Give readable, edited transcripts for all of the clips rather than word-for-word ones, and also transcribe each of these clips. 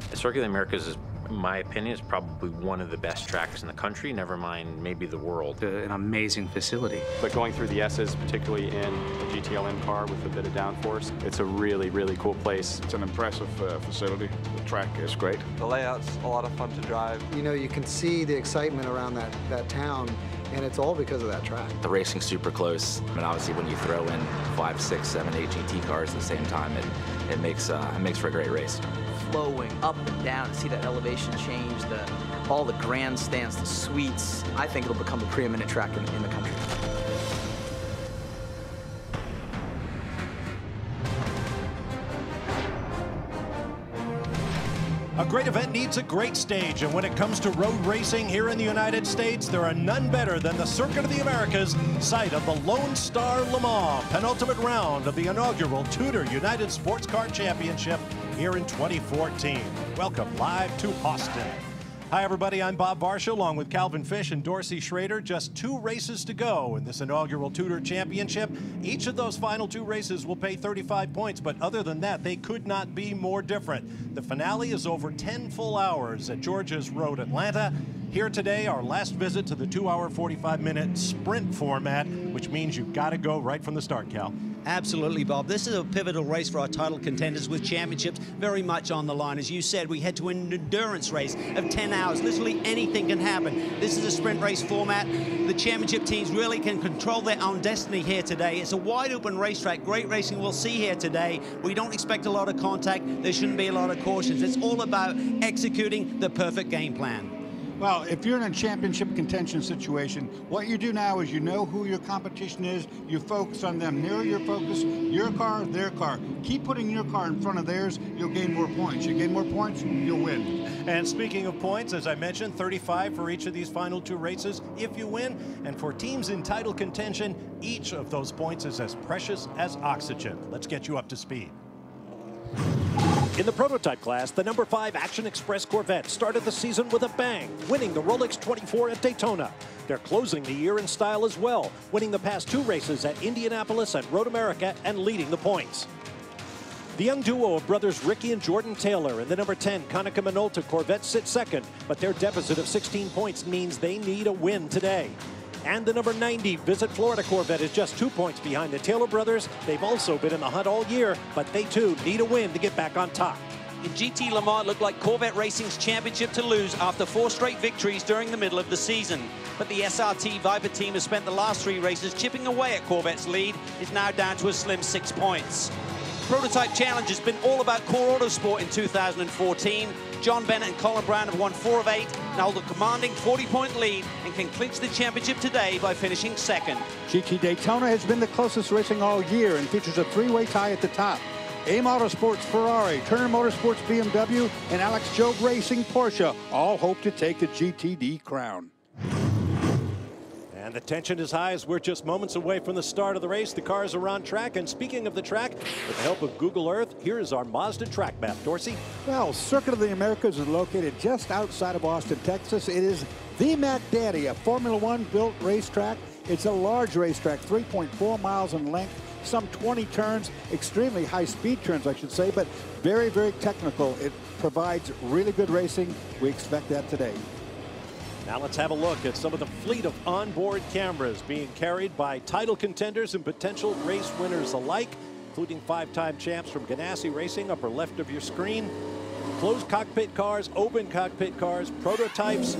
The Circuit of the Americas is, in my opinion, is probably one of the best tracks in the country, never mind maybe the world. An amazing facility. But going through the S's, particularly in a GTLM car with a bit of downforce, it's a really, really cool place. It's an impressive facility. The track is great. The layout's a lot of fun to drive. You know, you can see the excitement around that town, and it's all because of that track. The racing's super close. I mean, obviously, when you throw in 5, 6, 7, 8 GT cars at the same time, it makes for a great race. Flowing up and down, to see that elevation change, all the grandstands, the suites. I think it'll become the preeminent track in the country. A great event needs a great stage, and when it comes to road racing here in the United States, there are none better than the Circuit of the Americas, site of the Lone Star Le Mans, penultimate round of the inaugural TUDOR United SportsCar Championship here in 2014. Welcome live to Austin. Hi everybody, I'm Bob Varsha along with Calvin Fish and Dorsey Schrader. Just 2 races to go in this inaugural TUDOR Championship. Each of those final 2 races will pay 35 points, but other than that, they could not be more different. The finale is over 10 full hours at Georgia's Road, Atlanta. Here today, our last visit to the 2-hour, 45-minute sprint format, which means you've got to go right from the start, Cal. Absolutely, Bob. This is a pivotal race for our title contenders with championships very much on the line. As you said, we head to an endurance race of 10 hours. Literally anything can happen. This is a sprint race format. The championship teams really can control their own destiny here today. It's a wide open racetrack. Great racing we'll see here today. We don't expect a lot of contact. There shouldn't be a lot of cautions. It's all about executing the perfect game plan. Well, if you're in a championship contention situation, what you do now is you know who your competition is, you focus on them, narrow your focus, your car, their car. Keep putting your car in front of theirs, you'll gain more points. You gain more points, you'll win. And speaking of points, as I mentioned, 35 for each of these final 2 races if you win. And for teams in title contention, each of those points is as precious as oxygen. Let's get you up to speed. In the prototype class, the number 5 Action Express Corvette started the season with a bang, winning the Rolex 24 at Daytona. They're closing the year in style as well, winning the past 2 races at Indianapolis and Road America and leading the points. The young duo of brothers Ricky and Jordan Taylor in the number 10 Konica Minolta Corvette sit second, but their deficit of 16 points means they need a win today. And the number 90 Visit Florida Corvette is just 2 points behind the Taylor brothers. They've also been in the hunt all year, but they too need a win to get back on top. In GT Le Mans, it looked like Corvette Racing's championship to lose after 4 straight victories during the middle of the season. But the SRT Viper team has spent the last 3 races chipping away at Corvette's lead. It's now down to a slim 6 points. Prototype Challenge has been all about Core Autosport in 2014. John Bennett and Colin Brown have won 4 of 8, and hold a commanding 40-point lead and can clinch the championship today by finishing second. GT Daytona has been the closest racing all year and features a 3-way tie at the top. AIM Autosports Ferrari, Turner Motorsports BMW, and Alex Job Racing Porsche all hope to take the GTD crown. And the tension is high as we're just moments away from the start of the race. The cars are on track. And speaking of the track, with the help of Google Earth, here is our Mazda track map. Dorsey? Well, Circuit of the Americas is located just outside of Austin, Texas. It is the Mac Daddy, a Formula One built racetrack. It's a large racetrack, 3.4 miles in length, some 20 turns, extremely high speed turns, I should say, but very, very technical. It provides really good racing. We expect that today. Now let's have a look at some of the fleet of onboard cameras being carried by title contenders and potential race winners alike, including 5-time champs from Ganassi Racing, upper left of your screen. Closed cockpit cars, open cockpit cars, prototypes,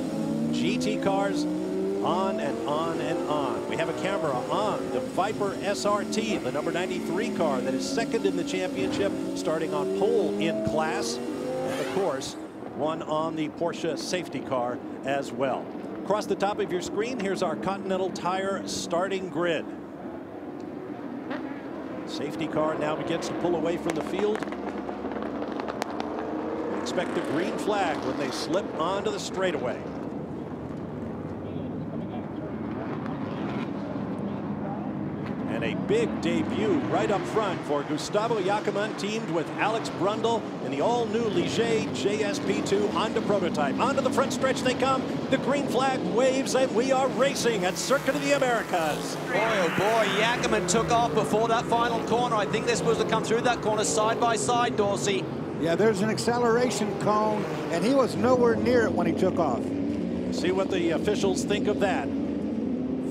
GT cars, on and on and on. We have a camera on the Viper SRT, the number 93 car that is second in the championship, starting on pole in class. And of course, one on the Porsche safety car as well. Across the top of your screen, here's our Continental Tire starting grid. Safety car now begins to pull away from the field. We expect the green flag when they slip onto the straightaway. And a big debut right up front for Gustavo Jacquemin, teamed with Alex Brundle in the all-new Ligier JSP2 Honda prototype. Onto the front stretch they come. The green flag waves, and we are racing at Circuit of the Americas. Boy, oh boy, Jacquemin took off before that final corner. I think they're supposed to come through that corner side by side, Dorsey. Yeah, there's an acceleration cone, and he was nowhere near it when he took off. See what the officials think of that.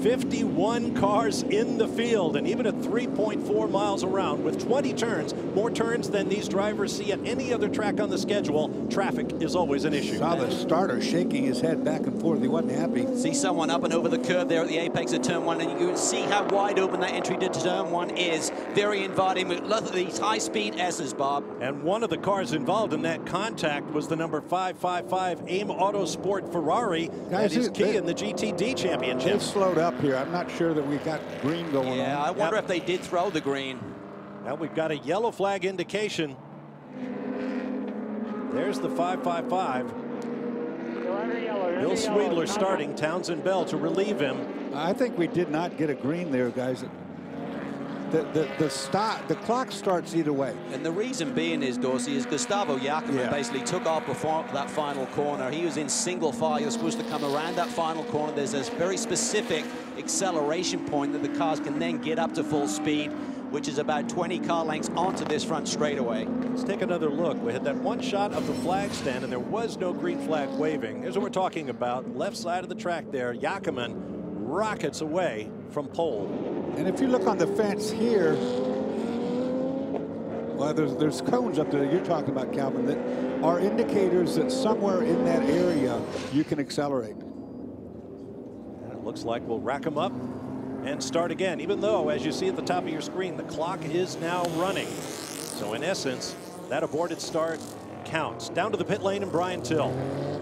51 cars in the field, and even at 3.4 miles around with 20 turns, more turns than these drivers see at any other track on the schedule, traffic is always an issue. Saw the starter shaking his head back and forth. He wasn't happy. See someone up and over the curve there at the apex of turn 1, and you can see how wide open that entry to turn 1 is. Very inviting. Look at these high-speed S's, Bob. And one of the cars involved in that contact was the number 555 AIM Autosport Ferrari. Guys, that is key in the GTD championship. They've slowed up here. I'm not sure that we got green going on. Yeah, I wonder if they did throw the green. Now we've got a yellow flag indication. There's the 555. Bill Sweedler starting, Townsend Bell to relieve him. I think we did not get a green there, guys. The clock starts either way. And the reason being is, Dorsey, is Gustavo Jacquemin basically took off before that final corner. He was in single file. You're supposed to come around that final corner. There's a very specific acceleration point that the cars can then get up to full speed, which is about 20 car lengths onto this front straightaway. Let's take another look. We had that one shot of the flag stand, and there was no green flag waving. Here's what we're talking about. Left side of the track there, Jacquemin rockets away from pole. And if you look on the fence here, well, there's cones up there that you're talking about, Calvin, that are indicators that somewhere in that area you can accelerate. And it looks like we'll rack them up and start again, even though, as you see at the top of your screen, the clock is now running. So in essence, that aborted start counts. Down to the pit lane and Brian Till.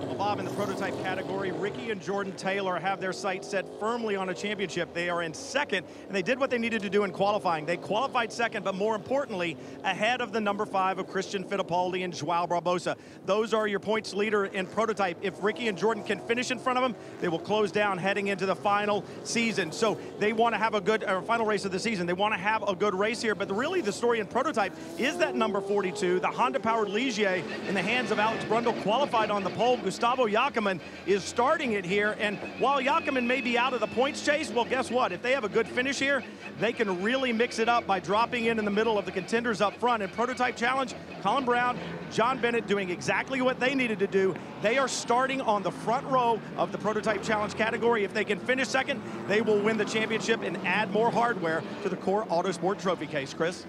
Well, Bob, in the prototype category, Ricky and Jordan Taylor have their sights set firmly on a championship. They are in second, and they did what they needed to do in qualifying. They qualified second, but more importantly, ahead of the number 5 of Christian Fittipaldi and Joao Barbosa. Those are your points leader in prototype. If Ricky and Jordan can finish in front of them, they will close down heading into the final season. So they want to have a good final race of the season. They want to have a good race here, but really the story in prototype is that number 42, the Honda-powered Ligier, in the hands of Alex Brundle, qualified on the pole. Gustavo Jacquemin is starting it here, and while Jacquemin may be out of the points chase, well, guess what? If they have a good finish here, they can really mix it up by dropping in the middle of the contenders up front. In Prototype Challenge, Colin Brown, John Bennett doing exactly what they needed to do. They are starting on the front row of the Prototype Challenge category. If they can finish second, they will win the championship and add more hardware to the core Autosport trophy case. Chris?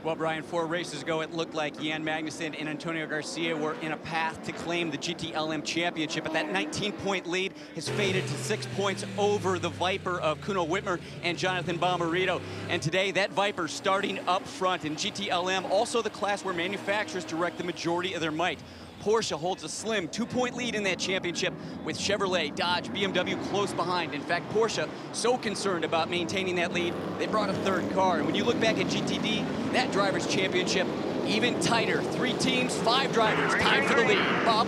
Well, Brian, 4 races ago, it looked like Jan Magnussen and Antonio Garcia were in a path to claim the GTLM championship, but that 19-point lead has faded to 6 points over the Viper of Kuno Whitmer and Jonathan Bomarito. And today, that Viper starting up front in GTLM, also the class where manufacturers direct the majority of their might. Porsche holds a slim 2-point lead in that championship, with Chevrolet, Dodge, BMW close behind. In fact, Porsche so concerned about maintaining that lead, they brought a 3rd car. And when you look back at GTD, that drivers' championship, even tighter. 3 teams, 5 drivers, tied for the lead. Bob?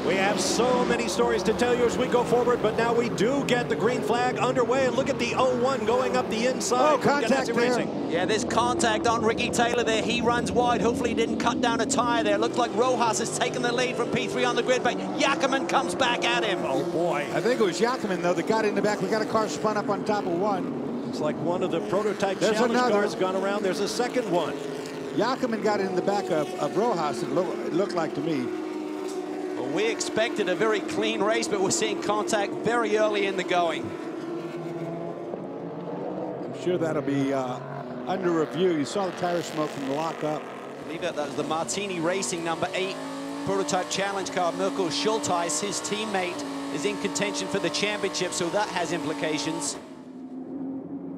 We have so many stories to tell you as we go forward, but now we do get the green flag underway. And look at the 01 going up the inside. Oh, contact there. Yeah, there's contact on Ricky Taylor there. He runs wide. Hopefully he didn't cut down a tire there. Looks like Rojas has taken the lead from P3 on the grid, but Jacquemin comes back at him. Oh, boy. I think it was Jacquemin, though, that got in the back. We got a car spun up on top of one. It's like one of the prototype challenge cars gone around. There's a second one. Jacquemin got in the back of Rojas, it looked like to me. Well, we expected a very clean race, but we're seeing contact very early in the going. I'm sure that'll be under review. You saw the tire smoke from the lockup. I believe that was the Martini Racing number 8 prototype challenge car. Mirko Schulteis, his teammate, is in contention for the championship, so that has implications.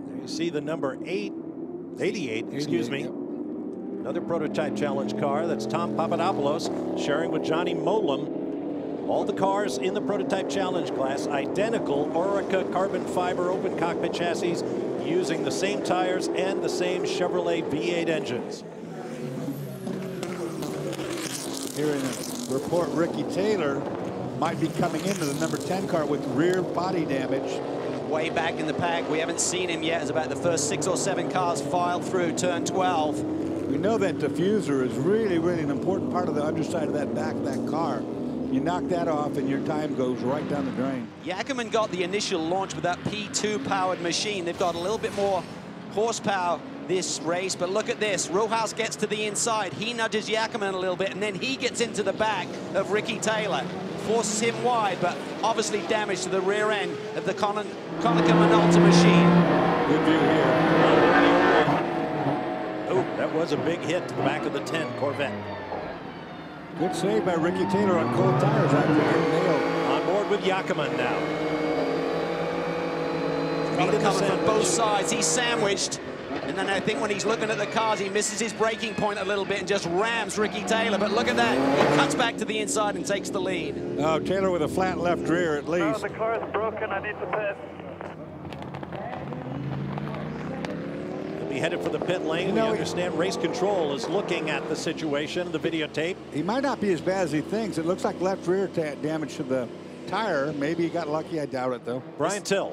There you see the number 88, excuse me. Yep. Another prototype challenge car. That's Tom Papadopoulos sharing with Johnny Molam. All the cars in the prototype challenge class, identical Orica carbon fiber open cockpit chassis using the same tires and the same Chevrolet V8 engines. Here in a report, Ricky Taylor might be coming into the number 10 car with rear body damage. Way back in the pack, we haven't seen him yet as about the first 6 or 7 cars filed through turn 12. We know that diffuser is really, really an important part of the underside of that back of that car. You knock that off and your time goes right down the drain. Jacquemin got the initial launch with that P2 powered machine. They've got a little bit more horsepower this race, but look at this. Rojas gets to the inside. He nudges Yackerman a little bit, and then he gets into the back of Ricky Taylor. Forces him wide, but obviously damage to the rear end of the Konica Minolta machine. Good view here. Oh, that was a big hit to the back of the 10 Corvette. Good save by Ricky Taylor on cold tires after getting nailed. On board with Yackerman now. Coming from both sides. He's sandwiched. And then I think when he's looking at the cars, he misses his braking point a little bit and just rams Ricky Taylor. But look at that. He cuts back to the inside and takes the lead. Oh, Taylor with a flat left rear at least. The car's broken. I need to pit. He'll be headed for the pit lane. We understand race control is looking at the situation, the videotape. He might not be as bad as he thinks. It looks like left rear damage to the tire. Maybe he got lucky. I doubt it, though. Brian Till.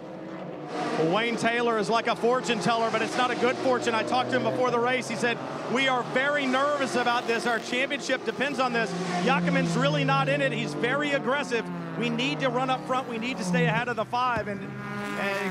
Well, Wayne Taylor is like a fortune teller, but it's not a good fortune. I talked to him before the race. He said, we are very nervous about this. Our championship depends on this. Yackerman's really not in it. He's very aggressive. We need to run up front. We need to stay ahead of the 5. And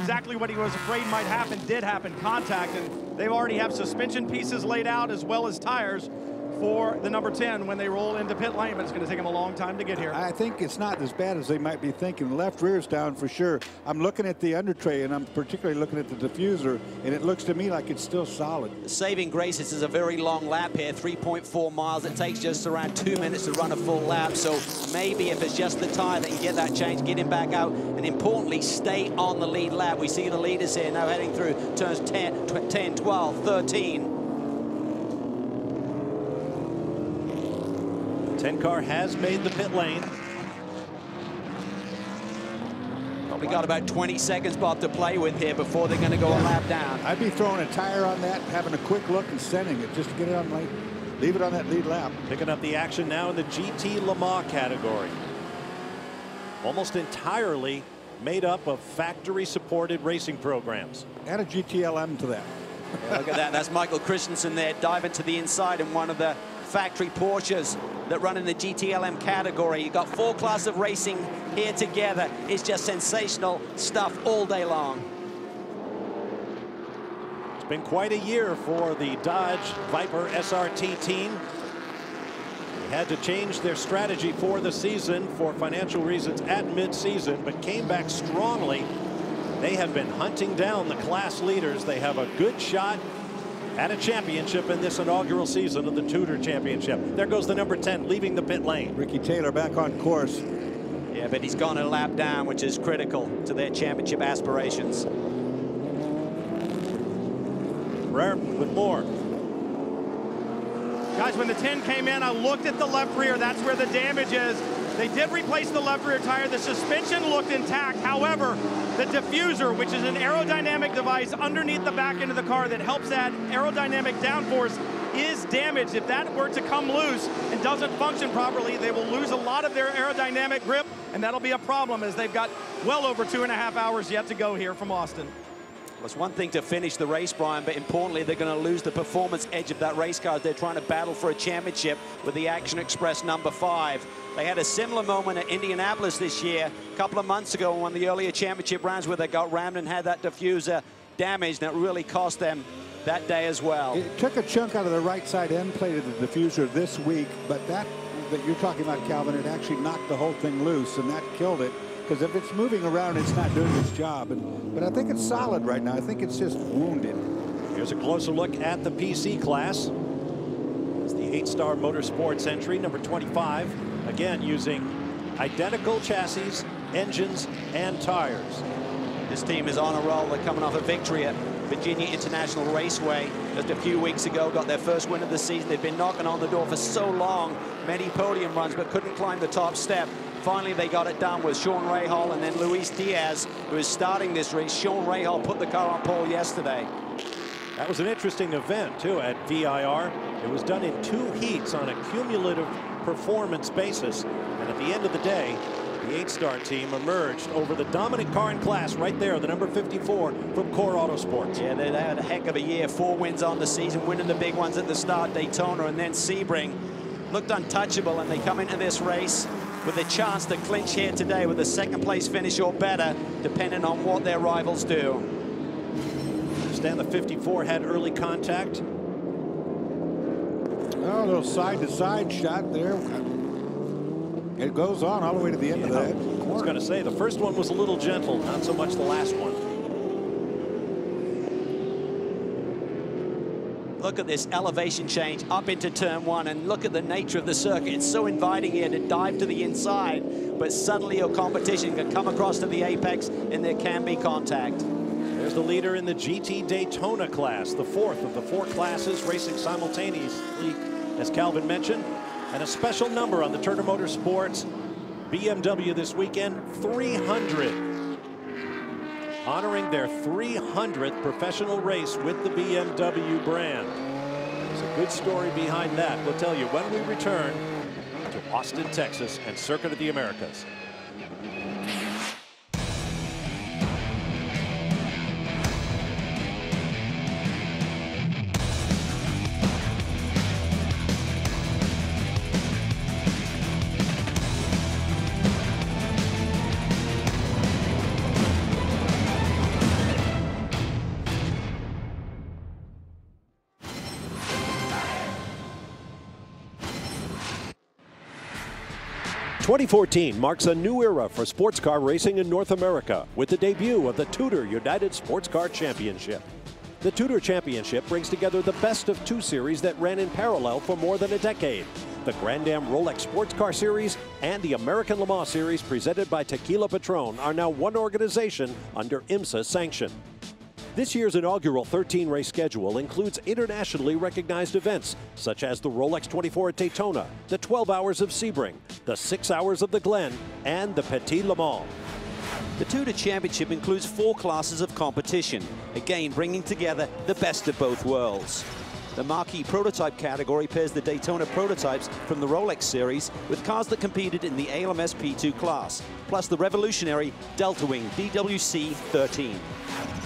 exactly what he was afraid might happen did happen, contact. And they already have suspension pieces laid out as well as tires for the number 10 when they roll into pit lane, but it's going to take them a long time to get here. I think it's not as bad as they might be thinking. The left rear's down for sure. I'm looking at the under tray, and I'm particularly looking at the diffuser, and it looks to me like it's still solid. The saving grace is a very long lap here, 3.4 miles. It takes just around 2 minutes to run a full lap, so maybe if it's just the tire that can get that change, get him back out, and importantly, stay on the lead lap. We see the leaders here now heading through turns 10, 12, 13. 10 car has made the pit lane. Probably got about 20 seconds, Bob, to play with here before they're going to go a lap down. I'd be throwing a tire on that, having a quick look and sending it just to get it on lane. Leave it on that lead lap. Picking up the action now in the GT Le Mans category. Almost entirely made up of factory-supported racing programs. Add a GTLM to that. Yeah, look at that. That's Michael Christensen there, diving to the inside in one of the factory Porsches that run in the GTLM category. You've got 4 classes of racing here together. It's just sensational stuff all day long. It's been quite a year for the Dodge Viper SRT team. They had to change their strategy for the season for financial reasons at mid-season, but came back strongly. They have been hunting down the class leaders. They have a good shot at a championship in this inaugural season of the Tudor Championship. There goes the number 10 leaving the pit lane. Ricky Taylor back on course. Yeah, but he's gone a lap down, which is critical to their championship aspirations. Rare with more. Guys, when the 10 came in, I looked at the left rear. That's where the damage is. They did replace the left rear tire. The suspension looked intact. However, the diffuser, which is an aerodynamic device underneath the back end of the car that helps add aerodynamic downforce, is damaged. If that were to come loose and doesn't function properly, they will lose a lot of their aerodynamic grip, and that'll be a problem as they've got well over 2.5 hours yet to go here from Austin. Well, it's one thing to finish the race, Brian, but importantly, they're going to lose the performance edge of that race car as they're trying to battle for a championship with the Action Express number 5. They had a similar moment at Indianapolis this year, a couple of months ago, in one of the earlier championship rounds where they got rammed and had that diffuser damaged, and it really cost them that day as well. It took a chunk out of the right side end plate of the diffuser this week, but that you're talking about, Calvin, it actually knocked the whole thing loose, and that killed it. Because if it's moving around, it's not doing its job. But I think it's solid right now. I think it's just wounded. Here's a closer look at the PC class. It's the 8-star Motorsports entry, number 25. Again, using identical chassis, engines, and tires. This team is on a roll. They're coming off a victory at Virginia International Raceway just a few weeks ago. Got their first win of the season. They've been knocking on the door for so long. Many podium runs, but couldn't climb the top step. Finally, they got it done with Sean Rahal and then Luis Diaz, who is starting this race. Sean Rahal put the car on pole yesterday. That was an interesting event, too, at VIR. It was done in 2 heats on a cumulative performance basis. And at the end of the day, the 8-star team emerged over the dominant car in class right there, the number 54 from Core Autosports. Yeah, they had a heck of a year. 4 wins on the season, winning the big ones at the start, Daytona and then Sebring. Looked untouchable, and they come into this race with a chance to clinch here today with a 2nd place finish or better, depending on what their rivals do. understand the 54 had early contact. Oh, a little side-to-side shot there. It goes on all the way to the end of that. I was going to say, the first one was a little gentle, not so much the last one. Look at this elevation change up into turn one, and look at the nature of the circuit. It's so inviting here to dive to the inside, but suddenly your competition can come across to the apex and there can be contact. There's the leader in the GT Daytona class, the fourth of the 4 classes racing simultaneously, as Calvin mentioned. And a special number on the Turner Motorsports BMW this weekend, 300. Honoring their 300th professional race with the BMW brand. There's a good story behind that. We'll tell you when we return to Austin, Texas and Circuit of the Americas. '14 marks a new era for sports car racing in North America with the debut of the TUDOR United SportsCar Championship. The TUDOR Championship brings together the best of 2 series that ran in parallel for more than a decade. The Grand Am Rolex Sports Car Series and the American Le Mans Series presented by Tequila Patron are now one organization under IMSA sanction. This year's inaugural 13-race schedule includes internationally recognized events such as the Rolex 24 at Daytona, the 12 Hours of Sebring, the 6 Hours of the Glen, and the Petit Le Mans. The TUDOR Championship includes 4 classes of competition, again bringing together the best of both worlds. The marquee prototype category pairs the Daytona prototypes from the Rolex series with cars that competed in the ALMS P2 class, plus the revolutionary Delta Wing DWC 13.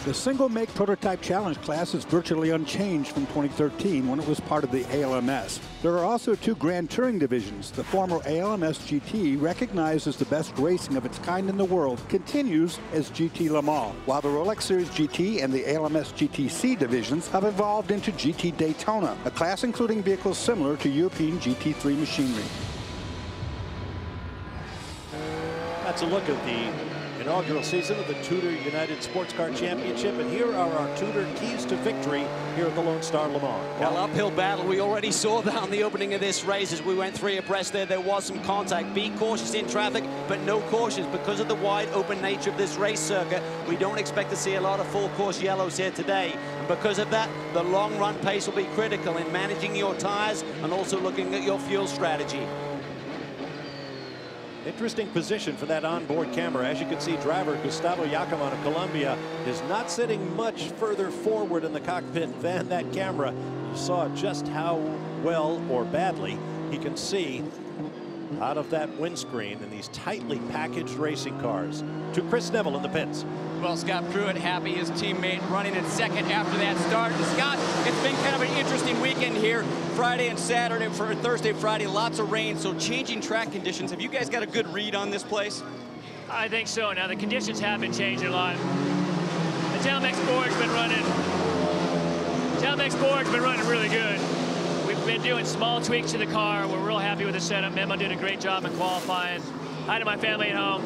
The single-make prototype challenge class is virtually unchanged from 2013 when it was part of the ALMS. There are also 2 Grand Touring divisions. The former ALMS GT, recognized as the best racing of its kind in the world, continues as GT Le Mans, while the Rolex Series GT and the ALMS GTC divisions have evolved into GT Daytona, a class including vehicles similar to European GT3 machinery. That's a look at the inaugural season of the TUDOR United SportsCar Championship, and here are our TUDOR keys to victory here at the Lone Star Le Mans. Well, uphill battle. We already saw that on the opening of this race as we went 3 abreast there. There was some contact. Be cautious in traffic, but no cautions because of the wide open nature of this race circuit. We don't expect to see a lot of full course yellows here today. And because of that, the long run pace will be critical in managing your tires and also looking at your fuel strategy. Interesting position for that onboard camera. As you can see, driver Gustavo Yacaman of Colombia is not sitting much further forward in the cockpit than that camera. You saw just how well or badly he can see out of that windscreen in these tightly packaged racing cars. To Chris Neville in the pits. Well, Scott Pruitt happy his teammate running in second after that start. And Scott, it's been kind of an interesting weekend here. Friday and Saturday, for Thursday, Friday, lots of rain, so changing track conditions. Have you guys got a good read on this place? I think so. Now, the conditions have been changing a lot. The Telmex board's been running. Telmex board's been running really good. We've been doing small tweaks to the car. We're real happy with the setup. Memo did a great job in qualifying. I had my family at home.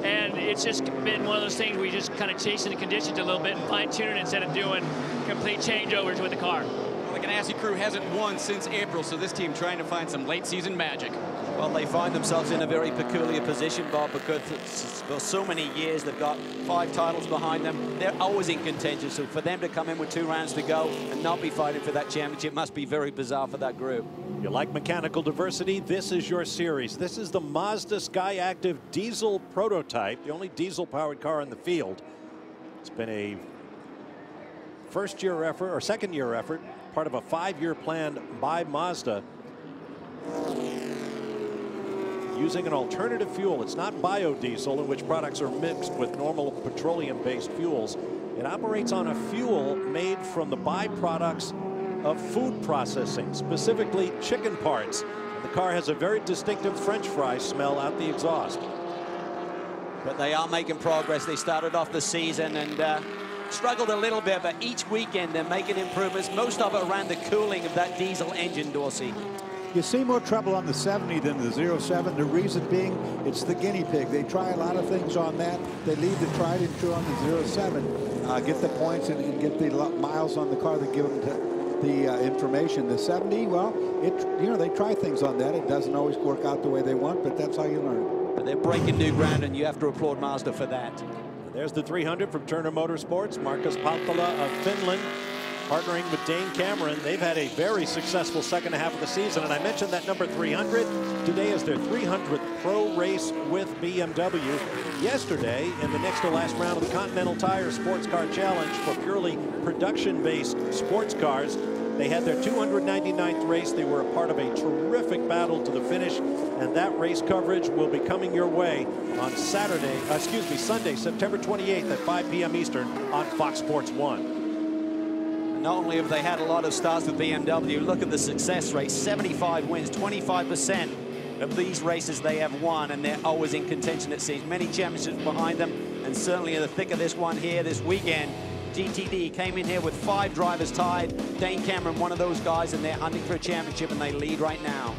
And it's just been one of those things where we just kind of chasing the conditions a little bit and fine-tune it instead of doing complete changeovers with the car. The Ganassi crew hasn't won since April, so this team trying to find some late-season magic. Well, they find themselves in a very peculiar position, Bob, because for so many years they've got 5 titles behind them. They're always in contention, so for them to come in with 2 rounds to go and not be fighting for that championship must be very bizarre for that group. You like mechanical diversity? This is your series. This is the Mazda Skyactiv diesel prototype, the only diesel-powered car in the field. It's been a first-year effort, or second-year effort, part of a 5-year plan by Mazda, using an alternative fuel. It's not biodiesel, in which products are mixed with normal petroleum-based fuels. It operates on a fuel made from the byproducts of food processing, specifically chicken parts. And the car has a very distinctive French fry smell out the exhaust. But they are making progress. They started off the season and struggled a little bit, but each weekend they're making improvements, most of it around the cooling of that diesel engine, Dorsey. You see more trouble on the 70 than the 07. The reason being, it's the guinea pig. They try a lot of things on that. They leave the tried and true on the 07. Get the points and get the miles on the car that give them the information. The 70, well, they try things on that. It doesn't always work out the way they want, but that's how you learn. But they're breaking new ground, and you have to applaud Mazda for that. There's the 300 from Turner Motorsports. Markus Palttala of Finland, partnering with Dane Cameron. They've had a very successful second half of the season, and I mentioned that number 300. Today is their 300th pro race with BMW. Yesterday, in the next to last round of the Continental Tire Sports Car Challenge for purely production-based sports cars, they had their 299th race. They were a part of a terrific battle to the finish, and that race coverage will be coming your way on Sunday, September 28th at 5 p.m. Eastern on Fox Sports 1. Not only have they had a lot of starts with BMW, look at the success rate, 75 wins, 25% of these races they have won, and they're always in contention, it seems. Many championships behind them, and certainly in the thick of this one here this weekend. GTD came in here with 5 drivers tied. Dane Cameron, one of those guys, and they're hunting for a championship, and they lead right now.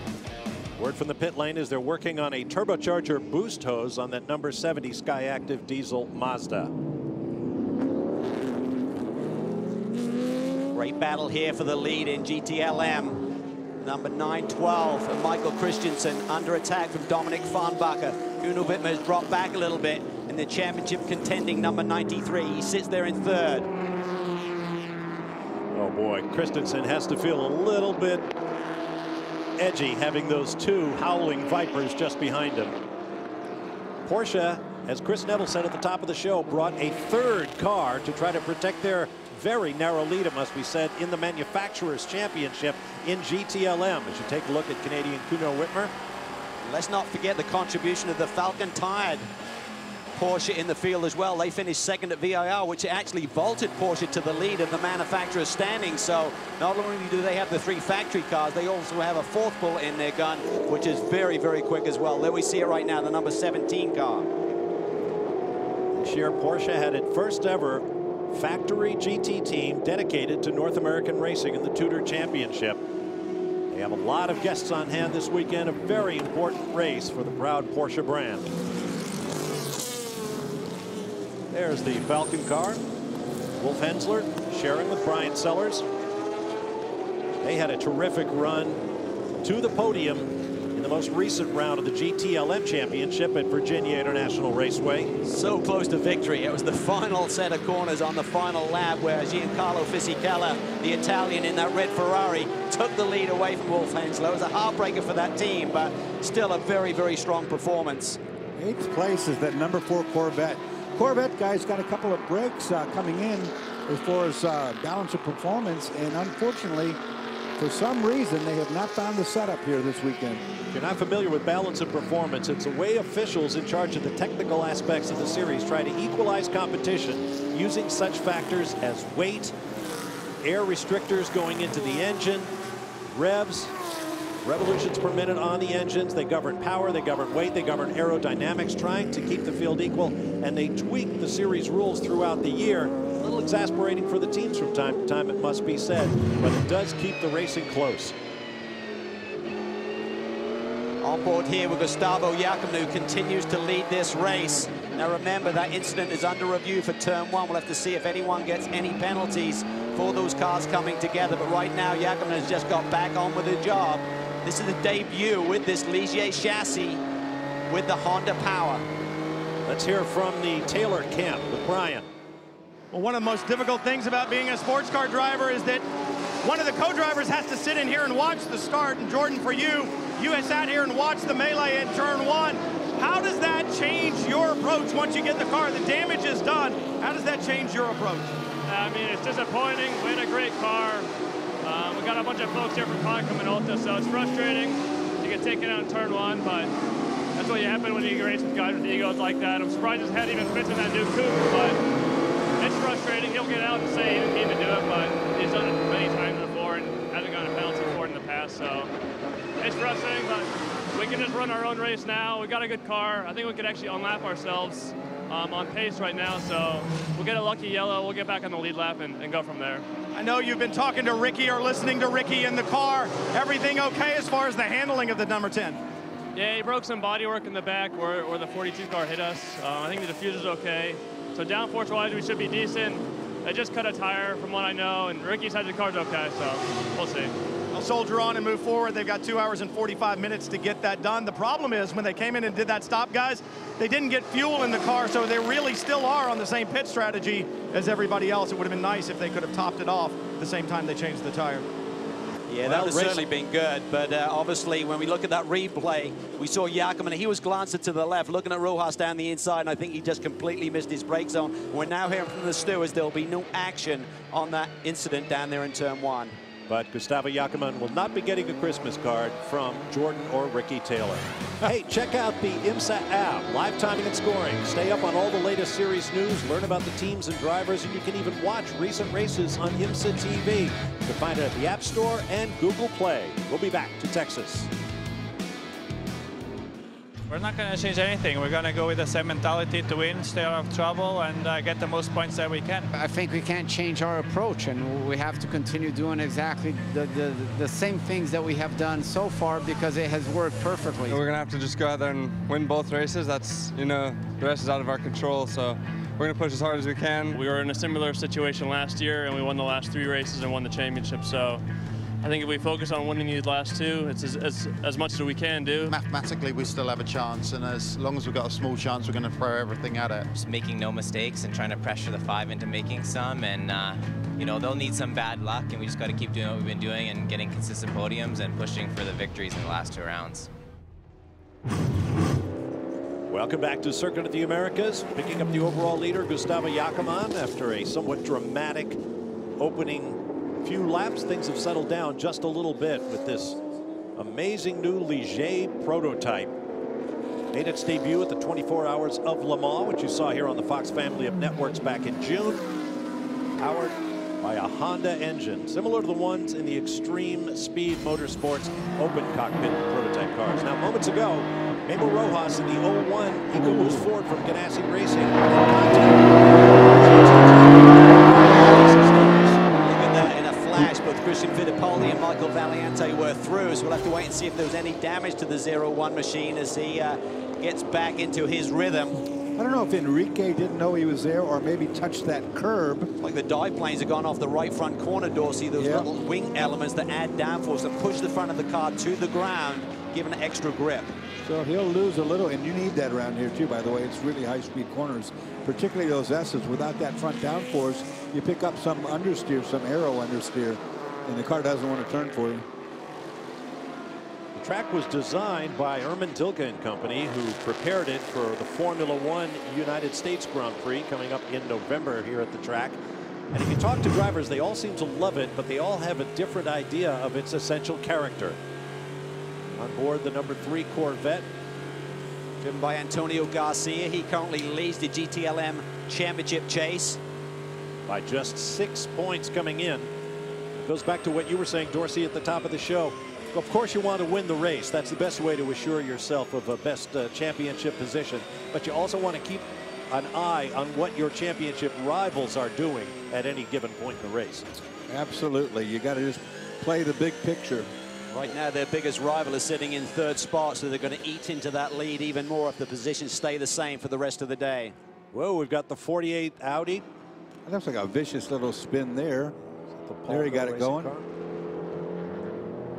Word from the pit lane is they're working on a turbocharger boost hose on that number 70 Skyactiv diesel Mazda. Great battle here for the lead in GTLM. Number 912 and Michael Christensen under attack from Dominic Farnbacher. Uno Wittmer has dropped back a little bit in the championship contending number 93. He sits there in third. Oh boy, Christensen has to feel a little bit edgy having those 2 howling Vipers just behind him. Porsche, as Chris Neville said at the top of the show, brought a 3rd car to try to protect their very narrow lead, it must be said, in the Manufacturers' Championship in GTLM. As you take a look at Canadian Kuno Wittmer. Let's not forget the contribution of the Falcon tired Porsche in the field as well. They finished 2nd at VIR, which actually vaulted Porsche to the lead of the manufacturer's standing. So not only do they have the 3 factory cars, they also have a 4th bullet in their gun, which is very, very quick as well. There we see it right now, the number 17 car. This year, Porsche had its first ever factory GT team dedicated to North American racing in the TUDOR Championship. They have a lot of guests on hand this weekend, a very important race for the proud Porsche brand. There's the Falcon car. Wolf Hensler sharing with Brian Sellers. They had a terrific run to the podium in the most recent round of the GTLM Championship at Virginia International Raceway. So close to victory. It was the final set of corners on the final lap where Giancarlo Fisichella, the Italian in that red Ferrari, took the lead away from Wolf Hensler. It was a heartbreaker for that team, but still a very, very strong performance. 8th place is that number 4 Corvette. Corvette guys got a couple of breaks coming in as far as balance of performance, and unfortunately, for some reason, they have not found the setup here this weekend. If you're not familiar with balance of performance, it's a way officials in charge of the technical aspects of the series try to equalize competition using such factors as weight, air restrictors going into the engine, revs, revolutions per minute on the engines. They govern power, they govern weight, they govern aerodynamics, trying to keep the field equal, and they tweak the series rules throughout the year. A little exasperating for the teams from time to time, it must be said, but it does keep the racing close. On board here with Gustavo Iacomanu, who continues to lead this race. Now remember, that incident is under review for turn 1. We'll have to see if anyone gets any penalties for those cars coming together. But right now, Iacomanu has just got back on with the job. This is the debut with this Ligier chassis with the Honda power. Let's hear from the Taylor camp with Brian. Well, one of the most difficult things about being a sports car driver is that one of the co-drivers has to sit in here and watch the start. And Jordan, for you sat here and watched the melee in turn 1. How does that change your approach once you get the car? The damage is done. How does that change your approach? I mean, it's disappointing. We had a great car. We got a bunch of folks here from Quantum and Ulta, so it's frustrating to get taken out in turn 1, but that's what happens when you race with guys with egos like that. I'm surprised his head even fits in that new coupe, but it's frustrating. He'll get out and say he didn't mean to do it, but he's done it many times before and hasn't gotten a penalty for it in the past, so it's frustrating, but We can just run our own race now. We got a good car. I think we could actually unlap ourselves on pace right now. So we'll get a lucky yellow. We'll get back on the lead lap and go from there. I know you've been talking to Ricky or listening to Ricky in the car. Everything okay as far as the handling of the number 10? Yeah, he broke some bodywork in the back where the 42 car hit us. I think the diffuser's okay. So downforce-wise, we should be decent. I just cut a tire from what I know, and Ricky said the car's okay, so we'll see. They'll soldier on and move forward. They've got 2 hours and 45 minutes to get that done. The problem is when they came in and did that stop, guys, they didn't get fuel in the car, so they really still are on the same pit strategy as everybody else. It would have been nice if they could have topped it off at the same time they changed the tire. Yeah, that would have certainly been good, but obviously when we look at that replay, we saw Jakob, he was glancing to the left, looking at Rojas down the inside, and I think he just completely missed his brake zone. We're now hearing from the stewards there will be no action on that incident down there in turn 1. But Gustavo Jakob will not be getting a Christmas card from Jordan or Ricky Taylor. Hey, check out the IMSA app, live timing and scoring. Stay up on all the latest series news, learn about the teams and drivers, and you can even watch recent races on IMSA TV. You can find it at the App Store and Google Play. We'll be back to Texas. We're not going to change anything. We're going to go with the same mentality to win, stay out of trouble, and get the most points that we can. I think we can't change our approach, and we have to continue doing exactly the same things that we have done so far because it has worked perfectly. We're going to have to just go out there and win both races. That's, you know, the rest is out of our control, so we're going to push as hard as we can. We were in a similar situation last year, and we won the last 3 races and won the championship, so I think if we focus on winning these last 2, it's as much as we can do. Mathematically, we still have a chance, and as long as we've got a small chance, we're going to throw everything at it. Just making no mistakes and trying to pressure the 5 into making some, and you know, they'll need some bad luck, and we just got to keep doing what we've been doing and getting consistent podiums and pushing for the victories in the last 2 rounds. Welcome back to Circuit of the Americas. Picking up the overall leader, Gustavo Jakob, after a somewhat dramatic opening few laps. Things have settled down just a little bit with this amazing new Ligier prototype. Made its debut at the 24 Hours of Le Mans, which you saw here on the Fox family of networks back in June. Powered by a Honda engine, similar to the ones in the Extreme Speed Motorsports open cockpit prototype cars. Now, moments ago, Mabel Rojas in the 01 EcoBoost Ford from Ganassi Racing. Both Christian Fittipaldi and Michael Valiante were through, so we'll have to wait and see if there was any damage to the 01 machine as he gets back into his rhythm. I don't know if Enrique didn't know he was there or maybe touched that curb. Like the dive planes have gone off the right front corner door. See those little wing elements that add downforce and push the front of the car to the ground, giving it extra grip. So he'll lose a little, and you need that around here too, by the way. It's really high-speed corners, particularly those S's. Without that front downforce, you pick up some understeer, some aero understeer, and the car doesn't want to turn for you. The track was designed by Erman Tilke and Company, who prepared it for the Formula One United States Grand Prix coming up in November here at the track. And if you talk to drivers, they all seem to love it, but they all have a different idea of its essential character. On board the number 3 Corvette, driven by Antonio Garcia. He currently leads the GTLM championship chase by just 6 points coming in. It goes back to what you were saying, Dorsey, at the top of the show. Of course you want to win the race. That's the best way to assure yourself of a best championship position. But you also want to keep an eye on what your championship rivals are doing at any given point in the race. Absolutely. You got to just play the big picture. Right now, their biggest rival is sitting in 3rd spot, so they're going to eat into that lead even more if the positions stay the same for the rest of the day. Whoa, we've got the 48 Audi. That looks like a vicious little spin there. There he got it going.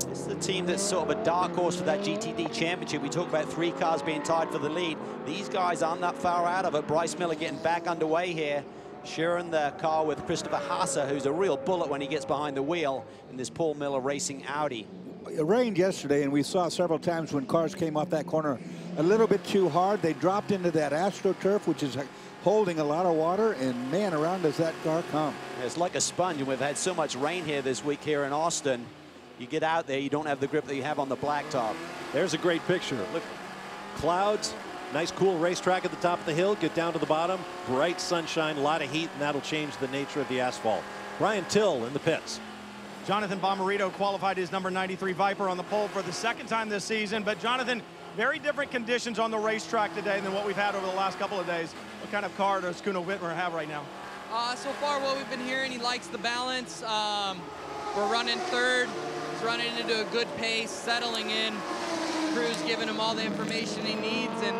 This is the team that's sort of a dark horse for that GTD championship. We talk about 3 cars being tied for the lead. These guys aren't that far out of it. Bryce Miller getting back underway here, sharing the car with Christopher Haase, who's a real bullet when he gets behind the wheel in this Paul Miller Racing Audi. It rained yesterday, and we saw several times when cars came off that corner a little bit too hard. They dropped into that AstroTurf, which is holding a lot of water, and man, around does that car come. It's like a sponge, and we've had so much rain here this week here in Austin. You get out there, you don't have the grip that you have on the blacktop. There's a great picture. Look, clouds, nice cool racetrack at the top of the hill, get down to the bottom, bright sunshine, a lot of heat, and that'll change the nature of the asphalt. Brian Till in the pits. Jonathan Bomarito qualified his number 93 Viper on the pole for the second time this season. But Jonathan, very different conditions on the racetrack today than what we've had over the last couple of days. What kind of car does Kuno Wittmer have right now? So far, what we've been hearing, he likes the balance. We're running third. He's running into a good pace, settling in. Crew's giving him all the information he needs, and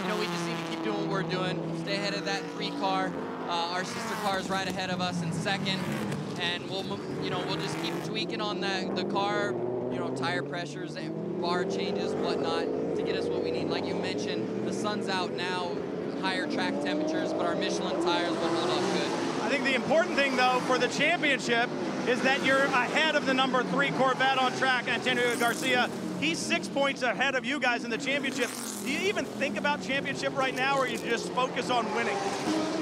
you know, we just need to keep doing what we're doing. Stay ahead of that 3 car. Our sister car is right ahead of us in second, and we'll just keep tweaking on the car. You know, tire pressures, bar changes, whatnot, to get us what we need. Like you mentioned, the sun's out now, higher track temperatures, but our Michelin tires will hold up good. I think the important thing, though, for the championship is that you're ahead of the number 3 Corvette on track, Antonio Garcia. He's 6 points ahead of you guys in the championship. Do you even think about championship right now, or you just focus on winning?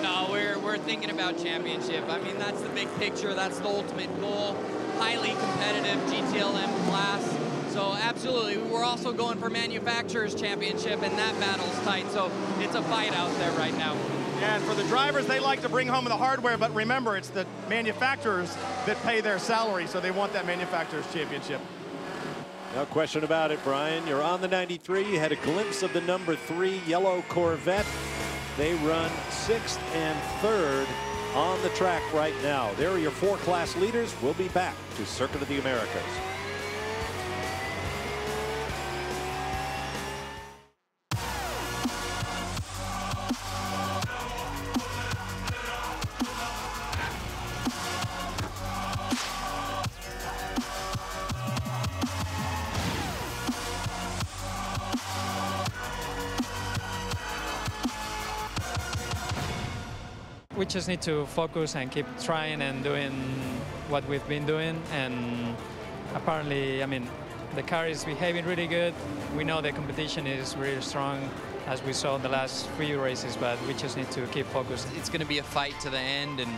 No, we're thinking about championship. I mean, that's the big picture. That's the ultimate goal. Highly competitive GTLM class. So absolutely, we're also going for manufacturers championship, and that battle's tight. So it's a fight out there right now. Yeah, and for the drivers, they like to bring home the hardware, but remember, it's the manufacturers that pay their salary, so they want that manufacturers championship. No question about it, Brian. You're on the 93. You had a glimpse of the number 3 yellow Corvette. They run 6th and 3rd on the track right now. There are your 4 class leaders. We'll be back to Circuit of the Americas. We just need to focus and keep trying and doing what we've been doing. And apparently, I mean, the car is behaving really good. We know the competition is really strong, as we saw in the last few races, but we just need to keep focused. It's going to be a fight to the end, and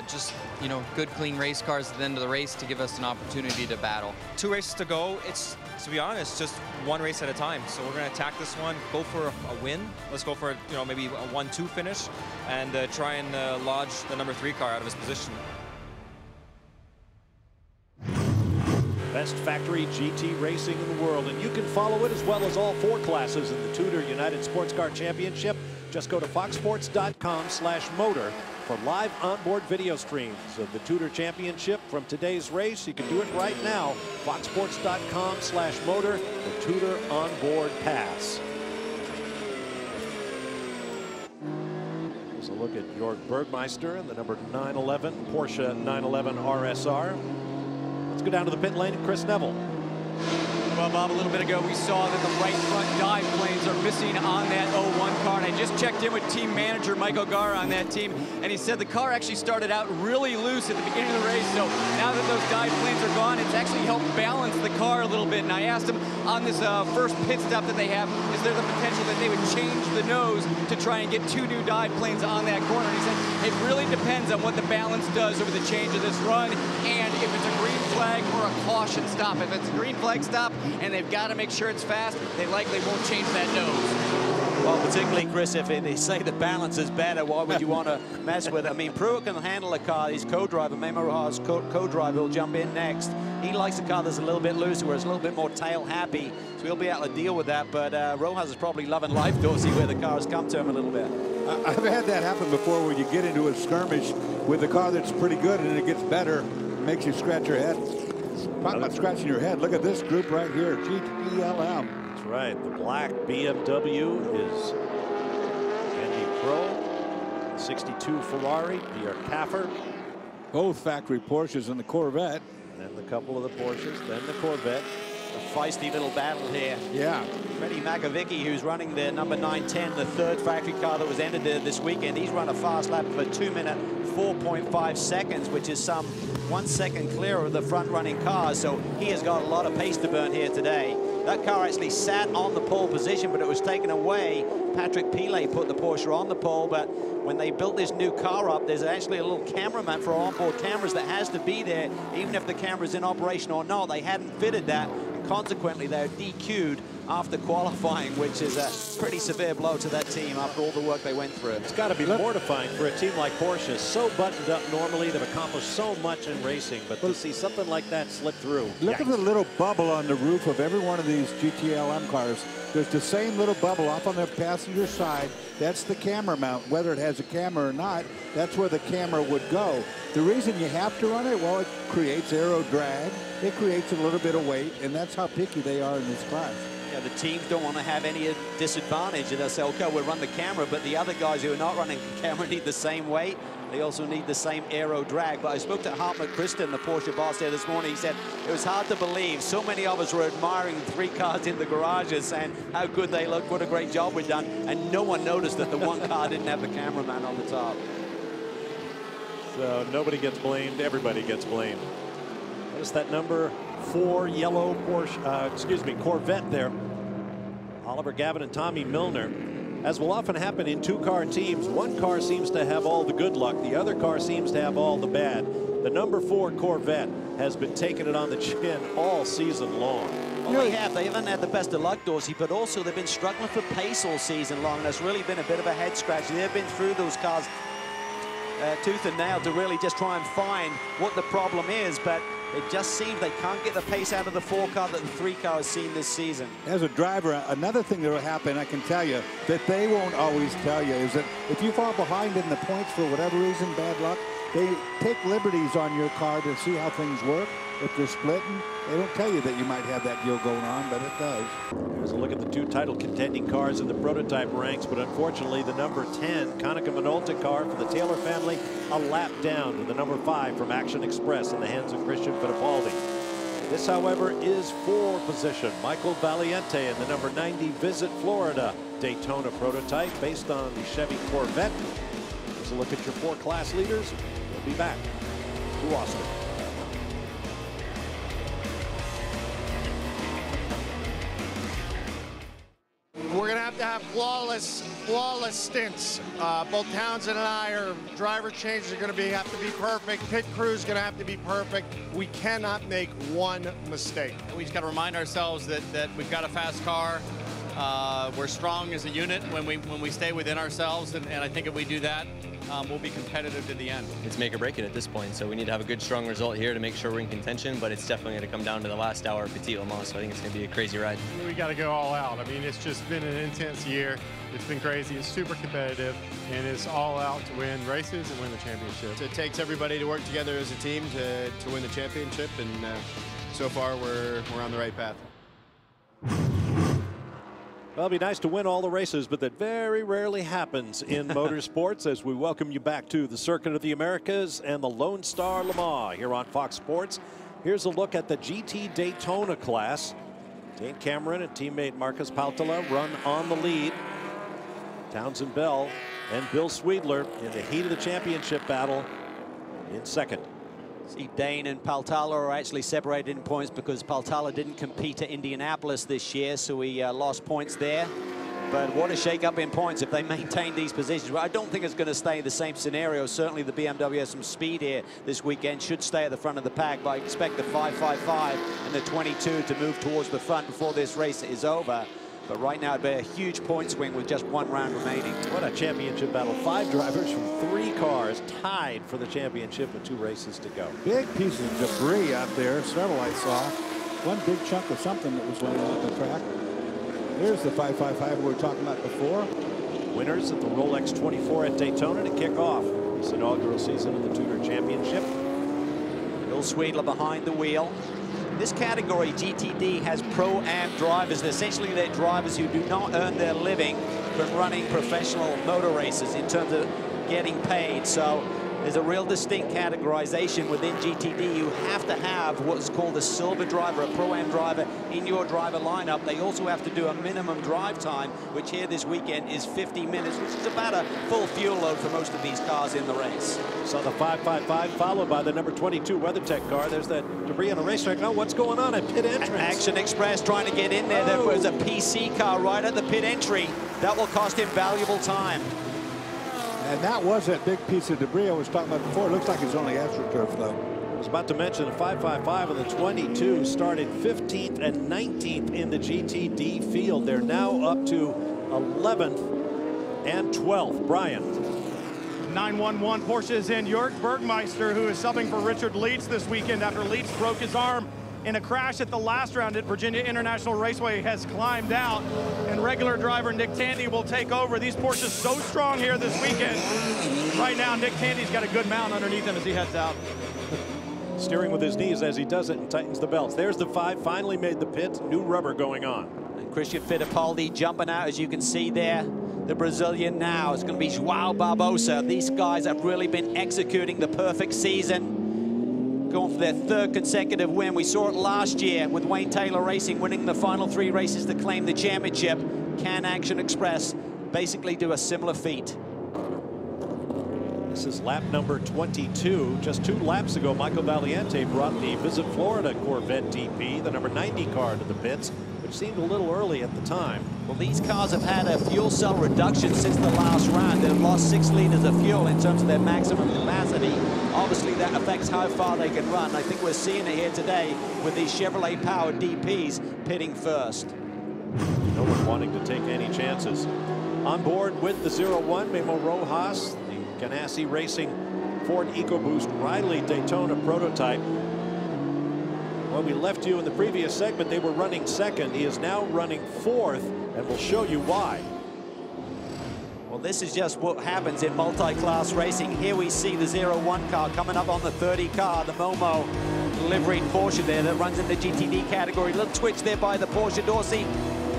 just, you know, good, clean race cars at the end of the race to give us an opportunity to battle. 2 races to go. It's, to be honest, just 1 race at a time. So we're going to attack this one, go for a win. Let's go for, you know, maybe a 1-2 finish, and try and lodge the number 3 car out of his position. Best factory GT racing in the world, and you can follow it as well as all 4 classes in the TUDOR United SportsCar Championship. Just go to foxsports.com/motor for live onboard video streams of the TUDOR Championship from today's race. You can do it right now. foxsports.com/motor, the TUDOR onboard pass. Here's a look at Jörg Bergmeister and the number 911 Porsche 911 RSR. Let's go down to the pit lane and Chris Neville. Well, Bob, a little bit ago we saw that the right front dive planes are missing on that 01 car, and I just checked in with team manager Mike O'Gara on that team, and he said the car actually started out really loose at the beginning of the race, so now that those dive planes are gone, it's actually helped balance the car a little bit. And I asked him on this first pit stop that they have, is there the potential that they would change the nose to try and get 2 new dive planes on that corner? And he said it really depends on what the balance does over the change of this run, and if it's a green flag or a caution stop. If it's a green flag stop and they've got to make sure it's fast, they likely won't change that nose. Well, particularly, Chris, if they say the balance is better, why would you want to mess with it? I mean, Pruitt can handle a car. His co-driver, Memo Rojas' co-driver, will jump in next. He likes a car that's a little bit looser, where it's a little bit more tail-happy, so he'll be able to deal with that. But Rojas is probably loving life, Dorsey, where the car has come to him a little bit. I've had that happen before, where you get into a skirmish with a car that's pretty good, and it gets better, makes you scratch your head. Talk about scratching your head. Look at this group right here, GTLM. That's right. The black BMW is Andy Pro. 62 Ferrari, Pierre Caffer. Both factory Porsches and the Corvette. Then the couple of the Porsches, then the Corvette. A feisty little battle here. Yeah. Freddie Magovicki, who's running the number 910, the 3rd factory car that was entered this weekend. He's run a fast lap for 2 minutes, 4.5 seconds, which is some 1 second clear of the front running cars. So he has got a lot of pace to burn here today. That car actually sat on the pole position, but it was taken away. Patrick Pilet put the Porsche on the pole, but when they built this new car up, there's actually a little cameraman for onboard cameras that has to be there, even if the camera's in operation or not. They hadn't fitted that, and consequently they're DQ'd after qualifying, which is a pretty severe blow to that team after all the work they went through. It's got to be mortifying for a team like Porsche, so buttoned up normally. They've accomplished so much in racing, but to see something like that slip through. Look at the little bubble on the roof of every one of these GTLM cars. There's the same little bubble off on the passenger side. That's the camera mount. Whether it has a camera or not, that's where the camera would go. The reason you have to run it, well, it creates aero drag. It creates a little bit of weight, and that's how picky they are in this class. Yeah, the teams don't want to have any disadvantage. They'll say, okay, we'll run the camera, but the other guys who are not running the camera need the same weight. They also need the same aero drag. But I spoke to Hart McChristen, the Porsche boss there this morning. He said it was hard to believe. So many of us were admiring the 3 cars in the garages, saying how good they look, what a great job we've done. And no one noticed that the one car didn't have the cameraman on the top. So nobody gets blamed, everybody gets blamed. Notice that number 4 yellow Porsche, Corvette there. Oliver Gavin and Tommy Milner. As will often happen in 2-car teams, one car seems to have all the good luck, the other car seems to have all the bad. The number 4 Corvette has been taking it on the chin all season long. Well, they have. They haven't had the best of luck, Dorsey, but also they've been struggling for pace all season long. That's really been a bit of a head scratch. They've been through those cars tooth and nail to really just try and find what the problem is, but it just seems they can't get the pace out of the 4 car that the 3 car has seen this season. As a driver, another thing that will happen, I can tell you, that they won't always tell you, is that if you fall behind in the points for whatever reason, bad luck, they take liberties on your car to see how things work. If they're splitting, they don't tell you that you might have that deal going on, but it does. Here's a look at the 2 title contending cars in the prototype ranks, but unfortunately the number 10 Konica Minolta car for the Taylor family a lap down to the number 5 from Action Express in the hands of Christian Fittipaldi. This, however, is for position. Michael Valiente in the number 90 Visit Florida Daytona prototype based on the Chevy Corvette. Here's a look at your 4 class leaders. We'll be back to Austin. We're going to have flawless stints. Both Townsend and I, our driver changes are going to have to be perfect. Pit crew is going to have to be perfect. We cannot make one mistake. We just got to remind ourselves that we've got a fast car. We're strong as a unit when we stay within ourselves, and I think if we do that, we'll be competitive to the end. It's make or break it at this point, so we need to have a good, strong result here to make sure we're in contention, but it's definitely going to come down to the last hour of Petit Le Mans, so I think it's going to be a crazy ride. We got to go all out. I mean, it's just been an intense year. It's been crazy. It's super competitive, and it's all out to win races and win the championship. It takes everybody to work together as a team to win the championship, and so far we're on the right path. Well, it'd be nice to win all the races, but that very rarely happens in motorsports. As we welcome you back to the Circuit of the Americas and the Lone Star Le Mans here on Fox Sports. Here's a look at the GT Daytona class. Dane Cameron and teammate Marcus Pautala run on the lead. Townsend Bell and Bill Sweedler in the heat of the championship battle in second. See, Dane and Pautala are actually separated in points because Pautala didn't compete at Indianapolis this year, so he lost points there. But what a shake-up in points if they maintain these positions. Well, I don't think it's going to stay the same scenario. Certainly the BMW has some speed here this weekend, should stay at the front of the pack, but I expect the 555 and the 22 to move towards the front before this race is over. But right now it'd be a huge point swing with just 1 round remaining. What a championship battle. 5 drivers from 3 cars tied for the championship with 2 races to go. Big pieces of debris out there, several I saw. One big chunk of something that was laying on the track. Here's the 555 we were talking about before. Winners at the Rolex 24 at Daytona to kick off this inaugural season of the Tudor Championship. Bill Sweedler behind the wheel. This category, GTD, has pro-am drivers. Essentially, they're drivers who do not earn their living from running professional motor races in terms of getting paid. So there's a real distinct categorization within GTD. You have to have what's called a silver driver, a pro-am driver in your driver lineup. They also have to do a minimum drive time, which here this weekend is 50 minutes, which is about a full fuel load for most of these cars in the race. So the 555 followed by the number 22 WeatherTech car. There's that debris on the racetrack. Now what's going on at pit entrance? Action Express trying to get in there. There was a PC car right at the pit entry. That will cost him valuable time. And that was that big piece of debris I was talking about before. It looks like it's only AstroTurf, though. was about to mention the 555 and the 22 started 15th and 19th in the GTD field. They're now up to 11th and 12th. Brian. 911 Porsches in Jörg Bergmeister, who is subbing for Richard Leitz this weekend after Leitz broke his arm in a crash at the last round at Virginia International Raceway, has climbed out, and regular driver Nick Tandy will take over. These Porsches so strong here this weekend. Right now, Nick Tandy's got a good mount underneath him as he heads out. Steering with his knees as he does it and tightens the belts. There's the 5, finally made the pit. New rubber going on. And Christian Fittipaldi jumping out, as you can see there. The Brazilian now is going to be João Barbosa. These guys have really been executing the perfect season, going for their 3rd consecutive win. We saw it last year with Wayne Taylor Racing winning the final 3 races to claim the championship. Can Action Express basically do a similar feat? This is lap number 22. Just 2 laps ago, Michael Valiente brought the Visit Florida Corvette DP, the number 90 car, to the pits, which seemed a little early at the time. Well, these cars have had a fuel cell reduction since the last round. They've lost 6 liters of fuel in terms of their maximum capacity. Obviously, that affects how far they can run. I think we're seeing it here today with these Chevrolet-powered DPs pitting first. No one wanting to take any chances. On board with the 01, Memo Rojas, the Ganassi Racing Ford EcoBoost Riley Daytona prototype. When we left you in the previous segment, they were running 2nd. He is now running 4th, and we'll show you why. Well, this is just what happens in multi-class racing. Here we see the 01 car coming up on the 30 car, the Momo liveried Porsche there that runs in the GTD category. Little twitch there by the Porsche Dorsey.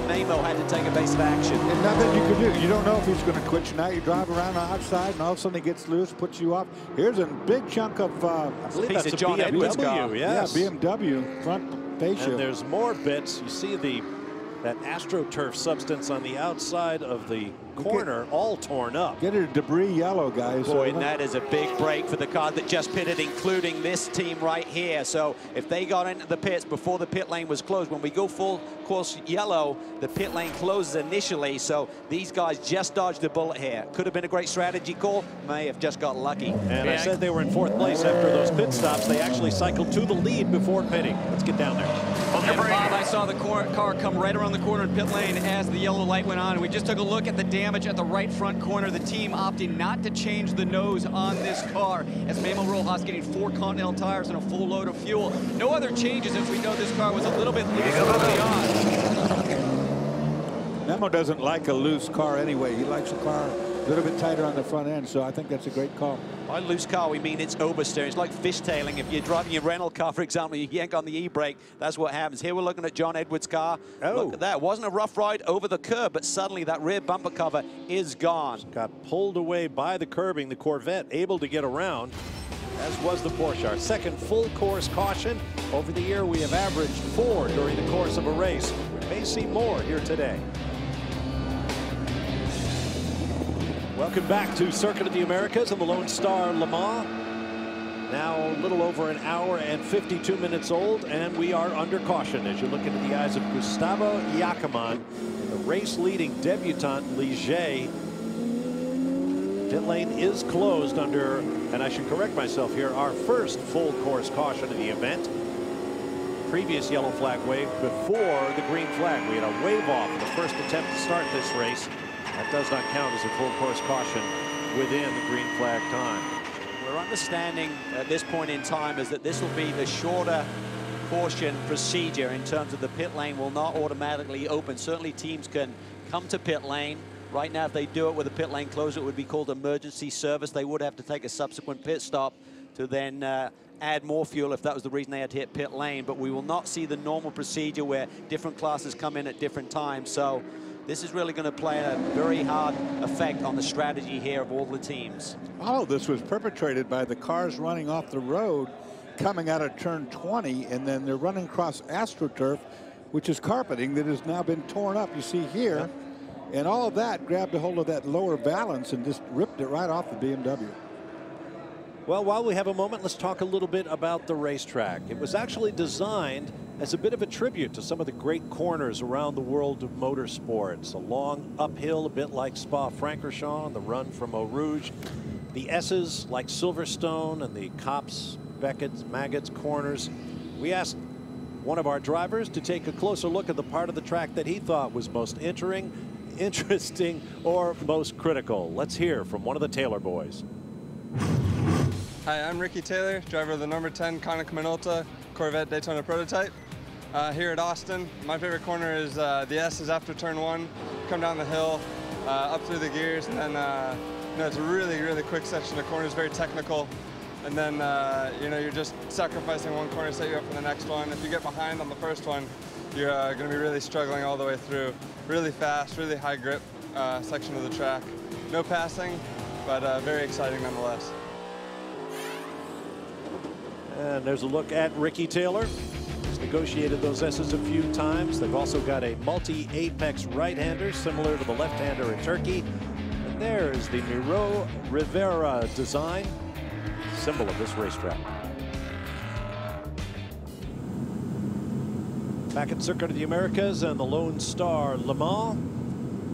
Memo had to take a base of action. And nothing you can do. You don't know if he's going to twitch. Now you drive around the outside, and all of a sudden he gets loose, puts you off. Here's a big chunk of, I believe that's a John Edwards car. Yes. Yeah, BMW front fascia. And there's more bits. You see that AstroTurf substance on the outside of the corner, all torn up. Get it a debris yellow, guys. Boy, and that is a big break for the car that just pitted, including this team right here. So if they got into the pits before the pit lane was closed, when we go full course yellow, the pit lane closes initially. So these guys just dodged the bullet here. Could have been a great strategy call. May have just got lucky. And I said they were in 4th place after those pit stops. They actually cycled to the lead before pitting. Let's get down there. And Bob, I saw the car come right around the corner in pit lane as the yellow light went on. And we just took a look at the damage at the right front corner. The team opting not to change the nose on this car as Memo Rojas getting 4 Continental tires and a full load of fuel. No other changes, as we know this car was a little bit loose early on. Memo doesn't like a loose car anyway. He likes a car a little bit tighter on the front end, so I think that's a great call. By loose car, we mean it's oversteering. It's like fishtailing. If you're driving your rental car, for example, you yank on the e-brake, that's what happens. Here we're looking at John Edwards' car. Look at that. It wasn't a rough ride over the curb, but suddenly that rear bumper cover is gone. Got pulled away by the curbing. The Corvette able to get around, as was the Porsche. Our 2nd full course caution. Over the year, we have averaged 4 during the course of a race. We may see more here today. Welcome back to Circuit of the Americas and the Lone Star Le Mans. Now a little over an hour and 52 minutes old, and we are under caution as you look into the eyes of Gustavo Yakiman, the race-leading debutant Ligier. Pit lane is closed under, and I should correct myself here, our 1st full course caution of the event. Previous yellow flag wave before the green flag. We had a wave off the first attempt to start this race. That does not count as a full course caution within the green flag time. We're understanding at this point in time is that this will be the shorter caution procedure in terms of the pit lane will not automatically open. Certainly teams can come to pit lane. Right now, if they do it with a pit lane closed, it would be called emergency service. They would have to take a subsequent pit stop to then add more fuel if that was the reason they had to hit pit lane. But we will not see the normal procedure where different classes come in at different times. So this is really going to play a very hard effect on the strategy here of all the teams. All of this was perpetrated by the cars running off the road, coming out of turn 20, and then they're running across AstroTurf, which is carpeting that has now been torn up. You see here, and all of that grabbed a hold of that lower valance and just ripped it right off the BMW. Well, while we have a moment, let's talk a little bit about the racetrack. It was actually designed as a bit of a tribute to some of the great corners around the world of motorsports. A long uphill, a bit like Spa-Francorchamps, the run from Eau Rouge. The S's like Silverstone and the Copse beckets, maggots, corners. We asked one of our drivers to take a closer look at the part of the track that he thought was most interesting, or most critical. Let's hear from one of the Taylor boys. Hi, I'm Ricky Taylor, driver of the number 10 Konica Minolta Corvette Daytona prototype. Here at Austin, my favorite corner is the S's after turn 1. Come down the hill, up through the gears, and then it's a really quick section of corners, very technical. And then you're just sacrificing one corner to set you up for the next one. If you get behind on the first one, you're going to be really struggling all the way through. Really fast, really high grip section of the track. No passing, but very exciting nonetheless. And there's a look at Ricky Taylor. He's negotiated those S's a few times. They've also got a multi-apex right-hander similar to the left-hander in Turkey. And there is the Miro Rivera design, symbol of this racetrack. Back at Circuit of the Americas and the Lone Star Le Mans.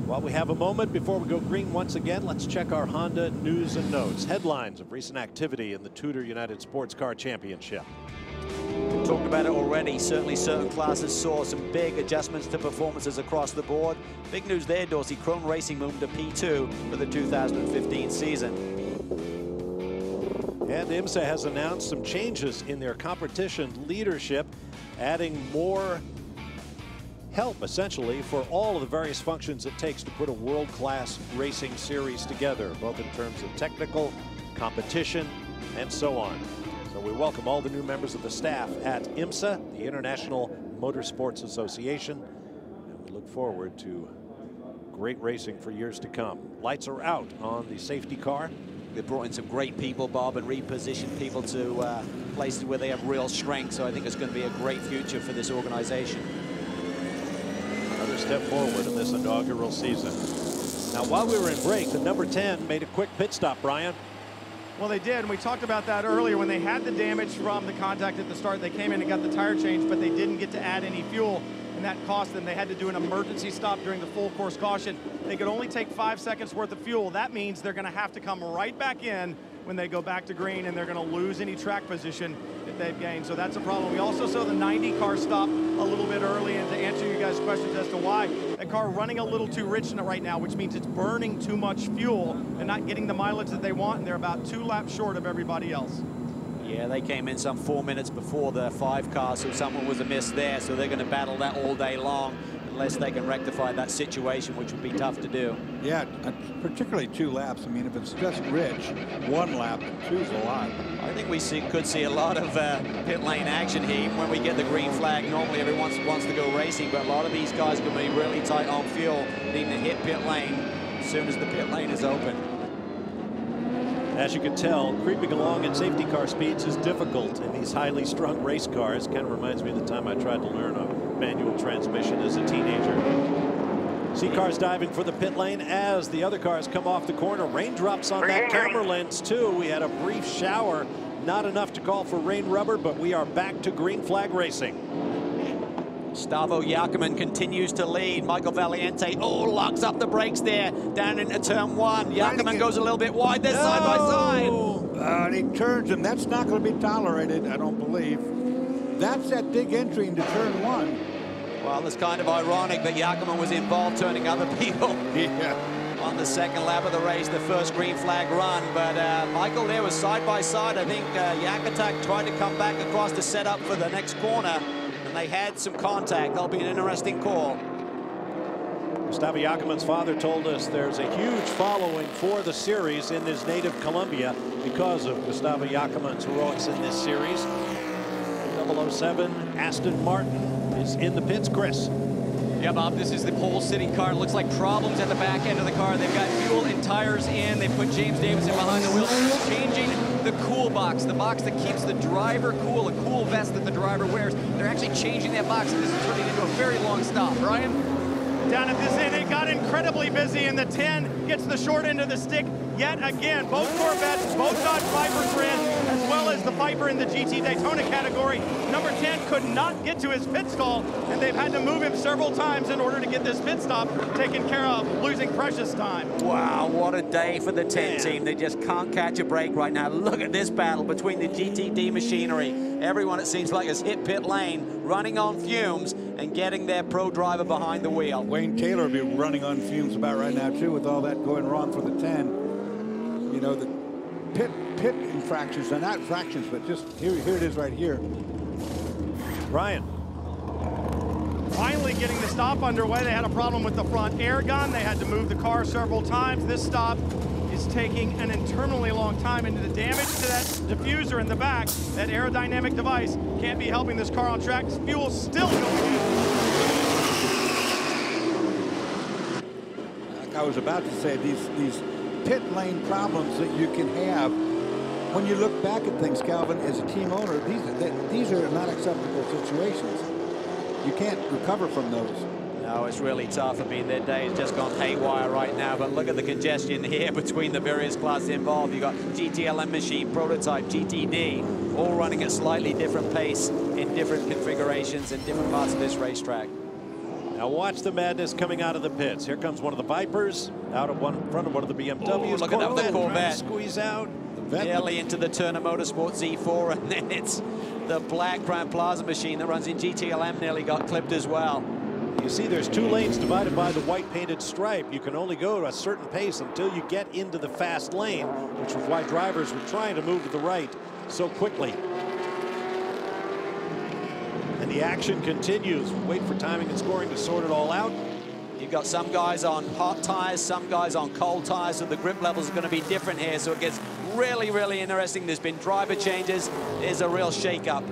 While we have a moment before we go green once again, let's check our Honda news and notes. Headlines of recent activity in the TUDOR United SportsCar Championship. We talked about it already. Certainly certain classes saw some big adjustments to performances across the board. Big news there, Dorsey. Chrome Racing moved to P2 for the 2015 season. And IMSA has announced some changes in their competition leadership, adding more help, essentially, for all of the various functions it takes to put a world-class racing series together, both in terms of technical, competition, and so on. So we welcome all the new members of the staff at IMSA, the International Motorsports Association, and we look forward to great racing for years to come. Lights are out on the safety car. They've brought in some great people, Bob, and repositioned people to places where they have real strength. So I think it's going to be a great future for this organization. Another step forward in this inaugural season. Now, while we were in break, the number 10 made a quick pit stop, Brian. Well, they did, and we talked about that earlier. When they had the damage from the contact at the start, they came in and got the tire changed, but they didn't get to add any fuel, and that cost them. They had to do an emergency stop during the full course caution. They could only take 5 seconds worth of fuel. That means they're going to have to come right back in when they go back to green, and they're going to lose any track position that they've gained. So that's a problem. We also saw the 90 car stop a little bit early, and to answer you guys' questions as to why, that car running a little too rich right now, which means it's burning too much fuel and not getting the mileage that they want, and they're about 2 laps short of everybody else. Yeah, they came in some 4 minutes before the 5 car, so someone was amiss there. So they're going to battle that all day long unless they can rectify that situation, which would be tough to do. Yeah, particularly 2 laps. I mean, if it's just rich, 1 lap, 2's a lot. I think we could see a lot of pit lane action here. When we get the green flag, normally everyone wants to go racing, but a lot of these guys are going to be really tight on fuel, needing to hit pit lane as soon as the pit lane is open. As you can tell, creeping along at safety car speeds is difficult in these highly strung race cars. Kind of reminds me of the time I tried to learn a manual transmission as a teenager. See cars diving for the pit lane as the other cars come off the corner. Raindrops on that camera lens too. We had a brief shower, not enough to call for rain rubber, but we are back to green flag racing. Gustavo Jacquemin continues to lead. Michael Valiente, locks up the brakes there down into turn 1. Jacquemin goes a little bit wide. They're side by side. And he turns him. That's not going to be tolerated, I don't believe. That's that big entry into turn 1. Well, it's kind of ironic that Jacquemin was involved turning other people. Yeah. On the second lap of the race, the first green flag run. But Michael there was side by side. I think Yakutak tried to come back across to set up for the next corner. They had some contact. That'll be an interesting call. Gustavo Jacquemin's father told us there's a huge following for the series in his native Colombia because of Gustavo Jacquemin's heroics in this series. 007 Aston Martin is in the pits. Chris. Yeah, Bob, this is the pole sitting car. It looks like problems at the back end of the car. They've got fuel and tires in. They put James Davison behind the wheel, changing the cool box, the box that keeps the driver cool, a cool vest that the driver wears. They're actually changing that box, and this is turning into a very long stop. Brian? Down at this end, it got incredibly busy, and the 10 gets the short end of the stick yet again. Both Corvettes, both Dodge Vipers ran, as well as the Viper in the GT Daytona category. Number 10 could not get to his pit stall, and they've had to move him several times in order to get this pit stop taken care of. Luis losing precious time. Wow, what a day for the 10 team. They just can't catch a break right now. Look at this battle between the GTD machinery. Everyone, it seems like, has hit pit lane, running on fumes and getting their pro driver behind the wheel. Wayne Taylor will be running on fumes about right now, too, with all that going wrong for the 10. You know, the pit infractions are not fractions, but just here it is right here. Ryan. Finally getting the stop underway. They had a problem with the front air gun. They had to move the car several times. This stop is taking an internally long time, and the damage to that diffuser in the back, that aerodynamic device, can't be helping this car on track. Fuel's still going in. Like I was about to say, these pit lane problems that you can have when you look back at things, Calvin, as a team owner, these are not acceptable situations. You can't recover from those. No, it's really tough. I mean, their day has just gone haywire right now, but look at the congestion here between the various classes involved. You've got GTLM machine, prototype, GTD, all running at slightly different pace in different configurations in different parts of this racetrack. Now watch the madness coming out of the pits. Here comes one of the Vipers out of front of one of the BMWs. Ooh, look at that, the Corvette. Squeeze out. Nearly into the Turner Motorsport Z4, and then it's the black Crown Plaza machine that runs in GTLM nearly got clipped as well. You see there's 2 lanes divided by the white painted stripe. You can only go to a certain pace until you get into the fast lane, which was why drivers were trying to move to the right so quickly. And the action continues. Wait for timing and scoring to sort it all out. You've got some guys on hot tires, some guys on cold tires, so the grip levels are going to be different here, so it gets really, really interesting. There's been driver changes. There's a real shake-up.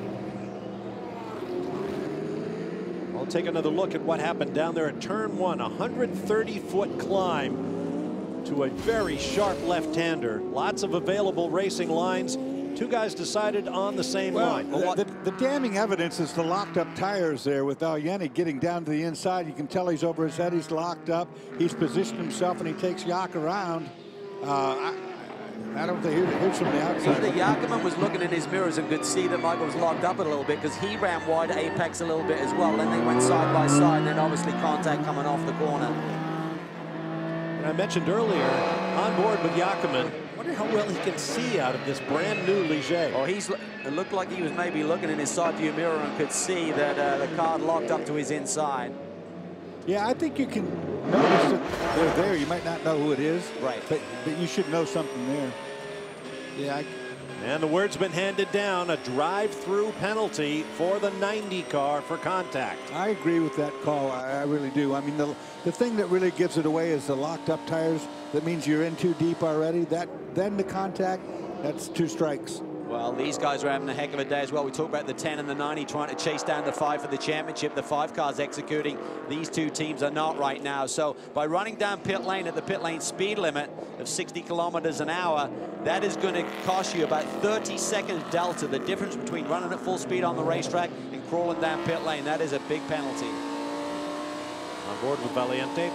We'll take another look at what happened down there at turn 1. 130-foot climb to a very sharp left-hander. Lots of available racing lines. 2 guys decided on the same line. The damning evidence is the locked up tires there with Valjeni getting down to the inside. You can tell he's over his head. He's locked up. He's positioned himself, and he takes Yak around. I don't think here's from the outside. Either Yakiman was looking in his mirrors and could see that Michael was locked up a little bit because he ran wide apex a little bit as well. Then they went side by side, and then obviously contact coming off the corner. And I mentioned earlier, on board with Yakiman, I wonder how well he can see out of this brand new Ligier. Oh, it looked like he was maybe looking in his side view mirror and could see that the car locked up to his inside. Yeah, I think you can notice that they're there. You might not know who it is, right? But you should know something there. Yeah. And the word's been handed down, a drive-through penalty for the 90 car for contact. I agree with that call. I really do. I mean, the thing that really gives it away is the locked up tires. That means you're in too deep already. Then the contact, that's 2 strikes. Well, these guys are having a heck of a day as well. We talk about the 10 and the 90 trying to chase down the 5 for the championship. The 5 cars executing. These 2 teams are not right now. So by running down pit lane at the pit lane speed limit of 60 kilometers an hour, that is going to cost you about 30 seconds delta. The difference between running at full speed on the racetrack and crawling down pit lane. That is a big penalty. On board with Valiente.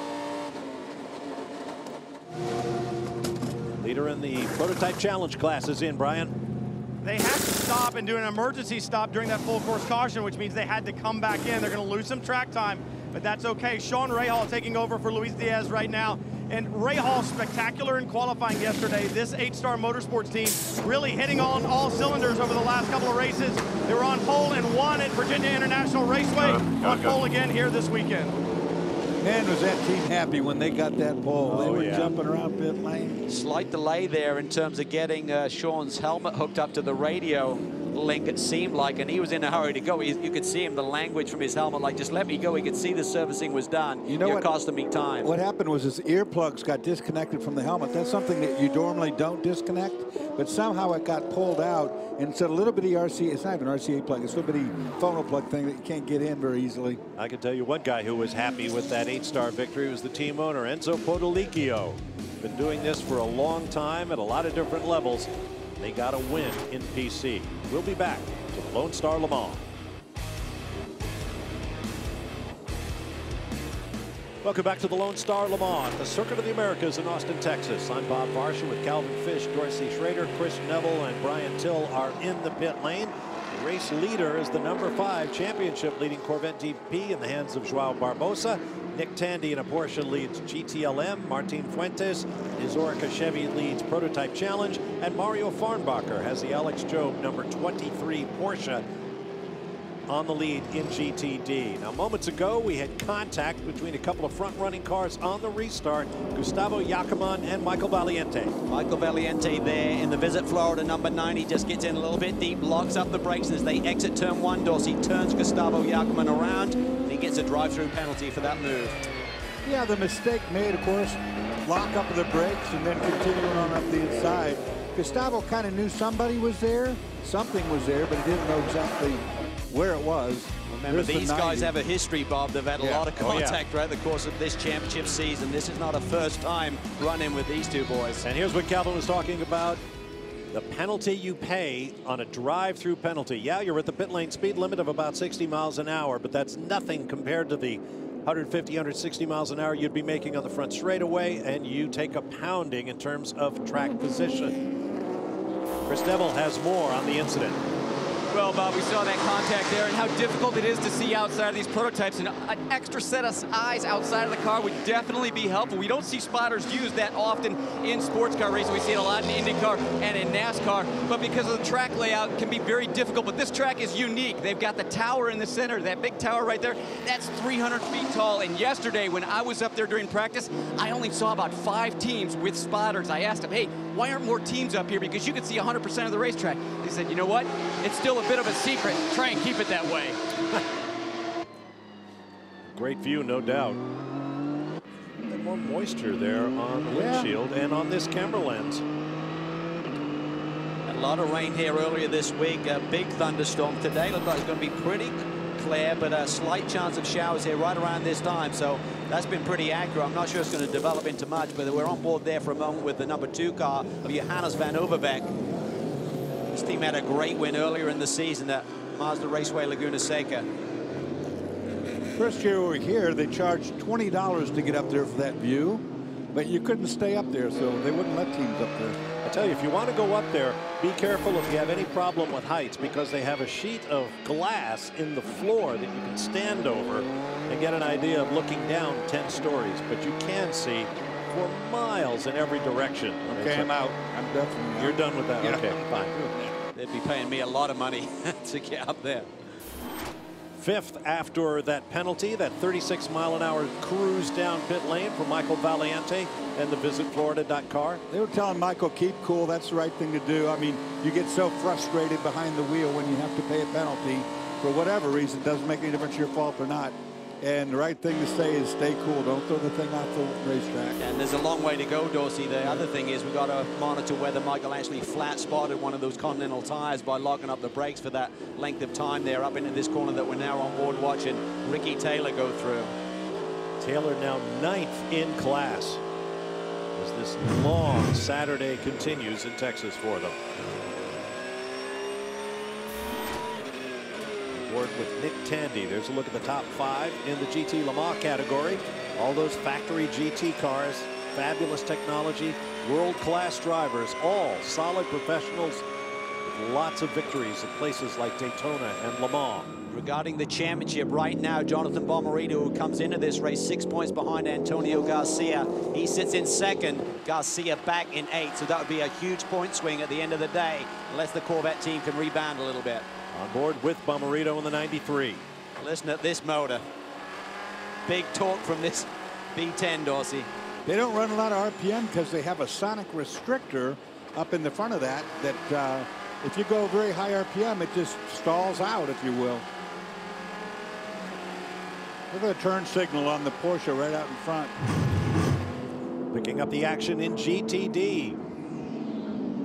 Leader in the prototype challenge class is in, Brian. They had to stop and do an emergency stop during that full course caution, which means they had to come back in. They're going to lose some track time, but that's okay. Sean Rahal taking over for Luis Diaz right now. And Rahal spectacular in qualifying yesterday. This 8-star motorsports team really hitting on all cylinders over the last couple of races. They were on pole and won at Virginia International Raceway. On pole again here this weekend. Man, was that team happy when they got that pole. They were jumping around pit lane. Slight delay there in terms of getting Sean's helmet hooked up to the radio link, it seemed like, and he was in a hurry to go. You could see him, the language from his helmet, like, just let me go. He could see the servicing was done. You know You're costing me time. What happened was his earplugs got disconnected from the helmet. That's something that you normally don't disconnect, but somehow it got pulled out, and it's a little bitty RCA, it's not even an RCA plug, it's a little bitty phono plug thing that you can't get in very easily. I can tell you one guy who was happy with that 8-star victory was the team owner, Enzo Podolicchio. Been doing this for a long time at a lot of different levels. They got a win in PC. We'll be back to the Lone Star Le Mans. Welcome back to the Lone Star Le Mans, the Circuit of the Americas in Austin, Texas. I'm Bob Varsha with Calvin Fish, Dorsey Schrader, Chris Neville, and Brian Till are in the pit lane. The race leader is the #5 championship leading Corvette GP in the hands of Joao Barbosa. Nick Tandy in a Porsche leads GTLM. Martin Fuentes, his Oreca Chevy leads Prototype Challenge. And Mario Farnbacher has the Alex Job number 23 Porsche on the lead in GTD. Now, moments ago, we had contact between a couple of front-running cars on the restart, Gustavo Yakiman and Michael Valiente. Michael Valiente there in the Visit Florida number 90, just gets in a little bit deep, locks up the brakes as they exit turn 1. Dorsey turns Gustavo Yakiman around, and he gets a drive-through penalty for that move. Yeah, the mistake made, of course, lock up the brakes and then continuing on up the inside. Gustavo kind of knew somebody was there, something was there, but he didn't know exactly where it was. Remember, these guys have a history, Bob. They've had a lot of contact throughout the course of this championship season. This is not a first time run-in with these two boys. And here's what Calvin was talking about. The penalty you pay on a drive-through penalty. Yeah, you're at the pit lane speed limit of about 60 miles an hour, but that's nothing compared to the 150, 160 miles an hour you'd be making on the front straightaway, and you take a pounding in terms of track position. Chris Devil has more on the incident. Well, Bob, we saw that contact there and how difficult it is to see outside of these prototypes, and an extra set of eyes outside of the car would definitely be helpful. We don't see spotters used that often in sports car racing. We see it a lot in IndyCar and in NASCAR, but because of the track layout, it can be very difficult. But this track is unique. They've got the tower in the center, that big tower right there. That's 300 feet tall, and yesterday when I was up there during practice, I only saw about 5 teams with spotters. I asked them, hey, why aren't more teams up here? Because you could see 100% of the racetrack. They said, you know what? It's still a bit of a secret. Try and keep it that way. Great view, no doubt. And more moisture there on the windshield and on this camera lens. A lot of rain here earlier this week. A big thunderstorm today. Looks like it's going to be pretty clear, but a slight chance of showers here right around this time. So that's been pretty accurate. I'm not sure it's going to develop into much, but we're on board there for a moment with the number 2 car of Johannes van Overbeek. This team had a great win earlier in the season at Mazda Raceway Laguna Seca. First year we were here, they charged $20 to get up there for that view, but you couldn't stay up there, so they wouldn't let teams up there. I tell you, if you want to go up there, be careful if you have any problem with heights, because they have a sheet of glass in the floor that you can stand over and get an idea of looking down 10 stories. But you can see for miles in every direction. Okay, I'm out. I'm definitely out. You're done with that? Yeah. Okay, fine. They'd be paying me a lot of money to get up there. 5th after that penalty, that 36-mile-an-hour cruise down pit lane for Michael Valiente and the Visit Florida car. They were telling Michael, keep cool. That's the right thing to do. I mean, you get so frustrated behind the wheel when you have to pay a penalty for whatever reason. It doesn't make any difference your fault or not. And the right thing to say is stay cool. Don't throw the thing off the racetrack. And there's a long way to go, Dorsey. The other thing is we've got to monitor whether Michael actually flat spotted one of those Continental tires by locking up the brakes for that length of time there up into this corner that we're now on board watching Ricky Taylor go through. Taylor now 9th in class as this long Saturday continues in Texas for them. With Nick Tandy. There's a look at the top 5 in the GT Le Mans category. All those factory GT cars, fabulous technology, world-class drivers, all solid professionals with lots of victories at places like Daytona and Le Mans. Regarding the championship right now, Jonathan Bomarito, who comes into this race 6 points behind Antonio Garcia. He sits in 2nd, Garcia back in 8th, so that would be a huge point swing at the end of the day, unless the Corvette team can rebound a little bit. On board with Bomarito in the 93. Listen at this motor. Big torque from this V10, Dorsey. They don't run a lot of RPM because they have a sonic restrictor up in the front of that if you go very high RPM, it just stalls out, if you will. Look at the turn signal on the Porsche right out in front. Picking up the action in GTD.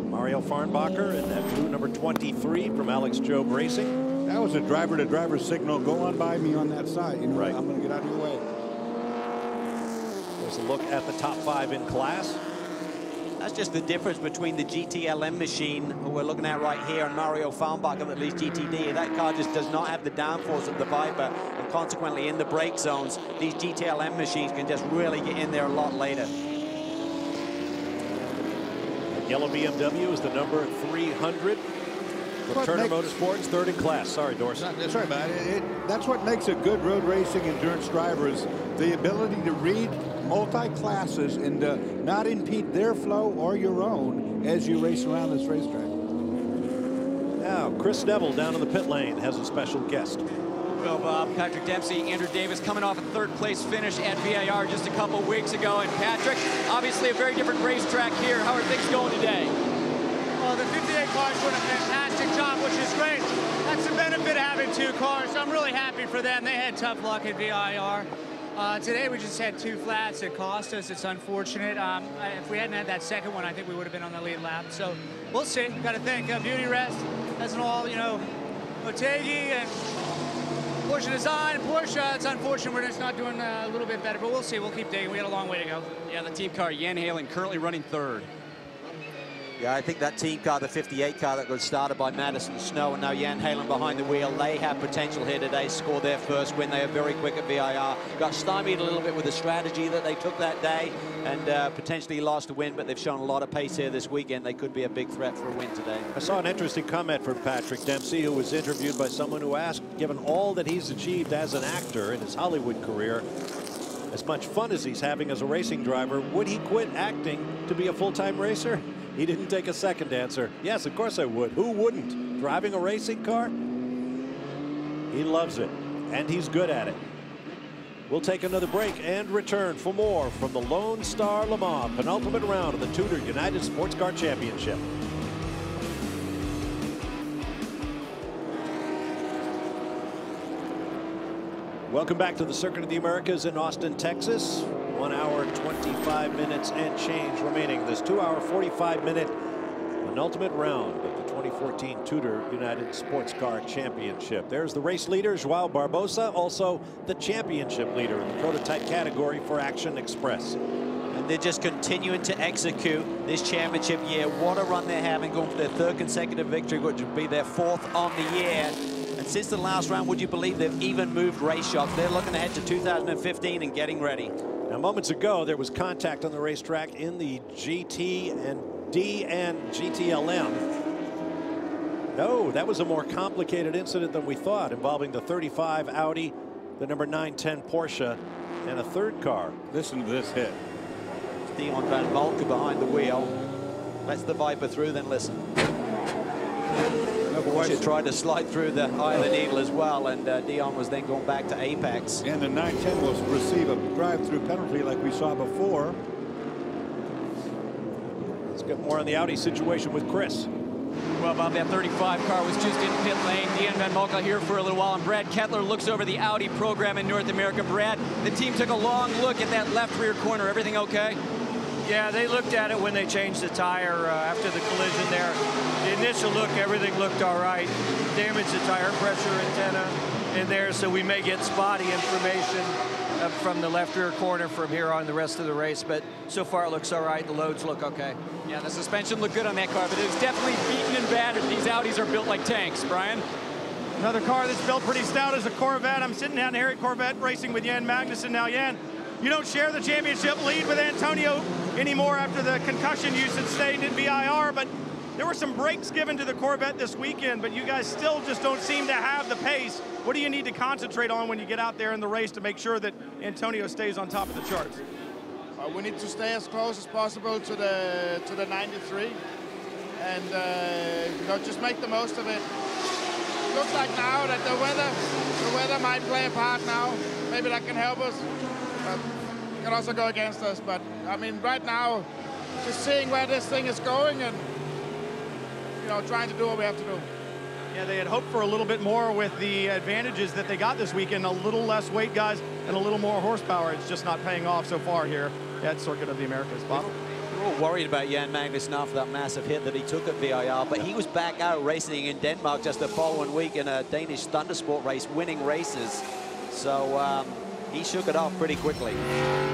Mario Farnbacher and that blue number 23 from Alex Job Racing. That was a driver-to-driver signal. Go on by me on that side. You know, right. I'm going to get out of your way. There's a look at the top 5 in class. That's just the difference between the GTLM machine who we're looking at right here and Mario Farnbacher that leads GTD. That car just does not have the downforce of the Viper, and consequently in the brake zones, these GTLM machines can just really get in there a lot later. Yellow BMW is the number 300. Turner Motorsports, third in class. Sorry, Dorsey. That's right, man. That's what makes a good road racing endurance driver is the ability to read multi-classes and not impede their flow or your own as you race around this racetrack. Now, Chris Neville down in the pit lane has a special guest. Well, Bob, Patrick Dempsey, Andrew Davis coming off a third-place finish at VIR just a couple weeks ago. And Patrick, obviously a very different racetrack here. How are things going today? Well, the 58 cars doing a fantastic job, which is great. That's the benefit of having two cars. So I'm really happy for them. They had tough luck at VIR. Today we just had two flats. It cost us. It's unfortunate. If we hadn't had that second one, I think we would have been on the lead lap. So we'll see. Got to thank Beauty Rest. That's an all, you know, Otegi and Porsche Design, Porsche. It's unfortunate we're just not doing a little bit better, but we'll see. We'll keep digging. We got a long way to go. Yeah, the team car, Jan Halen, currently running third. Yeah, I think that team car, the 58 car that got started by Madison Snow and now Jan Halen behind the wheel, they have potential here today, score their first win. They are very quick at VIR. Got stymied a little bit with the strategy that they took that day and potentially lost a win, but they've shown a lot of pace here this weekend. They could be a big threat for a win today. I saw an interesting comment from Patrick Dempsey, who was interviewed by someone who asked, given all that he's achieved as an actor in his Hollywood career, as much fun as he's having as a racing driver, would he quit acting to be a full-time racer? He didn't take a second to answer. Yes, of course I would. Who wouldn't? Driving a racing car? He loves it, and he's good at it. We'll take another break and return for more from the Lone Star Le Mans penultimate round of the TUDOR United SportsCar Championship. Welcome back to the Circuit of the Americas in Austin, Texas. 1 hour, 25 minutes and change remaining. This 2 hour, 45-minute penultimate round of the 2014 TUDOR United SportsCar Championship. There's the race leader, Joao Barbosa, also the championship leader in the prototype category for Action Express. And they're just continuing to execute this championship year. What a run they're having, going for their third consecutive victory, which would be their fourth on the year. And since the last round, would you believe they've even moved race shops? They're looking ahead to 2015 and getting ready. Now, moments ago, there was contact on the racetrack in the GT and D and GTLM. No, that was a more complicated incident than we thought, involving the 35 Audi, the number 910 Porsche, and a third car. Listen to this hit. Dion Van Valken behind the wheel. Lets the Viper through, then listen. Porsche tried to slide through the eye of the needle as well, and Dion was then going back to apex. And the 910 will receive a drive-through penalty like we saw before. Let's get more on the Audi situation with Chris. Well, Bob, that 35 car was just in pit lane. Dion Van Valken here for a little while, and Brad Kettler looks over the Audi program in North America. Brad, the team took a long look at that left rear corner. Everything okay? Yeah, they looked at it when they changed the tire after the collision there. The initial look, everything looked all right. Damaged the tire pressure antenna in there, so we may get spotty information from the left rear corner from here on the rest of the race, but so far it looks all right. The loads look okay. Yeah, the suspension looked good on that car, but it was definitely beaten and battered. These Audis are built like tanks. Brian? Another car that's built pretty stout is a Corvette. I'm sitting down here at Corvette racing with Jan Magnussen. Now, Jan, you don't share the championship lead with Antonio anymore after the concussion you sustained at VIR, but there were some breaks given to the Corvette this weekend, but you guys still just don't seem to have the pace. What do you need to concentrate on when you get out there in the race to make sure that Antonio stays on top of the charts? We need to stay as close as possible to the 93, and you know, just make the most of it. Looks like now that the weather might play a part now. Maybe that can help us, but it can also go against us. But I mean, right now, just seeing where this thing is going and, you know, trying to do what we have to do. Yeah, they had hoped for a little bit more with the advantages that they got this weekend. A little less weight, guys, and a little more horsepower. It's just not paying off so far here at Circuit of the Americas. Bob? We're all worried about Jan Magnussen after that massive hit that he took at VIR, but he was back out racing in Denmark just the following week in a Danish Thundersport race, winning races. So he shook it off pretty quickly.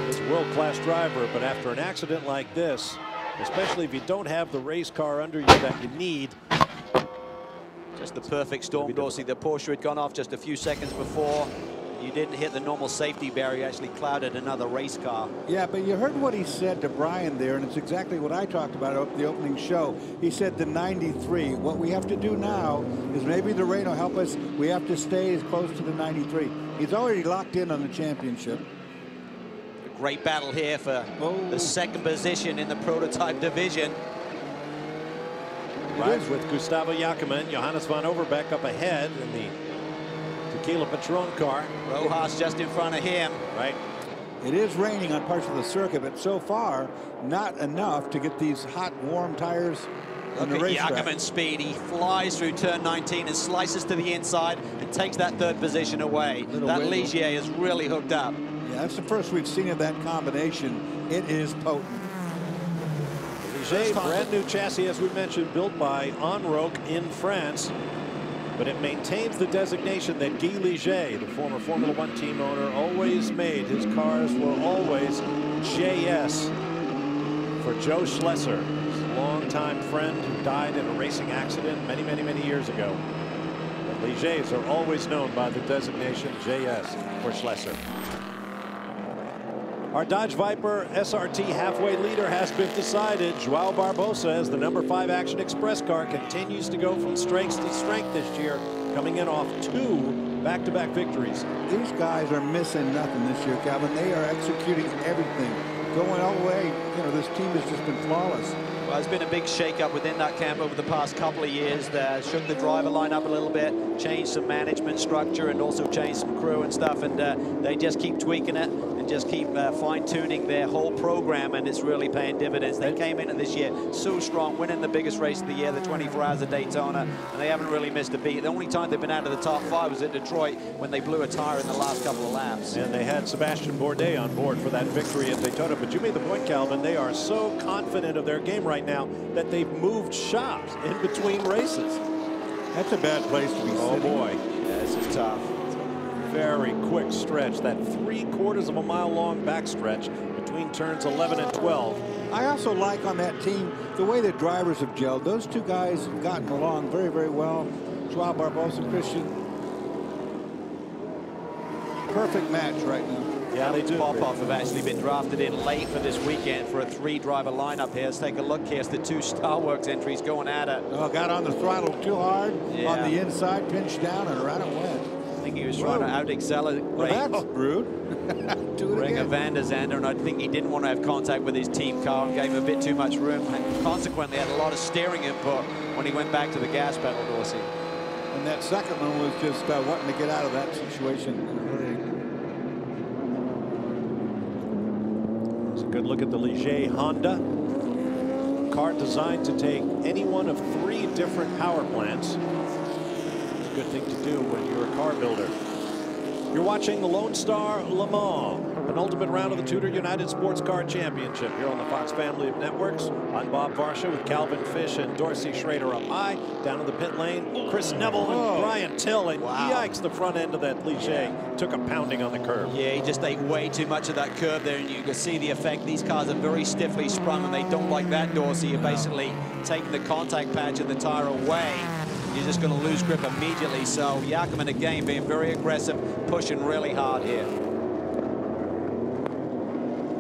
He's a world-class driver, but after an accident like this, especially if you don't have the race car under you that you need. Just the perfect storm, Dorsey. The Porsche had gone off just a few seconds before. You didn't hit the normal safety barrier, actually clouded another race car. Yeah, but you heard what he said to Brian there, and it's exactly what I talked about at the opening show. He said the 93. What we have to do now is maybe the rain will help us. We have to stay as close to the 93. He's already locked in on the championship. A great battle here for the second position in the prototype division. Rides with Gustavo Jacquemin, Johannes van Overbeek up ahead in the Tequila Patron car. Rojas just in front of him. Right. It is raining on parts of the circuit, but so far, not enough to get these hot, warm tires on the racetrack. Look at Jacquemin's speed. He flies through turn 19 and slices to the inside and takes that third position away. That Ligier is really hooked up. Yeah, that's the first we've seen of that combination. It is potent. Ligier, brand new chassis, as we mentioned, built by Enroque in France. But it maintains the designation that Guy Ligier, the former Formula One team owner, always made. His cars were always JS for Joe Schlesser, his longtime friend who died in a racing accident many, many, many years ago. But Ligers are always known by the designation JS for Schlesser. Our Dodge Viper SRT halfway leader has been decided. Joao Barbosa, as the number 5 Action Express car, continues to go from strength to strength this year, coming in off 2 back-to-back victories. These guys are missing nothing this year, Calvin. They are executing everything. Going all the way, you know, this team has just been flawless. Well, there's been a big shake-up within that camp over the past couple of years. Shook the driver line up a little bit, changed some management structure, and also changed some crew and stuff. And they just keep tweaking it and just keep fine-tuning their whole program, and it's really paying dividends. They came into this year so strong, winning the biggest race of the year, the 24 Hours of Daytona, and they haven't really missed a beat. The only time they've been out of the top 5 was at Detroit when they blew a tire in the last couple of laps. And they had Sebastian Bourdais on board for that victory at Daytona. But you made the point, Calvin, they are so confident of their game right now that they've moved shops in between races. That's a bad place to be sitting. Oh boy. Yeah, this is tough. Very quick stretch, that 3/4 of a mile long backstretch between turns 11 and 12. I also like on that team the way the drivers have gelled. Those two guys have gotten along very, very well. Joao Barbosa, Christian. Perfect match right now. Yeah, they do. Popov have actually been drafted in late for this weekend for a 3-driver lineup here. Let's take a look here. It's the 2 Starworks entries going at it. Oh, got on the throttle too hard on the inside, pinched down, and around it went. I think he was trying to out-accelerate. Well, that's rude. Do it Ringer again. van der Zande, and I think he didn't want to have contact with his team car and gave him a bit too much room. And consequently, had a lot of steering input when he went back to the gas pedal, Dorsey. And that second one was just wanting to get out of that situation. Good look at the Ligier Honda. Car designed to take any one of 3 different power plants. It's a good thing to do when you're a car builder. You're watching the Lone Star Le Mans, penultimate round of the TUDOR United SportsCar Championship here on the Fox family of networks. I'm Bob Varsha with Calvin Fish and Dorsey Schrader up high. Down in the pit lane, Chris Neville and Brian Till. And yikes, the front end of that Ligier took a pounding on the curb. Yeah, he just ate way too much of that curve there, and you can see the effect. These cars are very stiffly sprung, and they don't like that, Dorsey. You're basically taking the contact patch of the tire away. You're just going to lose grip immediately. So Jacquemin again being very aggressive, pushing really hard here.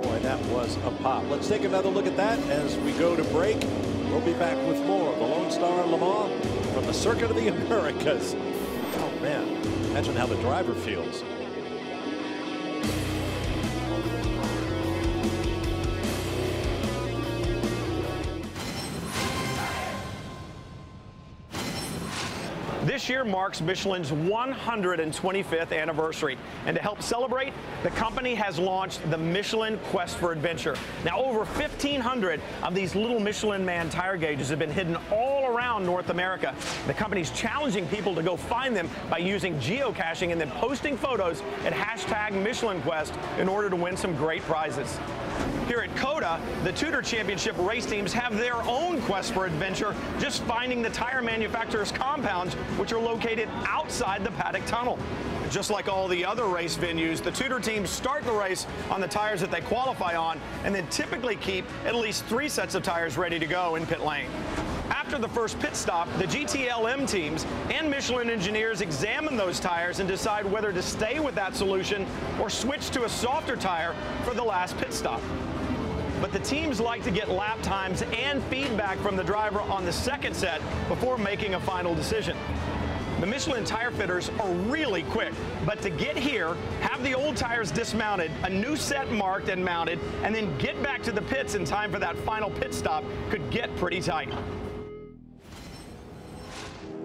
Boy, that was a pop. Let's take another look at that as we go to break. We'll be back with more of the Lone Star Le Mans from the Circuit of the Americas. Oh man, imagine how the driver feels. This year marks Michelin's 125th anniversary, and to help celebrate, the company has launched the Michelin Quest for Adventure. Now, over 1,500 of these little Michelin Man tire gauges have been hidden all around North America. The company's challenging people to go find them by using geocaching and then posting photos at #MichelinQuest in order to win some great prizes. Here at COTA, the TUDOR Championship race teams have their own quest for adventure, just finding the tire manufacturers' compounds, which are located outside the paddock tunnel. Just like all the other race venues, the TUDOR teams start the race on the tires that they qualify on, and then typically keep at least 3 sets of tires ready to go in pit lane. After After the first pit stop, the GTLM teams and Michelin engineers examine those tires and decide whether to stay with that solution or switch to a softer tire for the last pit stop. But the teams like to get lap times and feedback from the driver on the second set before making a final decision. The Michelin tire fitters are really quick, but to get here, have the old tires dismounted, a new set marked and mounted, and then get back to the pits in time for that final pit stop could get pretty tight.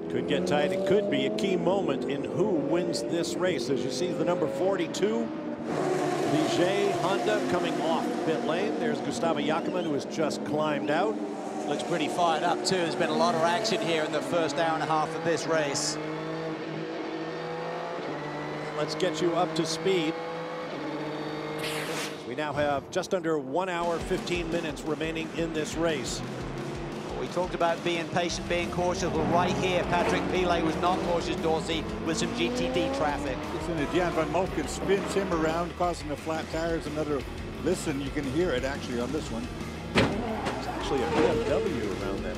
Could get tight. It could be a key moment in who wins this race. As you see the number 42, Ligier Honda coming off pit lane. There's Gustavo Jacquemin, who has just climbed out. Looks pretty fired up too. There's been a lot of action here in the first hour and a half of this race. Let's get you up to speed. We now have just under 1 hour, 15 minutes remaining in this race. We talked about being patient, being cautious. Well, right here, Patrick Pilet was not cautious, Dorsey, with some GTD traffic. Jan van Moltken spins him around, causing the flat tires. Another listen, you can hear it actually on this one. It's actually a BMW around that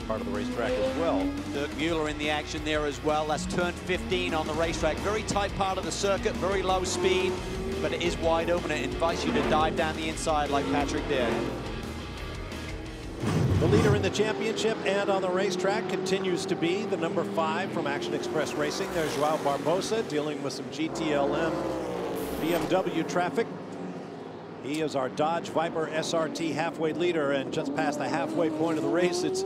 part of the racetrack as well. Dirk Mueller in the action there as well. That's turn 15 on the racetrack. Very tight part of the circuit, very low speed, but it is wide open. It invites you to dive down the inside like Patrick did. The leader in the championship and on the racetrack continues to be the number 5 from Action Express Racing. There's Joao Barbosa dealing with some GTLM BMW traffic. He is our Dodge Viper SRT halfway leader, and just past the halfway point of the race, it's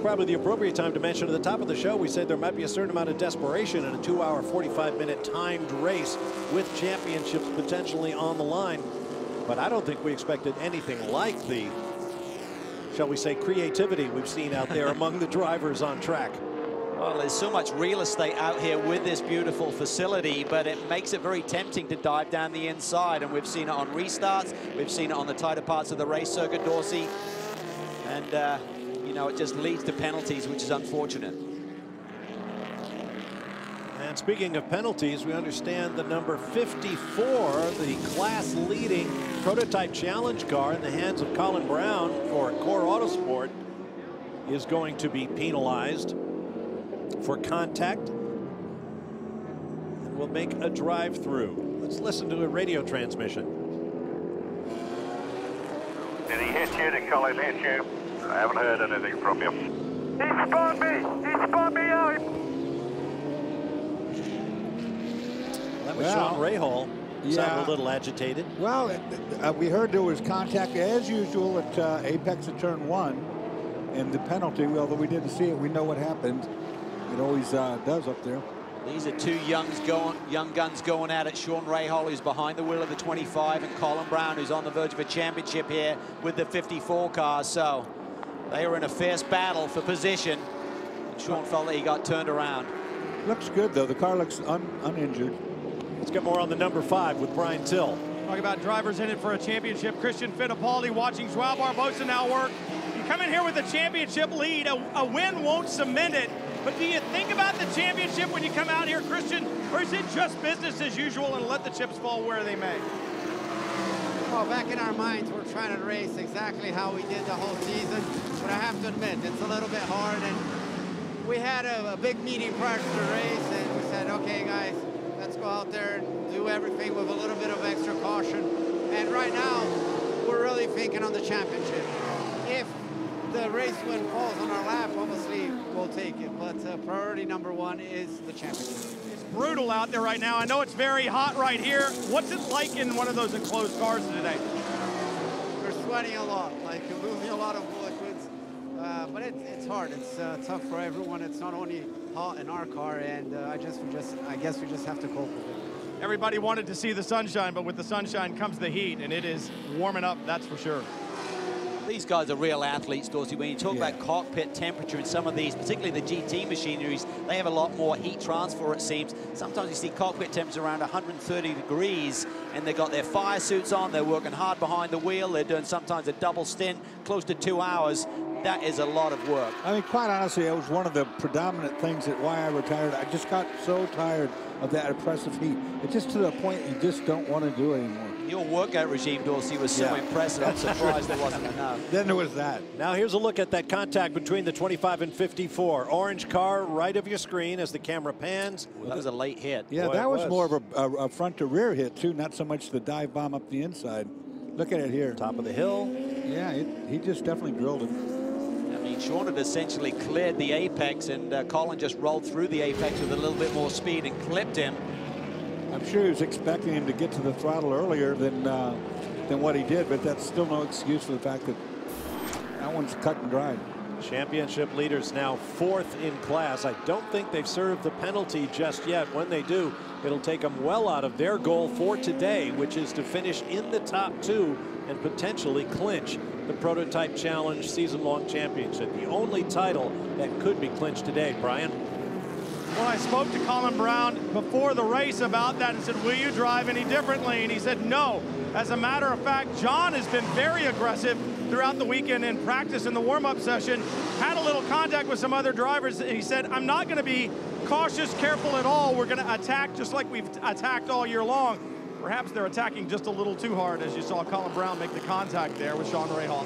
probably the appropriate time to mention at the top of the show, we said there might be a certain amount of desperation in a 2-hour, 45-minute timed race with championships potentially on the line. But I don't think we expected anything like the, shall we say, creativity we've seen out there among the drivers on track. Well, there's so much real estate out here with this beautiful facility, but it makes it very tempting to dive down the inside, and we've seen it on restarts, we've seen it on the tighter parts of the race circuit, Dorsey, and you know, it just leads to penalties, which is unfortunate. And speaking of penalties, we understand the number 54, the class-leading prototype challenge car in the hands of Colin Brown for Core Autosport, is going to be penalized for contact and will make a drive-through. Let's listen to a radio transmission. Did he hit you? Did Colin hit you? I haven't heard anything from you. He spun me! He spun me out! That was Sean Rahal. Sounded a little agitated. Well, we heard there was contact as usual at apex of turn 1, and the penalty, although we didn't see it, we know what happened. It always does up there. These are two young guns going at it. Sean Rahal, who's behind the wheel of the 25, and Colin Brown, who's on the verge of a championship here with the 54 car. So they were in a fierce battle for position. And Sean felt that he got turned around. Looks good, though. The car looks uninjured. Let's get more on the number 5 with Brian Till. Talk about drivers in it for a championship. Christian Fittipaldi watching Joao Barbosa now work. You come in here with a championship lead. A win won't cement it. But do you think about the championship when you come out here, Christian, or is it just business as usual and let the chips fall where they may? Well, back in our minds, we're trying to race exactly how we did the whole season. But I have to admit, it's a little bit hard. And we had a big meeting prior to the race, and we said, okay, guys, let's go out there and do everything with a little bit of extra caution. And right now, we're really thinking on the championship. If the race win falls on our lap, obviously we'll take it, but priority number 1 is the championship. It's brutal out there right now. I know it's very hot right here. What's it like in one of those enclosed cars today? We're sweating a lot, like losing a lot of liquids, but it's hard. It's tough for everyone. It's not only hot in our car, and I guess we just have to cope with it. Everybody wanted to see the sunshine, but with the sunshine comes the heat, and it is warming up, that's for sure. These guys are real athletes, Dorsey. When you talk about cockpit temperature in some of these, particularly the GT machineries, they have a lot more heat transfer, it seems. Sometimes you see cockpit temperature around 130 degrees, and they've got their fire suits on. They're working hard behind the wheel. They're doing sometimes a double stint, close to 2 hours. That is a lot of work. I mean, quite honestly, it was one of the predominant things that why I retired. I just got so tired of that oppressive heat. It's just to the point you just don't want to do it anymore. Your workout regime, Dorsey, was so impressive. I'm surprised there wasn't enough. Then there was that. Now here's a look at that contact between the 25 and 54. Orange car right of your screen as the camera pans. Well, that was a late hit. Yeah, that was more of a front to rear hit, too, not so much the dive bomb up the inside. Look at it here. Top of the hill. Yeah, he just definitely drilled it. I mean, Sean had essentially cleared the apex, and Colin just rolled through the apex with a little bit more speed and clipped him. I'm sure he was expecting him to get to the throttle earlier than what he did, but that's still no excuse for the fact that that one's cut and dried. Championship leaders now 4th in class. I don't think they've served the penalty just yet. When they do, it'll take them well out of their goal for today, which is to finish in the top 2 and potentially clinch the Prototype Challenge season-long championship. The only title that could be clinched today, Brian. Well, I spoke to Colin Brown before the race about that and said, will you drive any differently? And he said, no. As a matter of fact, John has been very aggressive throughout the weekend in practice in the warm-up session, had a little contact with some other drivers, and he said, I'm not going to be cautious, careful at all. We're going to attack just like we've attacked all year long. Perhaps they're attacking just a little too hard, as you saw Colin Brown make the contact there with Sean Rahal.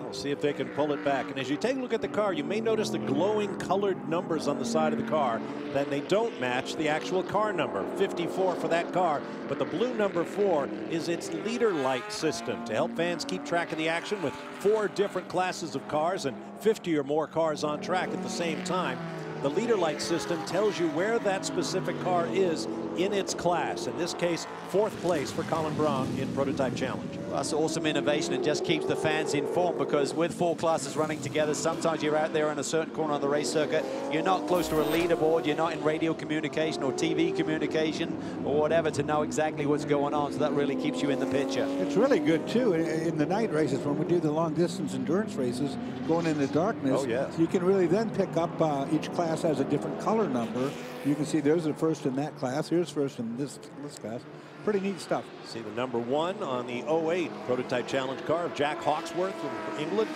We'll see if they can pull it back. And as you take a look at the car, you may notice the glowing colored numbers on the side of the car. Then they don't match the actual car number, 54 for that car. But the blue number 4 is its leader light system to help fans keep track of the action with 4 different classes of cars and 50 or more cars on track at the same time. The leader light system tells you where that specific car is in its class. In this case, 4th place for Colin Brown in Prototype Challenge. Well, that's awesome innovation and just keeps the fans informed, because with 4 classes running together, sometimes you're out there in a certain corner on the race circuit, you're not close to a leaderboard, you're not in radio communication or TV communication or whatever to know exactly what's going on, so that really keeps you in the picture. It's really good, too, in the night races when we do the long-distance endurance races, going in the darkness. Oh, yes. You can really then pick up each class has a different color number. You can see there's the first in that class. Here's first in this class. Pretty neat stuff. See the number 1 on the 08 Prototype Challenge car of Jack Hawksworth from England.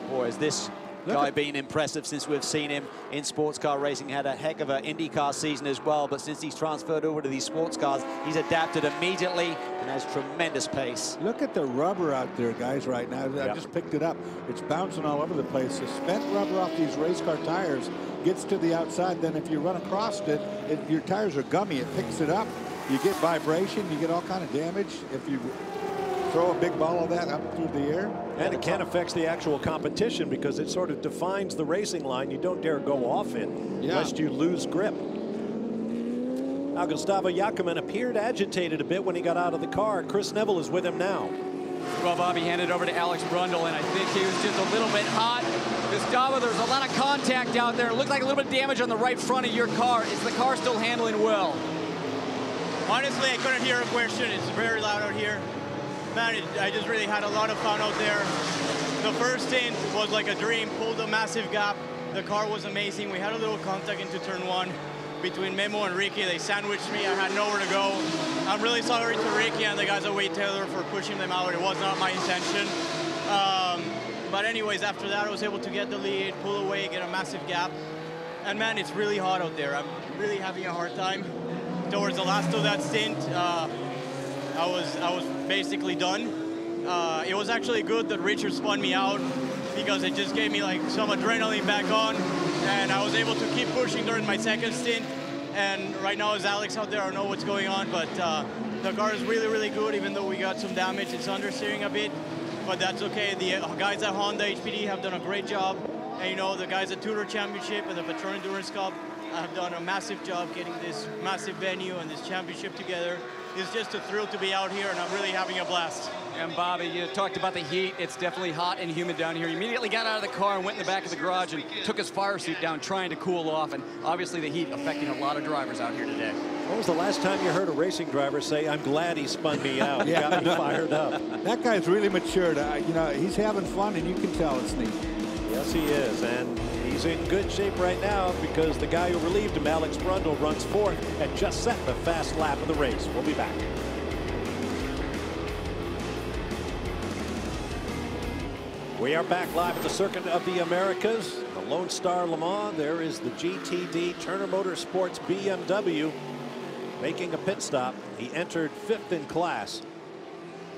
Boy, is this guy been impressive since we've seen him in sports car racing. Had a heck of an IndyCar season as well, but since he's transferred over to these sports cars, he's adapted immediately and has tremendous pace. Look at the rubber out there, guys, right now. I just picked it up. It's bouncing all over the place. The spent rubber off these race car tires gets to the outside. Then if you run across it, your tires are gummy. It picks it up. You get vibration. You get all kind of damage if you throw a big ball of that up through the air. And it can affect the actual competition because it sort of defines the racing line you don't dare go off in lest you lose grip. Now Gustavo Jacquemin appeared agitated a bit when he got out of the car. Chris Neville is with him now. Well, Bobby handed over to Alex Brundle, and I think he was just a little bit hot. Gustavo, there's a lot of contact out there. It looked like a little bit of damage on the right front of your car. Is the car still handling well? Honestly, I couldn't hear a question. It's very loud out here. Man, I just really had a lot of fun out there. The first stint was like a dream, pulled a massive gap. The car was amazing. We had a little contact into turn 1 between Memo and Ricky. They sandwiched me. I had nowhere to go. I'm really sorry to Ricky and the guys at Wade Taylor for pushing them out. It was not my intention. But anyways, after that, I was able to get the lead, pull away, get a massive gap. And man, it's really hot out there. I'm really having a hard time. Towards the last of that stint, I was basically done. It was actually good that Richard spun me out because it just gave me like some adrenaline back on, and I was able to keep pushing during my second stint. And right now, as Alex out there, I don't know what's going on, but the car is really, really good, even though we got some damage. It's understeering a bit, but that's okay. The guys at Honda HPD have done a great job, and you know, the guys at TUDOR Championship and the Patron Endurance Cup have done a massive job getting this massive venue and this championship together. It's just a thrill to be out here, and I'm really having a blast. And Bobby, you talked about the heat. It's definitely hot and humid down here. He immediately got out of the car and went in the back of the garage and took his fire suit down trying to cool off, and obviously the heat affecting a lot of drivers out here today. When was the last time you heard a racing driver say, I'm glad he spun me out? He got me fired up. That guy's really matured. You know, he's having fun, and you can tell it's neat. Yes, he is, and he's in good shape right now because the guy who relieved him, Alex Brundle, runs 4th and just set the fast lap of the race. We'll be back. We are back live at the Circuit of the Americas, the Lone Star Le Mans. There is the GTD Turner Motorsports BMW. making a pit stop. He entered 5th in class.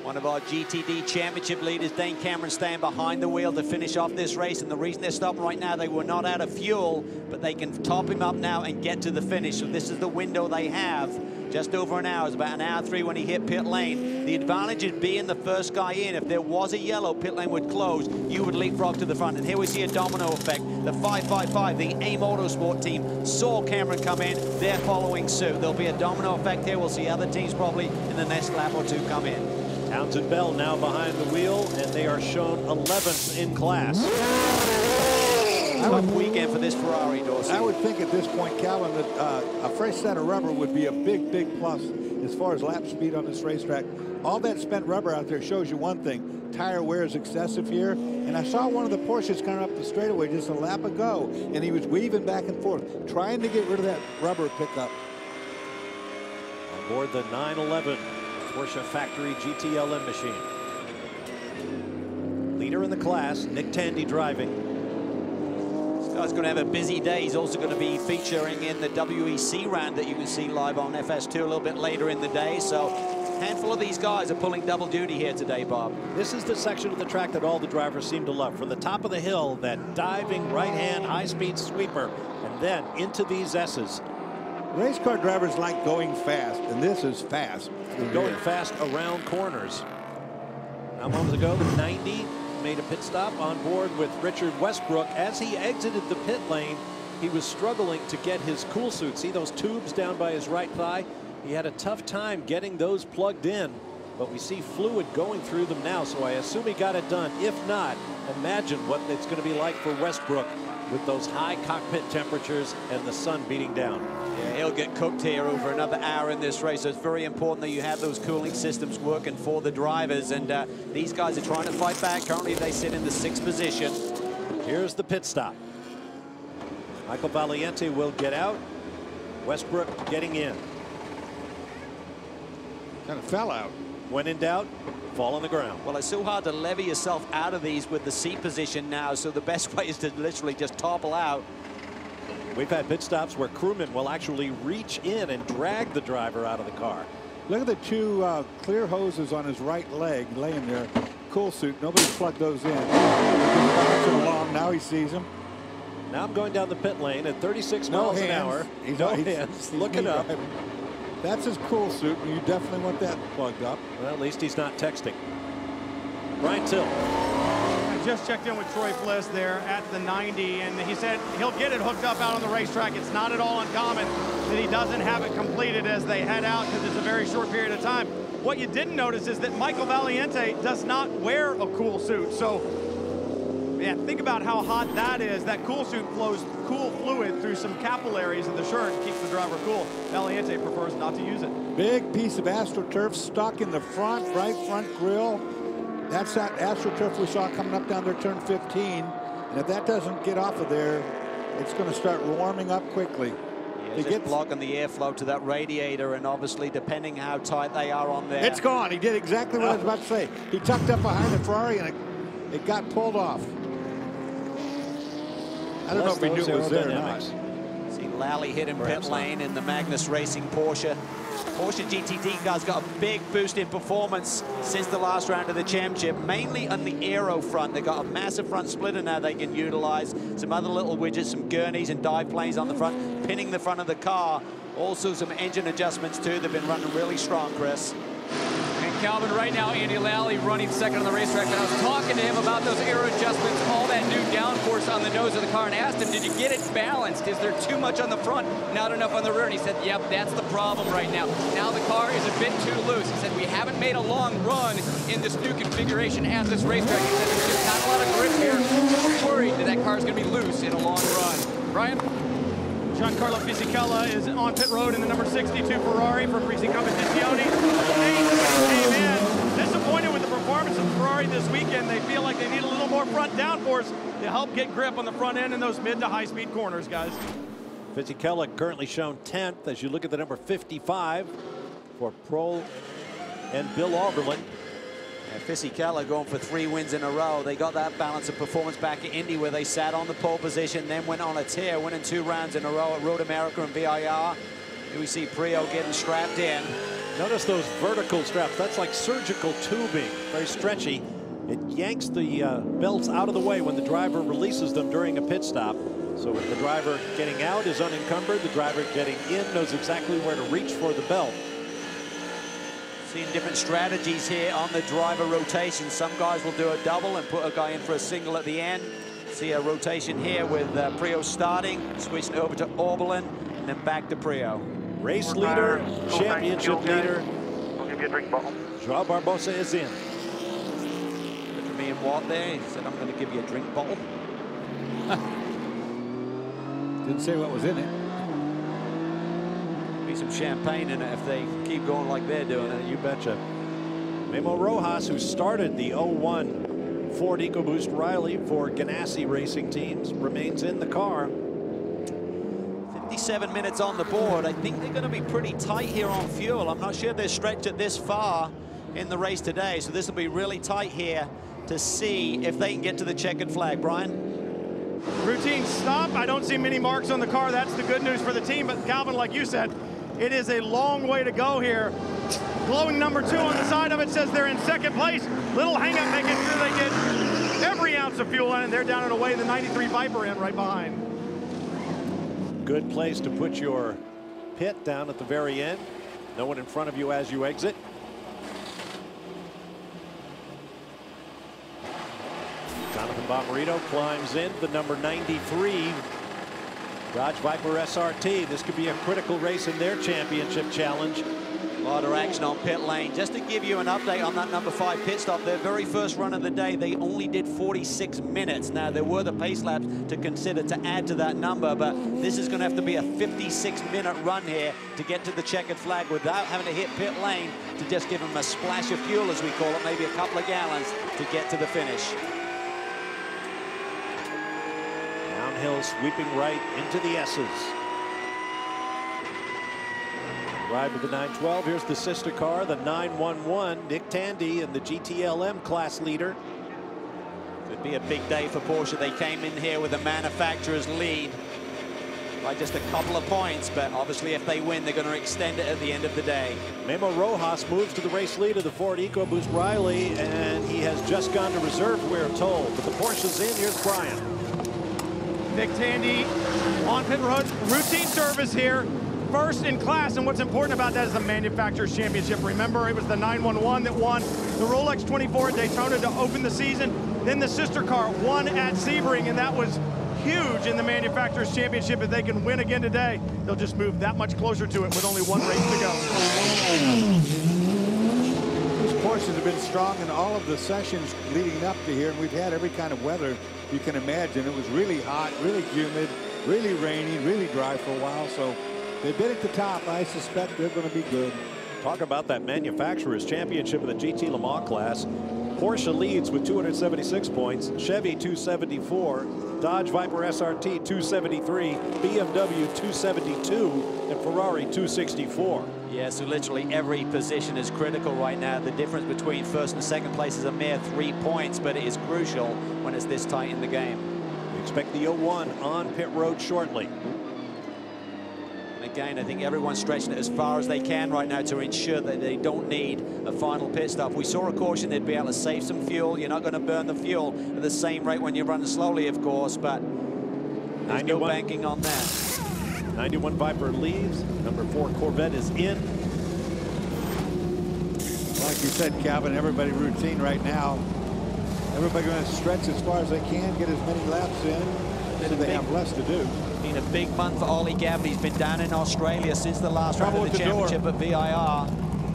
One of our GTD championship leaders, Dane Cameron, staying behind the wheel to finish off this race. And the reason they're stopping right now, they were not out of fuel, but they can top him up now and get to the finish. So this is the window they have. Just over an hour. It's about an hour 3 when he hit pit lane. The advantage is being the first guy in. If there was a yellow, pit lane would close. You would leapfrog to the front. And here we see a domino effect. The 555, the AIM Autosport team, saw Cameron come in. They're following suit. There'll be a domino effect here. We'll see other teams probably in the next lap or two come in. Townsend Bell now behind the wheel, and they are shown 11th in class. Tough weekend for this Ferrari, Dorsey. I would think at this point, Calvin, that a fresh set of rubber would be a big, big plus as far as lap speed on this racetrack. All that spent rubber out there shows you one thing. Tire wear is excessive here. And I saw one of the Porsches coming up the straightaway just a lap ago, and he was weaving back and forth, trying to get rid of that rubber pickup. On board the 911 Porsche factory GTLM machine. Leader in the class, Nick Tandy driving. This guy's going to have a busy day. He's also going to be featuring in the WEC round that you can see live on FS2 a little bit later in the day. So a handful of these guys are pulling double duty here today, Bob. This is the section of the track that all the drivers seem to love. From the top of the hill, that diving right-hand high-speed sweeper, and then into these S's. Race car drivers like going fast, and this is fast. Going fast around corners. Now, moments ago, the 90 made a pit stop on board with Richard Westbrook. As he exited the pit lane, he was struggling to get his cool suit. See those tubes down by his right thigh? He had a tough time getting those plugged in, but we see fluid going through them now, so I assume he got it done. If not, imagine what it's going to be like for Westbrook with those high cockpit temperatures and the sun beating down. Yeah, he'll get cooked here over another hour in this race. So it's very important that you have those cooling systems working for the drivers. And these guys are trying to fight back. Currently, they sit in the 6th position. Here's the pit stop. Michael Valiente will get out. Westbrook getting in. Kind of fell out. When in doubt, fall on the ground. Well, it's so hard to levy yourself out of these with the seat position now. So the best way is to literally just topple out. We've had pit stops where crewmen will actually reach in and drag the driver out of the car. Look at the two clear hoses on his right leg laying there. Cool suit. Nobody's plugged those in. Along. Now he sees them. Now I'm going down the pit lane at 36 miles an hour. He's no hands. Looking up. Driving. That's his cool suit, and you definitely want that plugged up. Well, at least he's not texting. Brian Till. I just checked in with Troy Fliss there at the 90, and he said he'll get it hooked up out on the racetrack. It's not at all uncommon that he doesn't have it completed as they head out because it's a very short period of time. What you didn't notice is that Michael Valiente does not wear a cool suit. So, yeah, think about how hot that is. That cool suit flows cool fluid through some capillaries in the shirt and keeps the driver cool. Valiente prefers not to use it. Big piece of AstroTurf stuck in the front, right front grille. That's that AstroTurf we saw coming up down there, turn 15. And if that doesn't get off of there, it's going to start warming up quickly. Yeah, just blocking the airflow to that radiator, and obviously, depending how tight they are on there. It's gone. He did exactly what I was about to say. He tucked up behind the Ferrari, and it got pulled off. I don't know if he knew it was there or not. See Lally hit in pit lane in the Magnus Racing Porsche. Porsche GTD guys got a big boost in performance since the last round of the championship, mainly on the aero front. They got a massive front splitter now they can utilize. Some other little widgets, some gurneys and dive planes on the front, pinning the front of the car. Also some engine adjustments too. They've been running really strong, Chris. And Calvin, right now, Andy Lally running second on the racetrack. And I was talking to him about those aero adjustments, all that new downforce on the nose of the car, and asked him, did you get it balanced? Is there too much on the front, not enough on the rear? And he said, yep, that's the problem right now. Now the car is a bit too loose. He said, we haven't made a long run in this new configuration at this racetrack. He said, there's just not a lot of grip here. We're worried that that car is going to be loose in a long run. Brian? Giancarlo Fisichella is on pit road in the number 62 Ferrari from Risi Competizione. Came in disappointed with the performance of Ferrari this weekend. They feel like they need a little more front downforce to help get grip on the front end in those mid to high speed corners, guys. Fisichella currently shown 10th as you look at the number 55 for Prohl and Bill Auberlen. Fisichella going for 3 wins in a row. They got that balance of performance back at Indy where they sat on the pole position, then went on a tear, winning 2 rounds in a row at Road America and VIR. Here we see Prio getting strapped in. Notice those vertical straps. That's like surgical tubing, very stretchy. It yanks the belts out of the way when the driver releases them during a pit stop. So if the driver getting out is unencumbered, the driver getting in knows exactly where to reach for the belt. Seeing different strategies here on the driver rotation. Some guys will do a double and put a guy in for a single at the end. See a rotation here with Prio starting, switching over to Oberlin, and then back to Prio. Race leader, championship leader. I'll give you a drink bottle. Joao Barbosa is in. Look at me and Watt there. He said, I'm going to give you a drink bottle. Didn't say what was in it. Be some champagne in it if they keep going like they're doing it. You betcha. Memo Rojas, who started the 01 Ford EcoBoost Riley for Ganassi Racing Teams, remains in the car. 57 minutes on the board. I think they're going to be pretty tight here on fuel. I'm not sure they're stretched it this far in the race today, so this will be really tight here to see if they can get to the checkered flag. Brian? Routine stop. I don't see many marks on the car. That's the good news for the team. But Calvin, like you said, it is a long way to go here. Glowing number 2 on the side of it says they're in second place. Little hang up making sure they get every ounce of fuel in, and they're down and away the 93 Viper in right behind. Good place to put your pit down at the very end. No one in front of you as you exit. Jonathan Bomarito climbs in the number 93 Dodge Viper SRT. This could be a critical race in their championship challenge. A lot of action on pit lane. Just to give you an update on that number 5 pit stop, their very first run of the day, they only did 46 minutes. Now, there were the pace laps to consider to add to that number, but this is going to have to be a 56-minute run here to get to the checkered flag without having to hit pit lane to just give them a splash of fuel, as we call it, maybe a couple of gallons to get to the finish. Downhill, sweeping right into the S's. Ride with the 912. Here's the sister car, the 911. Nick Tandy and the GTLM class leader. Could be a big day for Porsche. They came in here with a manufacturer's lead by just a couple of points, but obviously if they win, they're going to extend it at the end of the day. Memo Rojas moves to the race lead of the Ford EcoBoost Riley, and he has just gone to reserve, we're told. But the Porsche's in. Here's Brian. Nick Tandy on pit road, routine service here. First in class, and what's important about that is the Manufacturers Championship. Remember, it was the 911 that won the Rolex 24 at Daytona to open the season. Then the sister car won at Sebring, and that was huge in the Manufacturers Championship. If they can win again today, they'll just move that much closer to it with only one race to go. These Porsches have been strong in all of the sessions leading up to here, and we've had every kind of weather you can imagine. It was really hot, really humid, really rainy, really dry for a while, so they've been at the top. I suspect they're going to be good. Talk about that Manufacturers Championship of the GT Le Mans class. Porsche leads with 276 points, Chevy 274, Dodge Viper SRT 273, BMW 272, and Ferrari 264. Yeah, so literally every position is critical right now. The difference between first and second place is a mere 3 points, but it is crucial when it's this tight in the game. We expect the 01 on pit road shortly. Again, I think everyone's stretching it as far as they can right now to ensure that they don't need a final pit stop. We saw a caution they'd be able to save some fuel. You're not going to burn the fuel at the same rate when you're running slowly, of course, but there's no banking on that. 91 Viper leaves. Number 4 Corvette is in. Like you said, Calvin, everybody routine right now. Everybody going to stretch as far as they can, get as many laps in, so they have less to do. Been a big month for Ollie Gavin. He's been down in Australia since the last round of the championship at VIR.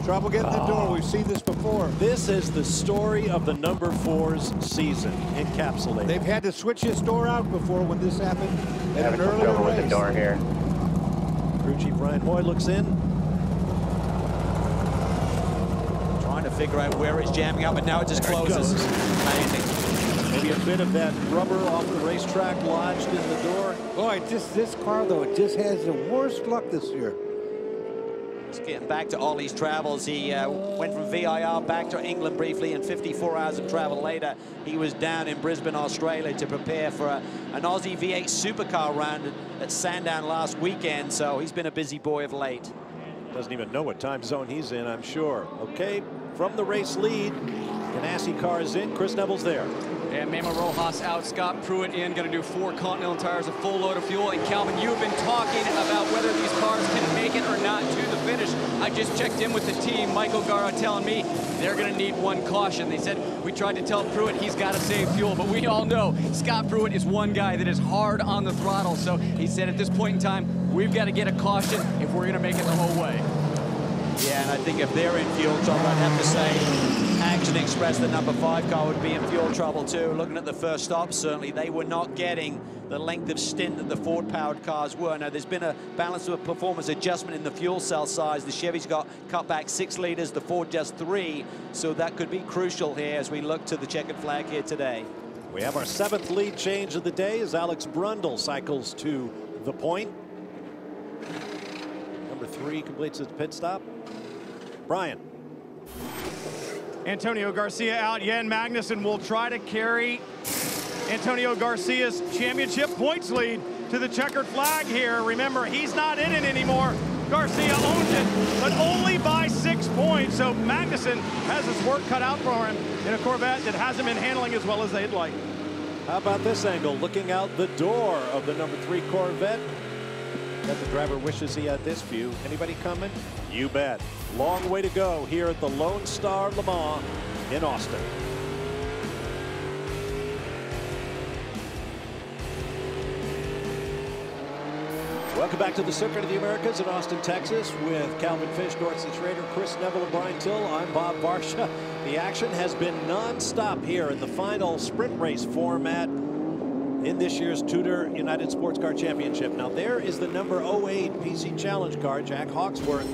Trouble getting the door. We've seen this before. This is the story of the number 4's season encapsulated. They've had to switch his door out before when this happened at an earlier race. With the door here. Crew Chief Ryan Hoy looks in. Trying to figure out where it's jamming up, and now it just closes. Amazing. Maybe a bit of that rubber off the racetrack lodged in the door. Boy, just this car, though, it just has the worst luck this year. Just getting back to Ollie's travels. He went from VIR back to England briefly, and 54 hours of travel later, he was down in Brisbane, Australia to prepare for an Aussie V8 supercar round at Sandown last weekend. So he's been a busy boy of late. Doesn't even know what time zone he's in, I'm sure. Okay, from the race lead, Ganassi car is in. Chris Neville's there. And Memo Rojas out, Scott Pruitt in, going to do 4 Continental tires, a full load of fuel. And Calvin, you've been talking about whether these cars can make it or not to the finish. I just checked in with the team. Michael Gara telling me they're going to need 1 caution. They said, we tried to tell Pruitt he's got to save fuel, but we all know Scott Pruitt is one guy that is hard on the throttle. So he said at this point in time, we've got to get a caution if we're going to make it the whole way. Yeah, and I think if they're in fuel trouble, I'd have to say Action Express, the number 5 car, would be in fuel trouble too. Looking at the first stop, certainly they were not getting the length of stint that the Ford-powered cars were. Now, there's been a balance of performance adjustment in the fuel cell size. The Chevy's got cut back 6 liters, the Ford just 3. So that could be crucial here as we look to the checkered flag here today. We have our 7th lead change of the day as Alex Brundle cycles to the point. Number 3 completes his pit stop. Brian. Antonio Garcia out. Jan Magnussen will try to carry Antonio Garcia's championship points lead to the checkered flag here. Remember, he's not in it anymore. Garcia owns it, but only by 6 points. So Magnussen has his work cut out for him in a Corvette that hasn't been handling as well as they'd like. How about this angle? Looking out the door of the number 3 Corvette. Bet the driver wishes he had this view. Anybody coming? You bet. Long way to go here at the Lone Star Le Mans in Austin. Welcome back to the Circuit of the Americas in Austin, Texas, with Calvin Fish, Dorothy Schrader, Chris Neville, and Brian Till. I'm Bob Varsha. The action has been non-stop here in the final sprint race format in this year's Tudor United SportsCar Championship. Now there is the number 08 PC Challenge car, Jack Hawksworth,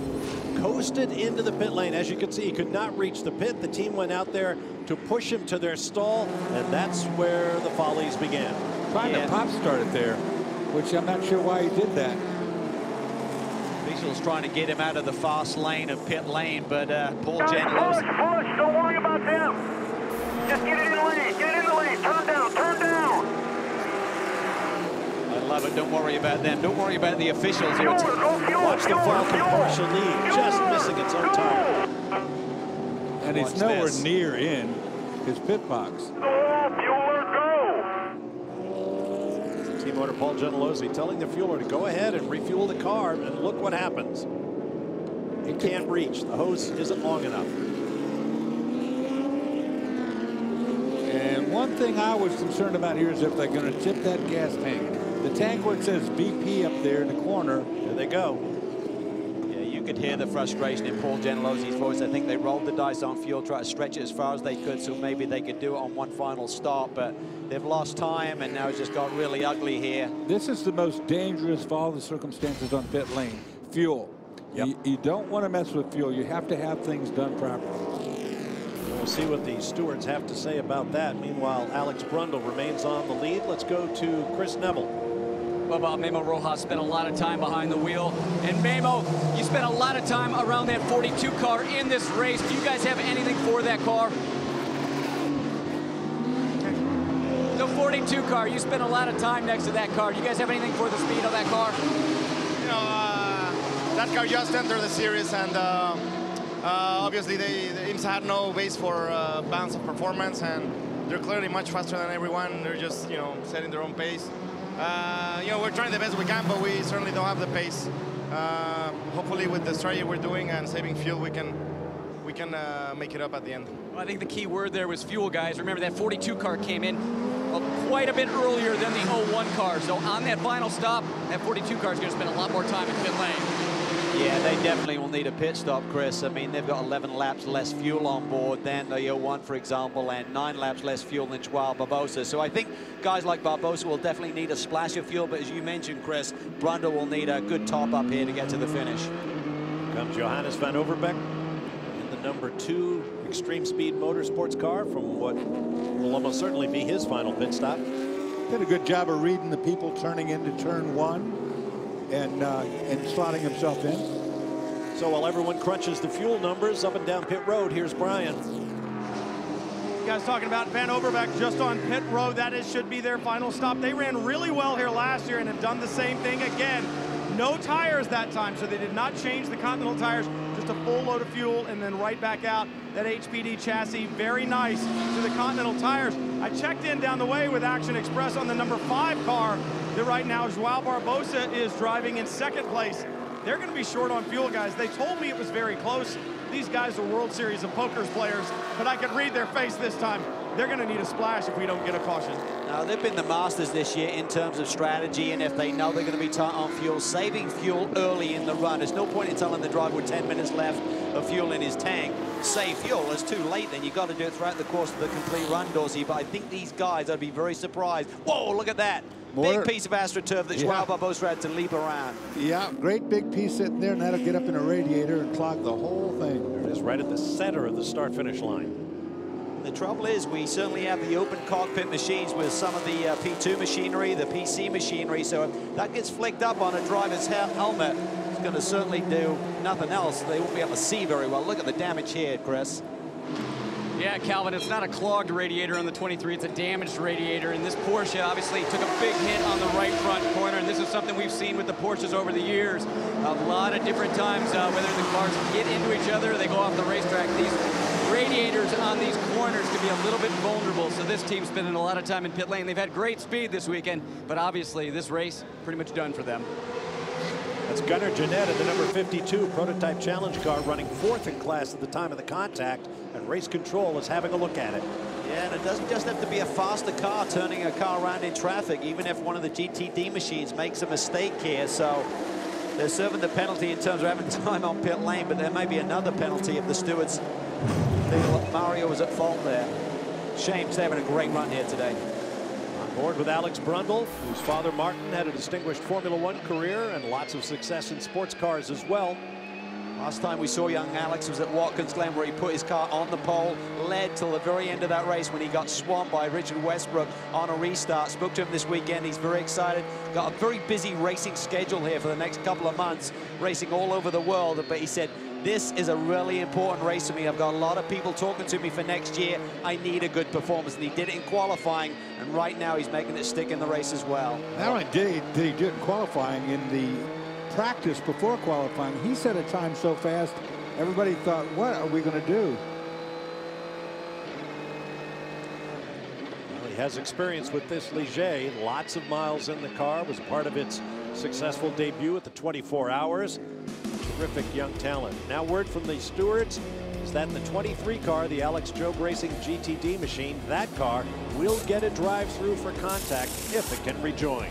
coasted into the pit lane. As you can see, he could not reach the pit. The team went out there to push him to their stall, and that's where the follies began. Trying to pop start it there, which I'm not sure why he did that. Diesel's trying to get him out of the fast lane of pit lane, but Paul Gentilose. Push, don't worry about them. Just get it in the lane, get it in the lane, turn down, turn down. I love it, don't worry about them. Don't worry about the officials here. Watch the Falcon partial lead, just missing its own tire. And it's nowhere near in his pit box. Team owner Paul Gentilose telling the fueler to go ahead and refuel the car, and look what happens. It can't reach. The hose isn't long enough. And one thing I was concerned about here is if they're going to tip that gas tank. The tank where it says BP up there in the corner. There they go. Yeah, you could hear the frustration in Paul Gentilose's voice. I think they rolled the dice on fuel, tried to stretch it as far as they could, so maybe they could do it on one final stop, but they've lost time, and now it's just got really ugly here. This is the most dangerous of all the circumstances on pit lane. Fuel. Yep. You don't want to mess with fuel. You have to have things done properly. We'll see what the stewards have to say about that. Meanwhile, Alex Brundle remains on the lead. Let's go to Chris Neville. Well, Memo Rojas spent a lot of time behind the wheel. And Memo, you spent a lot of time around that 42 car in this race. Do you guys have anything for that car? The 42 car, you spent a lot of time next to that car. Do you guys have anything for the speed of that car? You know, that car just entered the series, and obviously the IMSA had no base for balance of performance, and they're clearly much faster than everyone. They're just, you know, setting their own pace. You know, we're trying the best we can, but we certainly don't have the pace. Hopefully with the strategy we're doing and saving fuel, we can make it up at the end. Well, I think the key word there was fuel, guys. Remember that 42 car came in quite a bit earlier than the 01 car. So on that final stop, that 42 car is going to spend a lot more time in pit lane. Yeah, they definitely will need a pit stop, Chris. I mean, they've got 11 laps less fuel on board than the 01, for example, and 9 laps less fuel than Joao Barbosa. So I think guys like Barbosa will definitely need a splash of fuel, but as you mentioned, Chris, Brundle will need a good top up here to get to the finish. Comes Johannes van Overbeek in the number 2 Extreme Speed Motorsports car from what will almost certainly be his final pit stop. Did a good job of reading the people turning into turn 1 and slotting himself in. So while everyone crunches the fuel numbers up and down pit road, here's Brian. You guys talking about Van Overbeck just on pit road. That should be their final stop. They ran really well here last year and have done the same thing again. No tires that time, so they did not change the Continental tires, just a full load of fuel and then right back out. That HPD chassis, very nice to the Continental tires. I checked in down the way with Action Express on the number 5 car that right now Joao Barbosa is driving in 2nd place. They're going to be short on fuel, guys. They told me it was very close. These guys are World Series of Poker's players, but I could read their face this time. They're going to need a splash if we don't get a caution. Now, they've been the masters this year in terms of strategy, and if they know they're going to be tight on fuel, saving fuel early in the run. There's no point in telling the driver with 10 minutes left of fuel in his tank, save fuel. It's too late then. You've got to do it throughout the course of the complete run, Dorsey. But I think these guys, I'd be very surprised. Whoa, look at that. Big piece of AstroTurf that Joao Barbosa had to leap around. Yeah, great big piece sitting there, and that'll get up in a radiator and clog the whole thing. There it is, right at the center of the start-finish line. The trouble is, we certainly have the open cockpit machines with some of the P2 machinery, the PC machinery, so if that gets flicked up on a driver's helmet, it's going to certainly do nothing else. They won't be able to see very well. Look at the damage here, Chris. Yeah, Calvin, it's not a clogged radiator on the 23, it's a damaged radiator, and this Porsche obviously took a big hit on the right front corner, and this is something we've seen with the Porsches over the years. A lot of different times, whether the cars get into each other or they go off the racetrack, these radiators on these corners can be a little bit vulnerable, so this team's spending a lot of time in pit lane. They've had great speed this weekend, but obviously this race pretty much done for them. That's Gunnar Jeanette in the number 52 prototype challenge car, running 4th in class at the time of the contact, and race control is having a look at it. Yeah, and it doesn't just have to be a faster car turning a car around in traffic, even if one of the GTD machines makes a mistake here. So they're serving the penalty in terms of having time on pit lane, but there may be another penalty if the stewards think Mario was at fault there. Shame's having a great run here today. On board with Alex Brundle, whose father Martin had a distinguished Formula One career and lots of success in sports cars as well. Last time we saw young Alex was at Watkins Glen, where he put his car on the pole, led till the very end of that race when he got swamped by Richard Westbrook on a restart. Spoke to him this weekend. He's very excited. Got a very busy racing schedule here for the next couple of months, racing all over the world. But he said, this is a really important race for me. I've got a lot of people talking to me for next year. I need a good performance. And he did it in qualifying, and right now he's making it stick in the race as well. Not only did he do it in qualifying, in the practice before qualifying, he set a time so fast, everybody thought, what are we going to do? Well, he has experience with this Ligier, lots of miles in the car, was part of its successful debut at the 24 Hours. Terrific young talent. Now word from the stewards is that the 23 car, the Alex Job Racing GTD machine, that car will get a drive-through for contact if it can rejoin.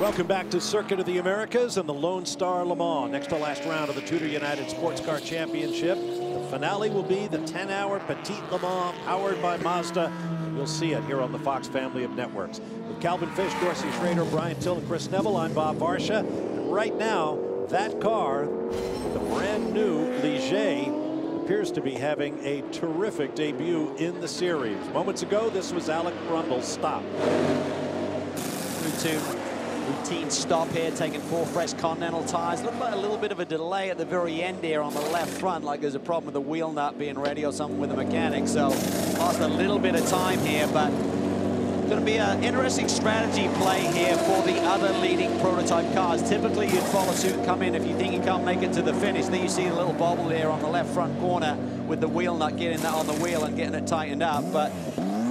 Welcome back to Circuit of the Americas and the Lone Star Le Mans. Next to last round of the TUDOR United SportsCar Championship. The finale will be the 10-hour Petit Le Mans powered by Mazda. You'll see it here on the Fox family of networks. With Calvin Fish, Dorsey Schrader, Brian Till, and Chris Neville, I'm Bob Varsha. And right now, that car, the brand new Ligier, appears to be having a terrific debut in the series. Moments ago, this was Alex Brundle's stop. Routine stop here, taking 4 fresh Continental tires. Looked like a little bit of a delay at the very end here on the left front, like there's a problem with the wheel nut being ready or something with the mechanic. So lost a little bit of time here, but going to be an interesting strategy play here for the other leading prototype cars. Typically, you'd follow suit and come in if you think you can't make it to the finish. Then you see a little bobble there on the left front corner with the wheel nut getting that on the wheel and getting it tightened up. But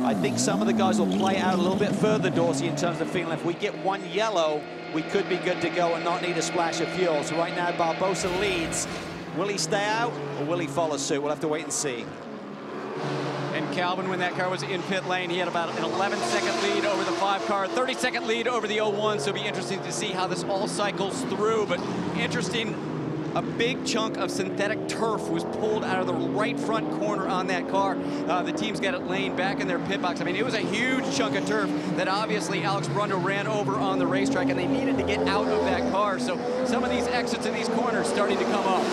I think some of the guys will play out a little bit further, Dorsey, in terms of feeling if we get one yellow, we could be good to go and not need a splash of fuel. So right now, Barbosa leads. Will he stay out or will he follow suit? We'll have to wait and see. And Calvin, when that car was in pit lane, he had about an 11-second lead over the 5 car, 30-second lead over the 01. So it'll be interesting to see how this all cycles through. But interesting, a big chunk of synthetic turf was pulled out of the right front corner on that car. The team's got it laying back in their pit box. I mean, it was a huge chunk of turf that obviously Alex Brundle ran over on the racetrack, and they needed to get out of that car. So some of these exits in these corners starting to come up.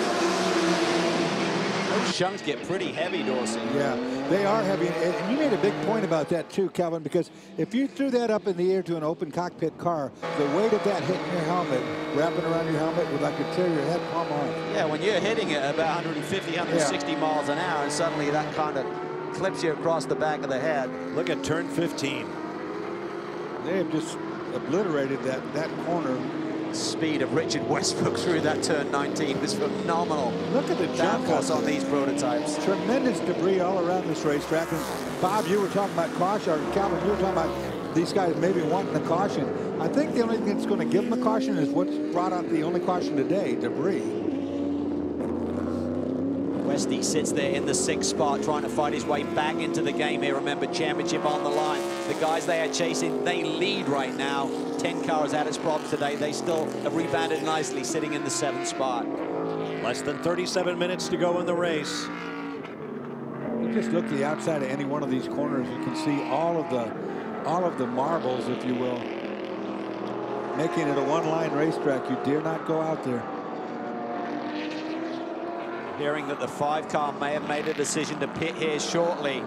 shunks get pretty heavy, Dorsey. Yeah, they are heavy. And you made a big point about that too, Calvin, because if you threw that up in the air to an open cockpit car, the weight of that hitting your helmet, wrapping around your helmet, would like to tear your head palm off. Yeah, when you're hitting it at about 150, 160 miles an hour, and suddenly that kind of clips you across the back of the head. Look at turn 15. They have just obliterated that corner. Speed of Richard Westbrook through that turn 19 was phenomenal. Look at the downforce on these prototypes. Tremendous debris all around this racetrack. And Bob, you were talking about caution, or Calvin, you were talking about these guys maybe wanting the caution. I think the only thing that's going to give them a caution is what's brought out the only caution today, debris. Westy sits there in the 6th spot trying to fight his way back into the game here. Remember, championship on the line. The guys they are chasing, they lead right now. 10 cars had its problems today. They still have rebounded nicely, sitting in the 7th spot. Less than 37 minutes to go in the race. You just look to the outside of any one of these corners, you can see all of the marbles, if you will. Making it a one-line racetrack, you dare not go out there. Hearing that the 5 car may have made a decision to pit here shortly.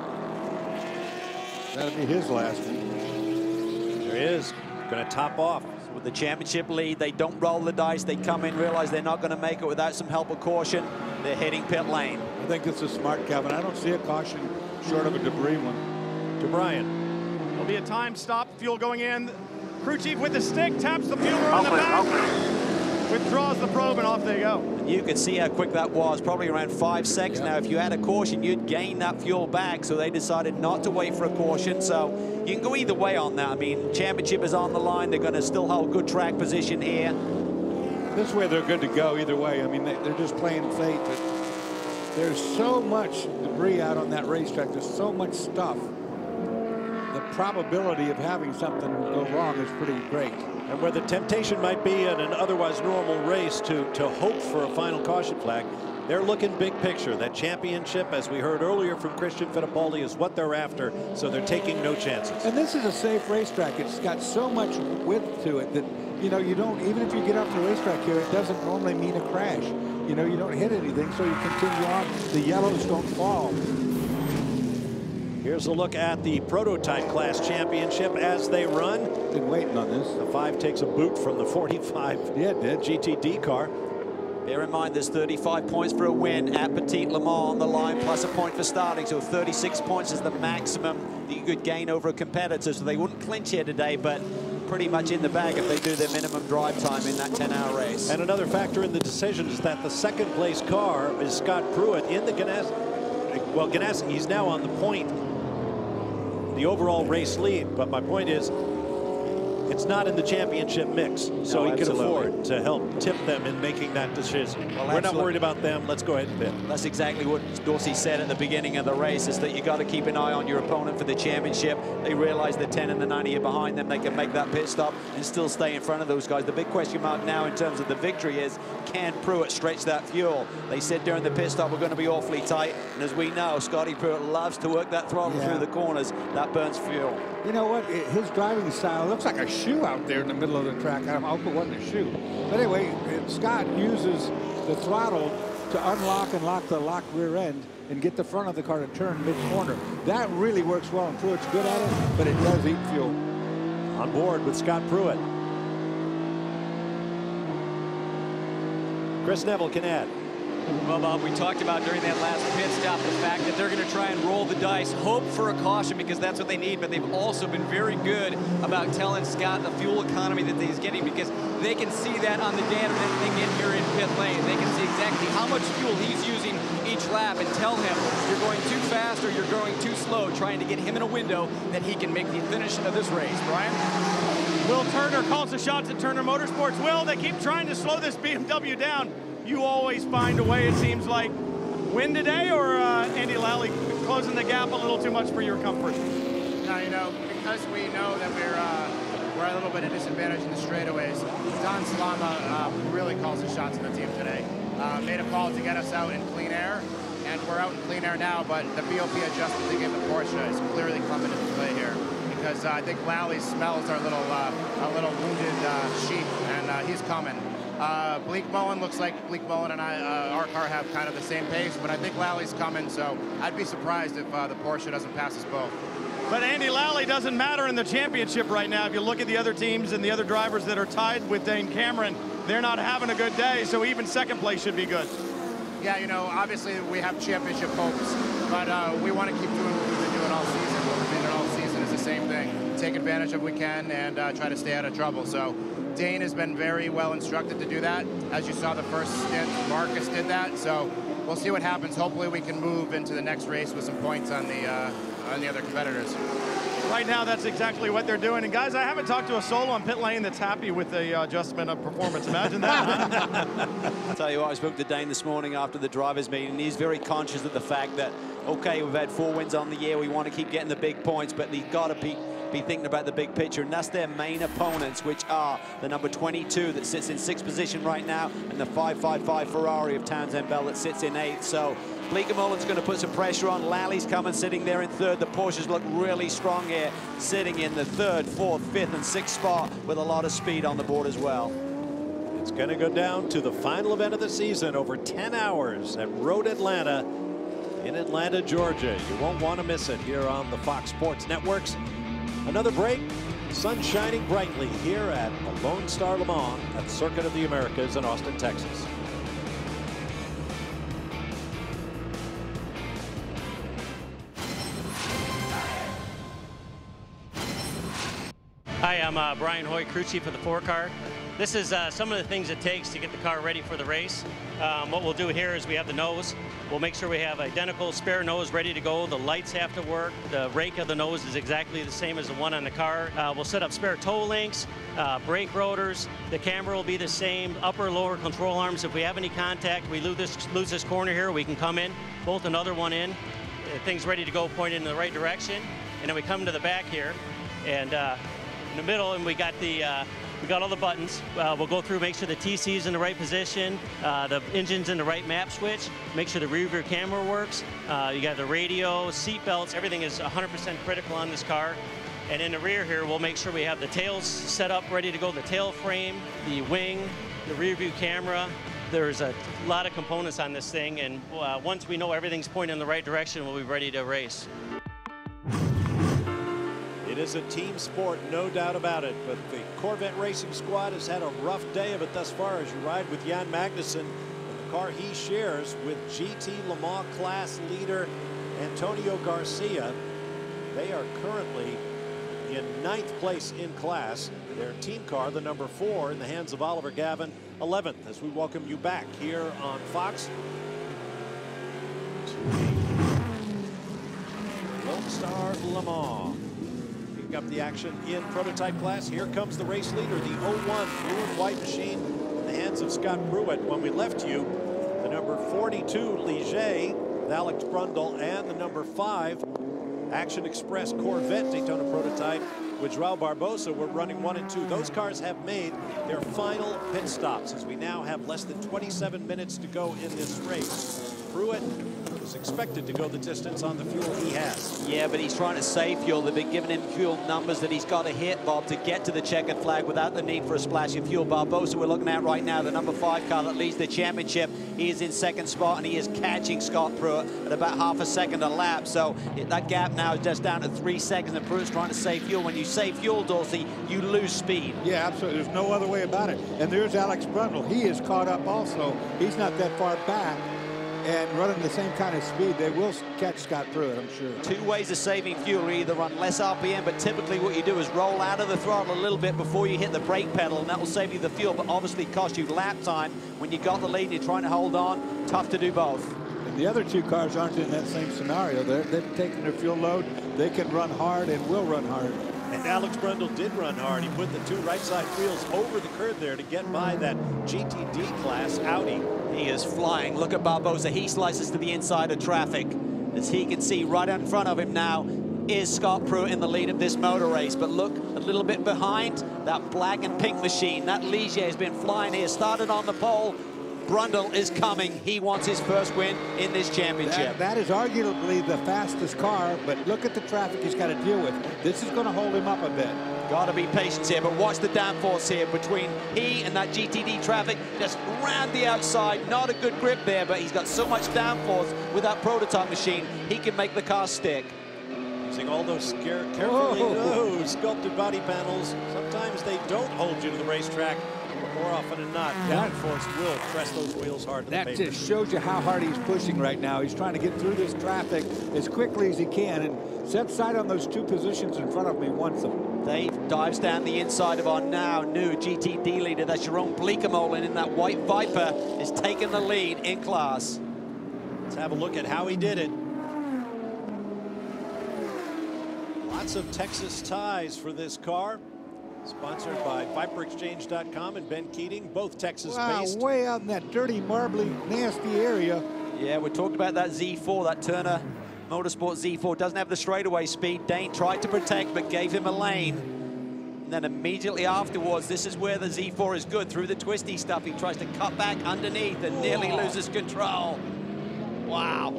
That'll be his last one. There he is, going to top off. So with the championship lead, they don't roll the dice. They come in, realize they're not going to make it without some help or caution. They're heading pit lane. I think this is smart, Calvin. I don't see a caution short of a debris one. To Brian. There'll be a time stop, fuel going in. Crew chief with the stick, taps the fueler on the back, withdraws the probe, and off they go. You can see how quick that was, probably around 5 seconds. Now, if you had a caution, you'd gain that fuel back, so they decided not to wait for a caution. So you can go either way on that. I mean, championship is on the line. They're going to still hold good track position here. This way, they're good to go either way. I mean, they're just playing fate. But there's so much debris out on that racetrack. There's so much stuff. The probability of having something go wrong is pretty great. And where the temptation might be in an otherwise normal race to hope for a final caution flag, they're looking big picture. That championship, as we heard earlier from Christian Fittipaldi, is what they're after, so they're taking no chances. And this is a safe racetrack. It's got so much width to it that, you know, you don't, even if you get off the racetrack here, it doesn't normally mean a crash. You know, you don't hit anything, so you continue on. The yellows don't fall. Here's a look at the prototype class championship as they run. Been waiting on this. The 5 takes a boot from the 45 GTD car. Bear in mind, there's 35 points for a win at Petit Le Mans on the line, plus a point for starting. So 36 points is the maximum that you could gain over a competitor. So they wouldn't clinch here today, but pretty much in the bag if they do their minimum drive time in that 10-hour race. And another factor in the decision is that the 2nd place car is Scott Pruitt in the Ganassi. Well, Ganassi, he's now on the point, the overall race lead. But my point is, it's not in the championship mix, so he can afford to help tip them in making that decision. Well, we're not worried about them. Let's go ahead and pit. That's exactly what Dorsey said at the beginning of the race, is that you got to keep an eye on your opponent for the championship. They realize the 10 and the 90 are behind them. They can make that pit stop and still stay in front of those guys. The big question mark now in terms of the victory is, can Pruitt stretch that fuel? They said during the pit stop we're going to be awfully tight, and as we know, Scotty Pruitt loves to work that throttle through the corners. That burns fuel. You know what? His driving style looks like a shoe out there in the middle of the track. I hope it wasn't a shoe. But anyway, Scott uses the throttle to unlock and lock the lock rear end and get the front of the car to turn mid-corner. That really works well, and Pruitt's good at it, but it does eat fuel. On board with Scott Pruitt. Chris Neville can add. Well, Bob, we talked about during that last pit stop the fact that they're going to try and roll the dice, hope for a caution because that's what they need, but they've also been very good about telling Scott the fuel economy that he's getting, because they can see that on the data that they get here in pit lane. They can see exactly how much fuel he's using each lap and tell him you're going too fast or you're going too slow, trying to get him in a window that he can make the finish of this race. Brian? Will Turner calls the shots at Turner Motorsports. Will, they keep trying to slow this BMW down. You always find a way, it seems like. Win today, or Andy Lally closing the gap a little too much for your comfort? No, you know, because we know that we're a little bit at disadvantage in the straightaways. Don Salama really calls the shots of the team today. Made a call to get us out in clean air, and we're out in clean air now, but the BOP adjustment they gave the Porsche is clearly coming into play here, because I think Lally smells our little wounded sheep, and he's coming. Bleak Mullen looks like Bleak Mullen and our car have kind of the same pace, but I think Lally's coming, so I'd be surprised if the Porsche doesn't pass us both. But Andy Lally doesn't matter in the championship right now. If you look at the other teams and the other drivers that are tied with Dane Cameron, they're not having a good day, so even second place should be good. Yeah, you know, obviously we have championship hopes, but we want to keep doing what we've been doing all season. What we've been doing all season is the same thing. Take advantage of what we can and try to stay out of trouble. So Dane has been very well instructed to do that. As you saw the first stint, Marcus did that. So we'll see what happens. Hopefully we can move into the next race with some points on the other competitors. Right now, that's exactly what they're doing. And guys, I haven't talked to a solo on pit lane that's happy with the adjustment of performance. Imagine that. Huh? I'll tell you what, I spoke to Dane this morning after the drivers' meeting, and he's very conscious of the fact that, okay, we've had 4 wins on the year. We want to keep getting the big points, but he's got to be thinking about the big picture, and that's their main opponents, which are the number 22 that sits in 6th position right now, and the 555 Ferrari of Townsend Bell that sits in 8th. So Bleak Mullen's going to put some pressure on. Lally's coming, sitting there in 3rd. The Porsches look really strong here, sitting in the 3rd, 4th, 5th, and 6th spot with a lot of speed on the board as well. It's going to go down to the final event of the season over 10 hours at Road Atlanta in Atlanta, Georgia. You won't want to miss it here on the Fox Sports Networks. Another break, sun shining brightly here at the Lone Star Le Mans at Circuit of the Americas in Austin, Texas. Hi, I'm Brian Hoy, crew chief of the 4-car. This is some of the things it takes to get the car ready for the race. What we'll do here is we have the nose. We'll make sure we have identical spare nose ready to go. The lights have to work. The rake of the nose is exactly the same as the one on the car. We'll set up spare toe links, brake rotors. The camera will be the same, upper, lower control arms. If we have any contact, we lose this corner here, we can come in, bolt another one in. Things ready to go, pointed in the right direction. And then we come to the back here, and in the middle, and we got all the buttons. We'll go through, make sure the TC is in the right position, the engine's in the right map switch, make sure the rear view camera works. You got the radio, seat belts, everything is 100% critical on this car. And in the rear here, we'll make sure we have the tails set up, ready to go, the tail frame, the wing, the rear view camera. There's a lot of components on this thing, and once we know everything's pointing in the right direction, we'll be ready to race. It is a team sport, no doubt about it, but the Corvette Racing Squad has had a rough day of it thus far as you ride with Jan Magnussen in the car he shares with GT Le Mans class leader Antonio Garcia. They are currently in 9th place in class. Their team car, the number 4, in the hands of Oliver Gavin, 11th, as we welcome you back here on Fox. Lone Star Le Mans. Up the action in prototype class. Here comes the race leader, the 01 blue and white machine in the hands of Scott Pruitt. When we left you, the number 42 Ligier with Alex Brundle and the number 5 Action Express Corvette Daytona prototype with Joao Barbosa were running 1 and 2. Those cars have made their final pit stops as we now have less than 27 minutes to go in this race. Pruitt is expected to go the distance on the fuel he has. Yeah, but he's trying to save fuel. They've been giving him fuel numbers that he's got to hit, Bob, to get to the checkered flag without the need for a splash of fuel. Barbosa, we're looking at right now, the number 5 car that leads the championship. He is in 2nd spot, and he is catching Scott Pruitt at about ½ a second a lap. So that gap now is just down to 3 seconds, and Pruitt's trying to save fuel. When you save fuel, Dorsey, you lose speed. Yeah, absolutely. There's no other way about it. And there's Alex Brundle. He is caught up also. He's not that far back. And running the same kind of speed, they will catch Scott Pruitt, I'm sure. 2 ways of saving fuel. You either run less RPM, but typically what you do is roll out of the throttle a little bit before you hit the brake pedal, and that will save you the fuel, but obviously cost you lap time. When you got the lead and you're trying to hold on, tough to do both. And the other 2 cars aren't in that same scenario. They've taken their fuel load. They can run hard and will run hard. And Alex Brundle did run hard. He put the 2 right side wheels over the curb there to get by that GTD class Audi. He is flying. Look at Barbosa. He slices to the inside of traffic. As he can see right in front of him now is Scott Pruitt in the lead of this motor race. But look a little bit behind, that black and pink machine. That Ligier has been flying here. Started on the pole. Brundle is coming. He wants his first win in this championship. That is arguably the fastest car, but look at the traffic he's got to deal with. This is going to hold him up a bit. Got to be patient here, but watch the downforce here between he and that GTD traffic. Just round the outside, not a good grip there, but he's got so much downforce with that prototype machine, he can make the car stick. Using all those carefully sculpted body panels, sometimes they don't hold you to the racetrack, but more often than not, downforce will press those wheels hard to the pavement. That just shows you how hard he's pushing right now. He's trying to get through this traffic as quickly as he can and set sight on those two positions in front of him. He wants them. Dave dives down the inside of our now new GTD leader. That's Jerome Bleekemolen in that white Viper, is taking the lead in class. Let's have a look at how he did it. Lots of Texas ties for this car. Sponsored by ViperExchange.com and Ben Keating, both Texas-based. Wow, way out in that dirty, marbly, nasty area. Yeah, we talked about that Z4, that Turner Motorsport Z4. Doesn't have the straightaway speed. Dane tried to protect, but gave him a lane. And then immediately afterwards, this is where the Z4 is good. Through the twisty stuff, he tries to cut back underneath and nearly loses control. Wow.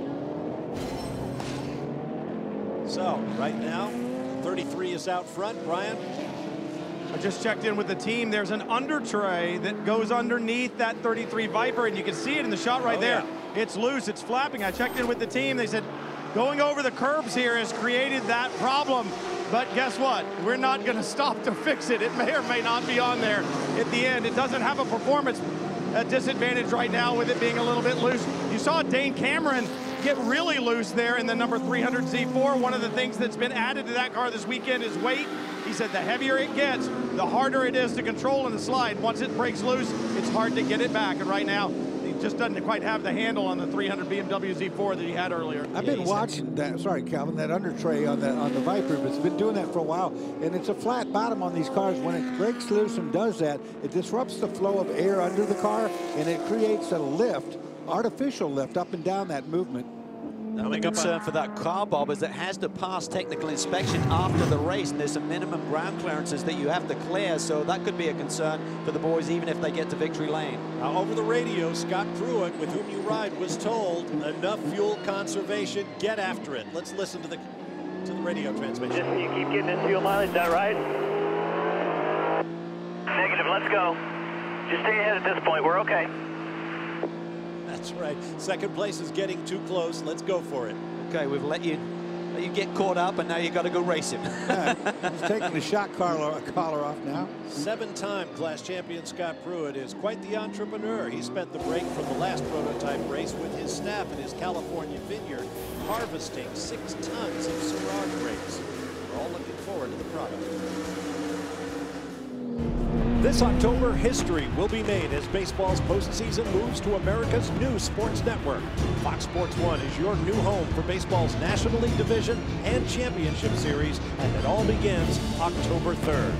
So, right now, 33 is out front. Brian? I just checked in with the team. There's an under tray that goes underneath that 33 Viper, and you can see it in the shot right there. Yeah. It's loose, it's flapping. I checked in with the team. They said going over the curbs here has created that problem. But guess what? We're not going to stop to fix it. It may or may not be on there at the end. It doesn't have a performance disadvantage right now with it being a little bit loose. You saw Dane Cameron get really loose there in the number 300 Z4. One of the things that's been added to that car this weekend is weight. He said the heavier it gets, the harder it is to control in the slide. Once it breaks loose, it's hard to get it back. And right now, he just doesn't quite have the handle on the 300 BMW Z4 that he had earlier. I've been watching that, sorry, Calvin, that under tray on the Viper, but it's been doing that for a while. And it's a flat bottom on these cars. When it breaks loose and does that, it disrupts the flow of air under the car, and it creates a lift, artificial lift up and down that movement. The only concern for that car, Bob, is it has to pass technical inspection after the race, and there's some minimum ground clearances that you have to clear, so that could be a concern for the boys even if they get to victory lane. Over the radio, Scott Pruitt, with whom you ride, was told, enough fuel conservation, get after it. Let's listen to the radio transmission. Just you keep getting in fuel mileage, is that right? Negative, let's go. Just stay ahead at this point, we're okay. That's right. Second place is getting too close. Let's go for it. Okay, we've let you get caught up, and now you got to go race him. He's taking the shot collar off now. 7-time class champion Scott Pruitt is quite the entrepreneur. He spent the break from the last prototype race with his staff in his California vineyard, harvesting 6 tons of Syrah grapes. We're all looking forward to the product. This October, history will be made as baseball's postseason moves to America's new sports network. Fox Sports 1 is your new home for baseball's National League Division and Championship Series, and it all begins October 3rd.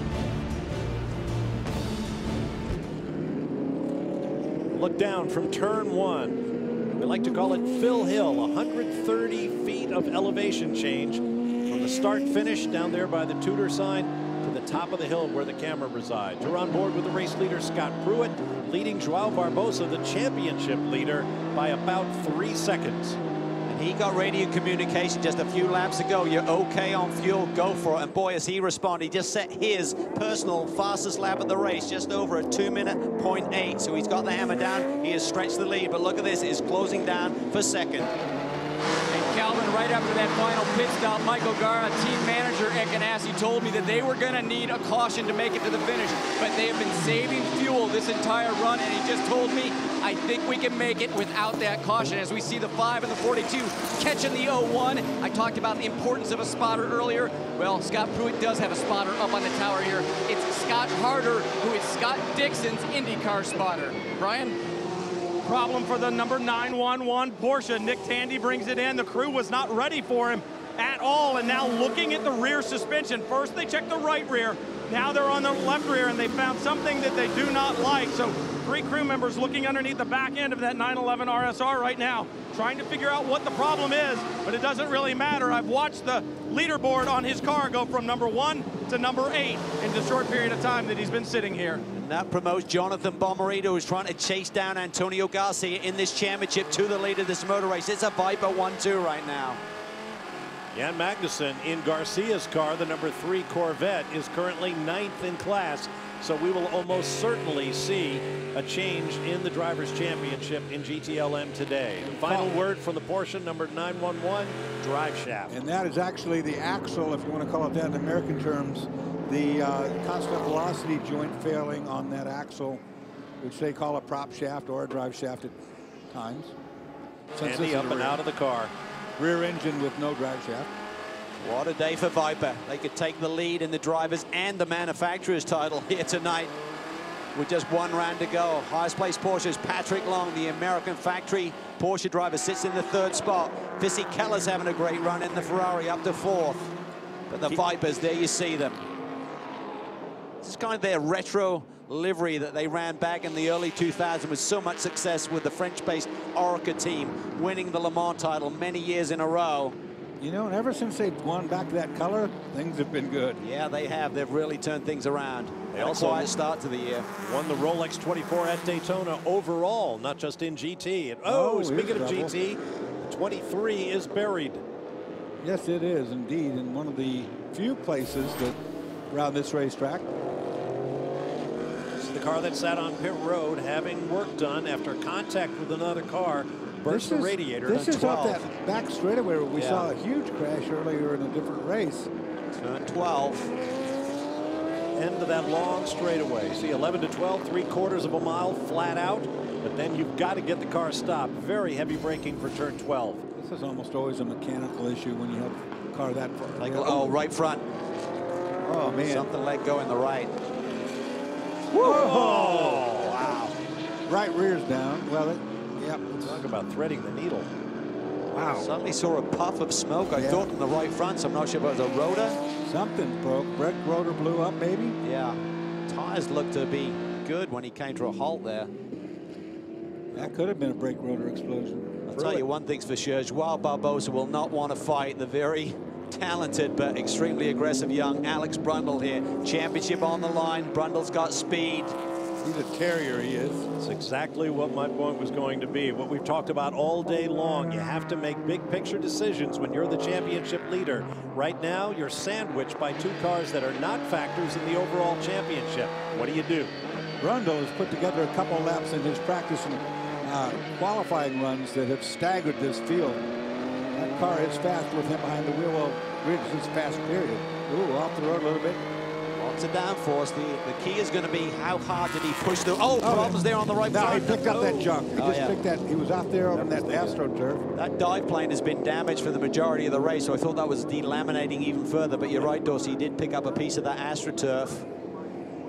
Look down from turn 1. We like to call it Phil Hill, 130 feet of elevation change from the start-finish down there by the Tudor sign to the top of the hill where the camera resides. You're on board with the race leader, Scott Pruitt, leading Joao Barbosa, the championship leader, by about 3 seconds. And he got radio communication just a few laps ago. You're okay on fuel, go for it. And boy, as he responded, he just set his personal fastest lap of the race, just over a 2:08. So he's got the hammer down. He has stretched the lead. But look at this, it's closing down for second. Calvin, right after that final pit stop, Michael Gara, team manager at Ganassi, told me that they were going to need a caution to make it to the finish, but they have been saving fuel this entire run, and he just told me, I think we can make it without that caution. As we see the 5 and the 42 catching the 01. I talked about the importance of a spotter earlier. Well, Scott Pruitt does have a spotter up on the tower here. It's Scott Harder, who is Scott Dixon's IndyCar spotter. Brian? Problem for the number 911 Porsche. Nick Tandy brings it in. The crew was not ready for him at all, and now looking at the rear suspension. First they checked the right rear, now they're on the left rear, and they found something that they do not like. So 3 crew members looking underneath the back end of that 911 RSR right now, trying to figure out what the problem is, but it doesn't really matter. I've watched the leaderboard on his car go from number 1 to number 8 in the short period of time that he's been sitting here. And that promotes Jonathan Bomarito, who's trying to chase down Antonio Garcia in this championship to the lead of this motor race. It's a Viper 1-2 right now. Jan Magnussen in Garcia's car, the number 3 Corvette, is currently 9th in class. So we will almost certainly see a change in the Drivers' Championship in GTLM today. The final word from the Porsche number 911 drive shaft. And that is actually the axle, if you want to call it that in American terms, the constant velocity joint failing on that axle, which they call a prop shaft or a drive shaft at times. Andy up and out of the car. Rear engine with no drive shaft. What a day for Viper. They could take the lead in the drivers and the manufacturer's title here tonight with just 1 round to go. Highest placed Porsche's Patrick Long, the American factory Porsche driver, sits in the 3rd spot. Vissy Keller's having a great run in the Ferrari up to 4th. But the Vipers, there you see them. This is kind of their retro livery that they ran back in the early 2000s with so much success with the French-based Orica team, winning the Le Mans title many years in a row. You know, and ever since they've gone back to that color, things have been good. Yeah, they have. They've really turned things around. They also quiet start to the year. Won the Rolex 24 at Daytona overall, not just in GT. And speaking of GT, the 23 is buried. Yes, it is indeed, in one of the few places that around this racetrack. This is the car that sat on pit road having work done after contact with another car. Burst the radiator. This is 12. off that back straightaway where we saw a huge crash earlier in a different race. Turn 12. End of that long straightaway. See, 11 to 12, 3/4 of a mile flat out, but then you've got to get the car stopped. Very heavy braking for turn 12. This is almost always a mechanical issue when you have a car that far. Like, right front. Oh, man. Something let go in the right. Whoa! Wow. Right rear's down. Well, yep. Talk about threading the needle. Wow. Suddenly saw a puff of smoke. I thought in the right front, so I'm not sure if it was a rotor. Something broke. Brake rotor blew up, maybe? Yeah. Tires looked to be good when he came to a halt there. That could have been a brake rotor explosion. I'll tell you one thing's for sure. Joao Barbosa will not want to fight the very talented but extremely aggressive young Alex Brundle here. Championship on the line. Brundle's got speed. He's a terrier, he is. It's exactly what my point was going to be. What we've talked about all day long. You have to make big picture decisions when you're the championship leader. Right now, you're sandwiched by 2 cars that are not factors in the overall championship. What do you do? Brundle has put together a couple laps in his practice and qualifying runs that have staggered this field. That car is fast with him behind the wheel. Well, it's fast, period. Ooh, off the road a little bit. Lots of downforce. The key is going to be how hard did he push through. Oh, problems there on the right front. No, he picked up that junk. He just picked that. He was out there on that AstroTurf. That dive plane has been damaged for the majority of the race, so I thought that was delaminating even further. But you're right, Dorsey. He did pick up a piece of that AstroTurf.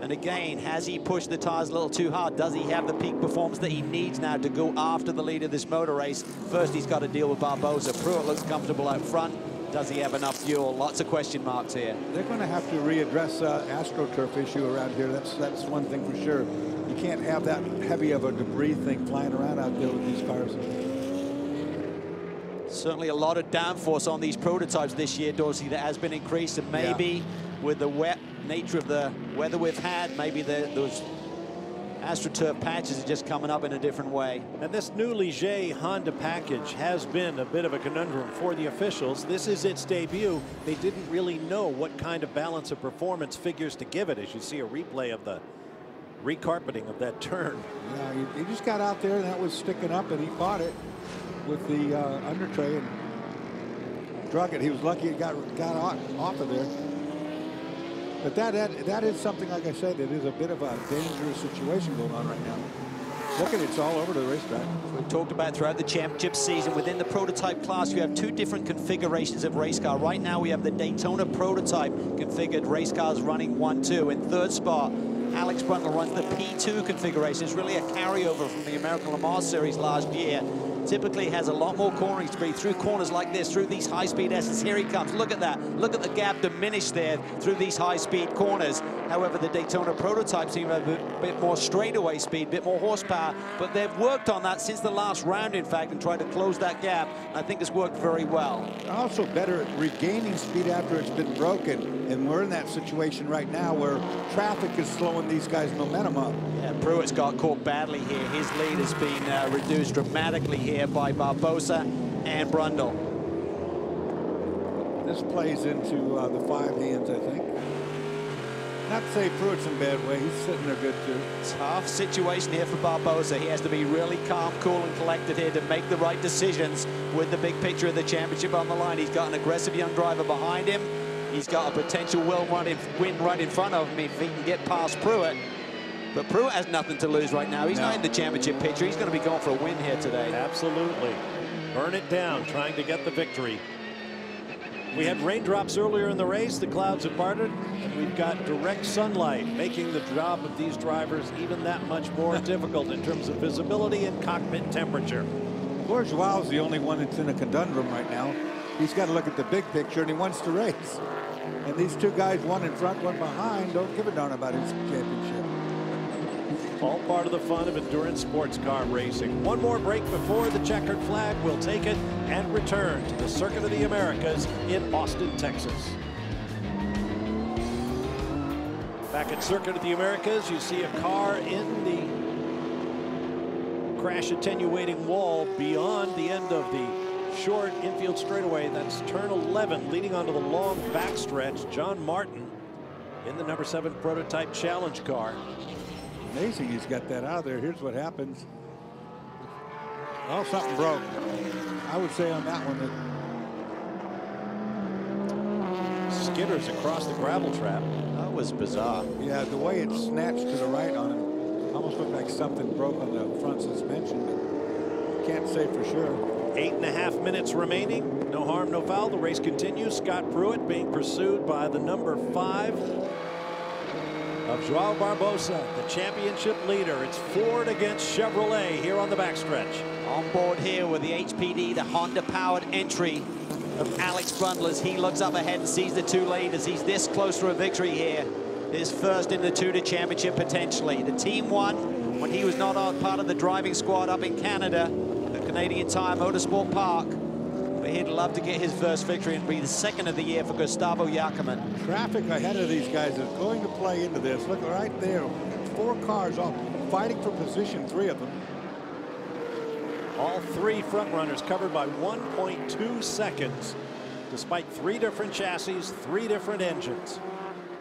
And again, has he pushed the tires a little too hard? Does he have the peak performance that he needs now to go after the lead of this motor race? First, he's got to deal with Barbosa. Pruitt looks comfortable out front. Does he have enough fuel? Lots of question marks here. They're going to have to readdress AstroTurf issue around here. That's one thing for sure. You can't have that heavy of a debris thing flying around out there with these cars. Certainly a lot of downforce on these prototypes this year, Dorsey, that has been increased. And maybe with the wet nature of the weather we've had, maybe those AstroTurf patches are just coming up in a different way. And this new Ligier Honda package has been a bit of a conundrum for the officials. This is its debut. They didn't really know what kind of balance of performance figures to give it, as you see a replay of the recarpeting of that turn. Yeah, he just got out there and that was sticking up and he caught it with the under tray and drug it. He was lucky it got off of there. But that is something, like I said, it is a bit of a dangerous situation going on right now. Look at it, it's all over the racetrack. We've talked about throughout the championship season. Within the prototype class, you have 2 different configurations of race car. Right now, we have the Daytona prototype configured race cars running 1-2. In 3rd spot, Alex Brundle runs the P2 configuration. It's really a carryover from the American Le Mans Series last year. Typically has a lot more cornering speed through corners like this, through these high-speed S's. Here he comes. Look at that. Look at the gap diminished there through these high-speed corners. However, the Daytona prototype seem to have a bit more straightaway speed, a bit more horsepower, but they've worked on that since the last round, in fact, and tried to close that gap. I think it's worked very well. Also better at regaining speed after it's been broken, and we're in that situation right now where traffic is slowing these guys' momentum up. Yeah, Pruitt's got caught badly here. His lead has been reduced dramatically here by Barbosa and Brundle. This plays into the 5 hands, I think. Not to say Pruitt's in bad way. He's sitting there good, too. Tough situation here for Barbosa. He has to be really calm, cool, and collected here to make the right decisions with the big picture of the championship on the line. He's got an aggressive young driver behind him. He's got a potential win right in front of him if he can get past Pruitt. But Pruitt has nothing to lose right now. He's not in the championship picture. He's going to be going for a win here today. Absolutely. Burn it down, trying to get the victory. We had raindrops earlier in the race. The clouds have parted. We've got direct sunlight, making the job of these drivers even that much more difficult in terms of visibility and cockpit temperature. Joao's the only one that's in a conundrum right now. He's got to look at the big picture, and he wants to race. And these two guys, one in front, one behind, don't give a darn about his championship. All part of the fun of endurance sports car racing. One more break before the checkered flag. We'll take it and return to the Circuit of the Americas in Austin, Texas. Back at Circuit of the Americas, you see a car in the crash attenuating wall beyond the end of the short infield straightaway. That's turn 11, leading onto the long backstretch. John Martin in the number 7 prototype challenge car. Amazing he's got that out of there. Here's what happens. Oh, something broke. I would say on that one that skitters across the gravel trap. That was bizarre. Yeah, the way it snatched to the right on him almost looked like something broke on the front suspension, but can't say for sure. 8.5 minutes remaining. No harm, no foul. The race continues. Scott Pruitt being pursued by the number 5 of Joao Barbosa, the championship leader. It's Ford against Chevrolet here on the backstretch. On board here with the HPD, the Honda-powered entry of Alex Brundle as he looks up ahead and sees the two leaders. He's this close to a victory here. His first in the TUDOR Championship potentially. The team won when he was not part of the driving squad up in Canada, the Canadian Tire Motorsport Park. But he'd love to get his first victory and be the second of the year for Gustavo Jacquemin. Traffic ahead of these guys is going to play into this. Look right there. 4 cars all fighting for position, 3 of them. All 3 front runners covered by 1.2 seconds, despite 3 different chassis, 3 different engines.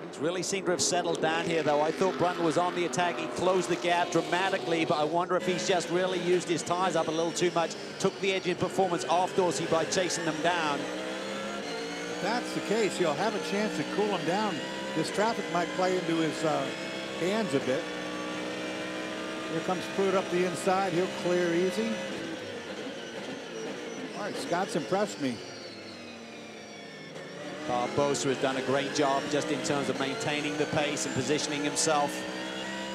He's really seemed to have settled down here, though. I thought Brundle was on the attack. He closed the gap dramatically, but I wonder if he's just really used his tires up a little too much, took the edge in performance off Dorsey by chasing them down. If that's the case, he'll have a chance to cool him down. This traffic might play into his hands a bit. Here comes Pruitt up the inside. He'll clear easy. All right, Scott's impressed me. Barbosa has done a great job just in terms of maintaining the pace and positioning himself.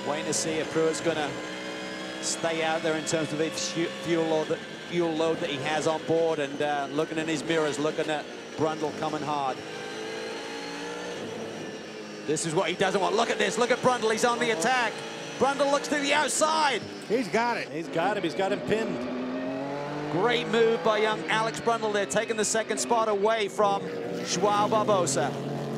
Waiting to see if Pruitt's going to stay out there in terms of the fuel load that he has on board, and looking in his mirrors, looking at Brundle coming hard. This is what he doesn't want. Look at this. Look at Brundle. He's on the attack. Brundle looks to the outside. He's got it. He's got him. He's got him pinned. Great move by young Alex Brundle there, taking the second spot away from Joao Barbosa.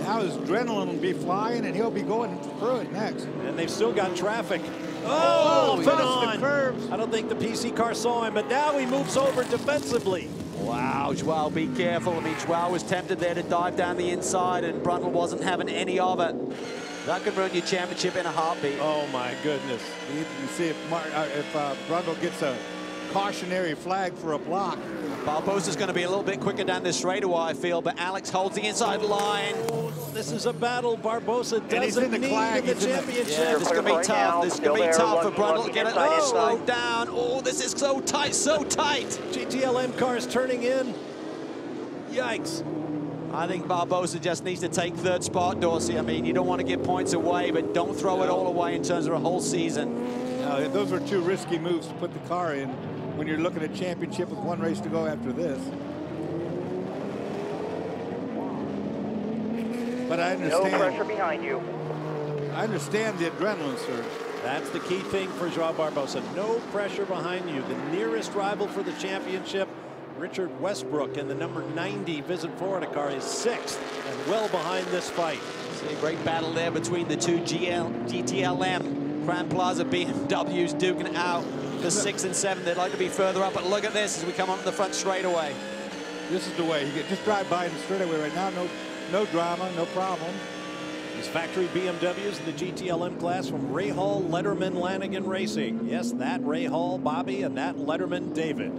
Now his adrenaline will be flying, and he'll be going through it next. And they've still got traffic. Oh, on. The curves. I don't think the PC car saw him, but now he moves over defensively. Wow, Joao, be careful. I mean, Joao was tempted there to dive down the inside, and Brundle wasn't having any of it. That could ruin your championship in a heartbeat. Oh, my goodness. You see if Brundle gets a cautionary flag for a block. Barbosa's going to be a little bit quicker down this straightaway, I feel, but Alex holds the inside line. This is a battle Barbosa doesn't need in the championship. Yeah, this is going to be tough. This is going to be tough for Brundle to get it. Oh, slow down. Oh, this is so tight, so tight. GTLM cars turning in. Yikes. I think Barbosa just needs to take 3rd spot, Dorsey. I mean, you don't want to give points away, but don't throw it all away in terms of a whole season. No, those were 2 risky moves to put the car in when you're looking at championship with 1 race to go after this. But I understand. No pressure behind you. I understand the adrenaline surge. That's the key thing for Joao Barbosa. No pressure behind you. The nearest rival for the championship, Richard Westbrook, in the number 90 Visit Florida car, is 6th and well behind this fight. See a great battle there between the 2 GTLM Crowne Plaza BMWs duking it out. The 6 and 7, they'd like to be further up, but look at this as we come onto the front straightaway. This is the way. You just drive by in the straightaway right now. No drama, no problem. These factory BMWs in the GTLM class from Ray Hall, Letterman, Lanigan Racing. Yes, that Ray Hall, Bobby, and that Letterman, David.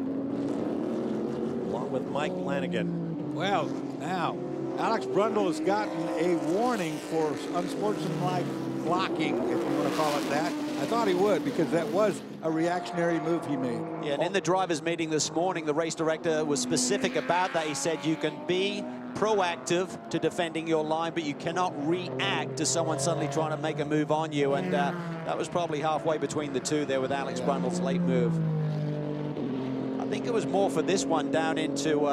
Along with Mike Lanigan. Well, now, Alex Brundle has gotten a warning for unsportsmanlike blocking, if you want to call it that. I thought he would, because that was a reactionary move he made. Yeah, and in the drivers' meeting this morning, the race director was specific about that. He said you can be proactive to defending your line, but you cannot react to someone suddenly trying to make a move on you. And that was probably halfway between the two there with Alex Brundle's late move. I think it was more for this one down into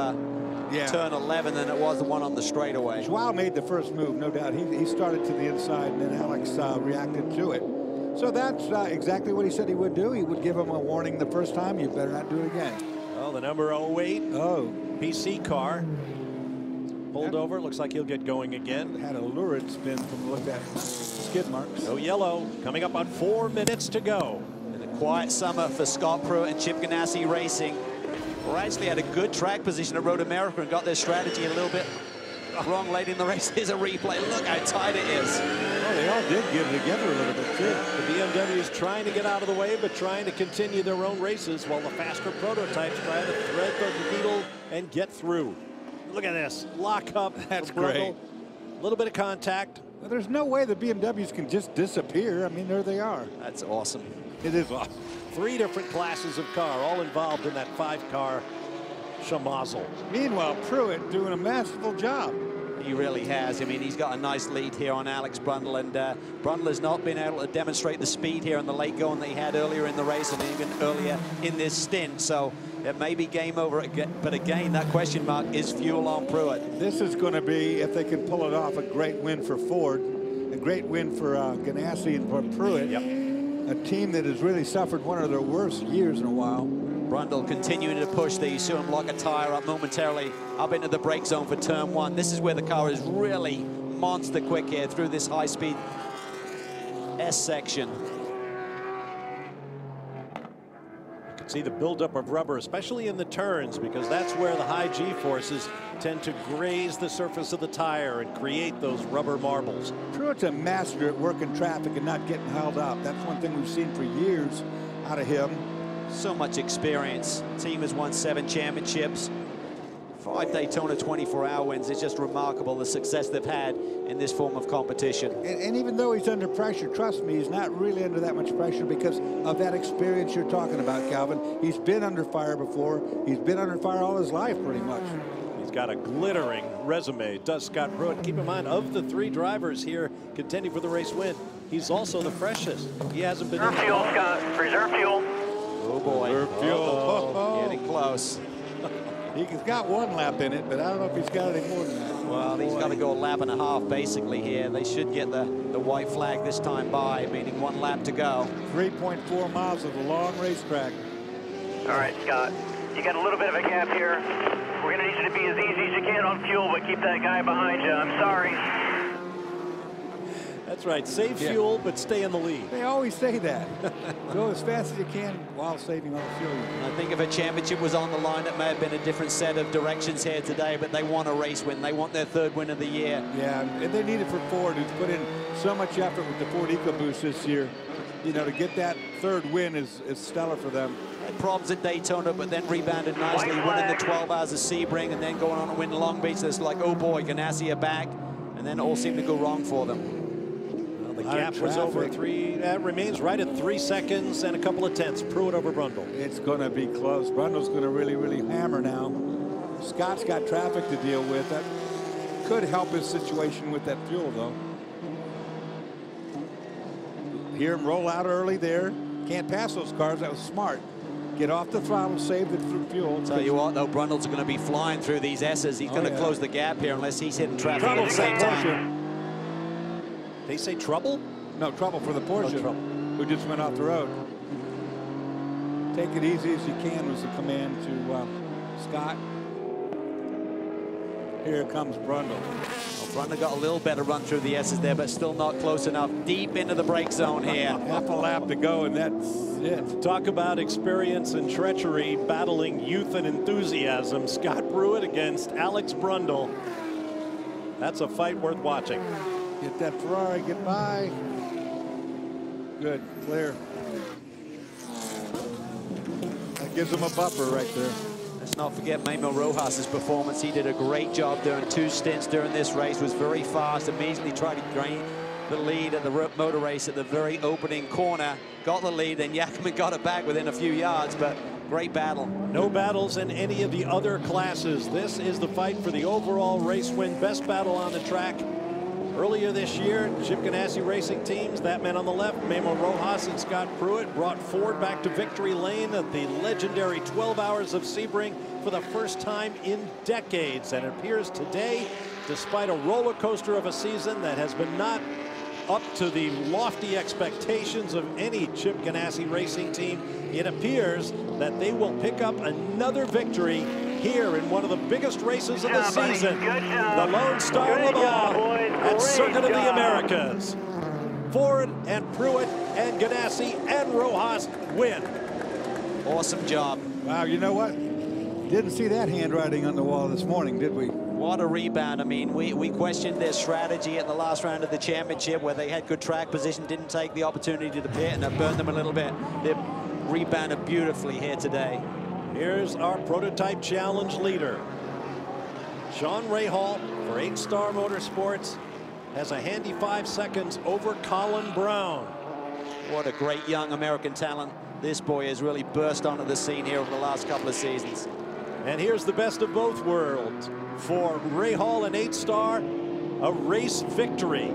turn 11 than it was the one on the straightaway. Joao made the first move, no doubt. He started to the inside, and then Alex reacted to it. So that's exactly what he said he would do. He would give him a warning the first time. You better not do it again. Well, the number 08 PC car pulled over. Looks like he'll get going again. Had a lurid spin from the look at skid marks. So yellow coming up on 4 minutes to go. And a quiet summer for Scott Pruitt and Chip Ganassi Racing. Well, actually had a good track position at Road America and got their strategy a little bit wrong late in the race. Here's a replay. Look how tight it is. Well, they all did get it together a little bit, too. The BMW is trying to get out of the way, but trying to continue their own races, while the faster prototypes try to thread the needle and get through. Look at this. Lock up. That's great. A little bit of contact. Well, there's no way the BMWs can just disappear. I mean, there they are. That's awesome. It is awesome. 3 different classes of car, all involved in that 5-car schmozzle. Meanwhile, Pruitt doing a masterful job. He really has. I mean, he's got a nice lead here on Alex Brundle, and Brundle has not been able to demonstrate the speed here in the late going that he had earlier in the race and even earlier in this stint. So it may be game over, but again, that question mark is fuel on Pruitt. This is going to be, if they can pull it off, a great win for Ford, a great win for Ganassi and for Pruitt. Yep. A team that has really suffered one of their worst years in a while. Brundle continuing to push there. You saw him lock a tire up momentarily up into the brake zone for turn 1. This is where the car is really monster quick here through this high-speed S section. You can see the buildup of rubber, especially in the turns, because that's where the high G-forces tend to graze the surface of the tire and create those rubber marbles. Pruitt's a master at working traffic and not getting held up. That's one thing we've seen for years out of him. So much experience. Team has won 7 championships, 5 Daytona 24-hour wins. It's just remarkable the success they've had in this form of competition. And even though he's under pressure, trust me, he's not really under that much pressure because of that experience you're talking about, Calvin. He's been under fire before. He's been under fire all his life, pretty much. He's got a glittering resume, does Scott Pruitt. Keep in mind, of the 3 drivers here contending for the race win, he's also the freshest. He hasn't been... Reserve fuel, Scott. Reserve fuel. Oh, boy. Reserve fuel. Getting close. He's got 1 lap in it, but I don't know if he's got any more than that. Well, he's got to go a lap and a half, basically, here. They should get the white flag this time by, meaning 1 lap to go. 3.4 miles of a long racetrack. All right, Scott. You got a little bit of a gap here. We're going to need you to be as easy as you can on fuel, but keep that guy behind you. I'm sorry. That's right. Save fuel, but stay in the lead. They always say that. Go as fast as you can while saving on the fuel. I think if a championship was on the line, it may have been a different set of directions here today, but they want a race win. They want their 3rd win of the year. Yeah, and they need it for Ford, who's put in so much effort with the Ford EcoBoost this year. You know, to get that 3rd win is stellar for them. Had problems at Daytona, but then rebounded nicely, winning the 12 hours of Sebring, and then going on to win Long Beach. It's like, oh boy, Ganassi are back, and then it all seemed to go wrong for them. The gap was over 3. That remains right at 3 seconds and a couple of tenths. Pruitt over Brundle. It's going to be close. Brundle's going to really, really hammer now. Scott's got traffic to deal with. That could help his situation with that fuel, though. Hear him roll out early there. Can't pass those cars. That was smart. Get off the throttle, save the fuel. Tell you what, though, Brundle's going to be flying through these S's. He's going to close the gap here unless he's hitting traffic at the same time. They say trouble? No, trouble for the Porsche, who just went off the road. Take it easy as you can was the command to Scott. Here comes Brundle. Well, Brundle got a little better run through the S's there, but still not close enough. Deep into the break zone here. Half a lap to go, and that's it. Talk about experience and treachery, battling youth and enthusiasm. Scott Pruitt against Alex Brundle. That's a fight worth watching. Get that Ferrari, get by. Good, clear. That gives him a buffer right there. Let's not forget Memo Rojas's performance. He did a great job during 2 stints during this race, was very fast, immediately tried to gain the lead at the motor race at the very opening corner. Got the lead, then Yakman got it back within a few yards, but great battle. No battles in any of the other classes. This is the fight for the overall race win. Best battle on the track. Earlier this year, Chip Ganassi Racing teams, that man on the left, Memo Rojas and Scott Pruitt, brought Ford back to victory lane at the legendary 12 Hours of Sebring for the first time in decades. And it appears today, despite a roller coaster of a season that has been not up to the lofty expectations of any Chip Ganassi Racing team, it appears that they will pick up another victory here in one of the biggest races of the season, the Lone Star Le Mans at Circuit of the Americas. Ford and Pruitt and Ganassi and Rojas win. Awesome job. Wow, you know what? Didn't see that handwriting on the wall this morning, did we? What a rebound. I mean, we questioned their strategy at the last round of the championship where they had good track position, didn't take the opportunity to pit, and that burned them a little bit. They rebounded beautifully here today. Here's our prototype challenge leader. Sean Rahal for 8-Star Motorsports has a handy 5 seconds over Colin Brown. What a great young American talent. This boy has really burst onto the scene here over the last couple of seasons. And here's the best of both worlds. For Rahal and 8-Star, a race victory.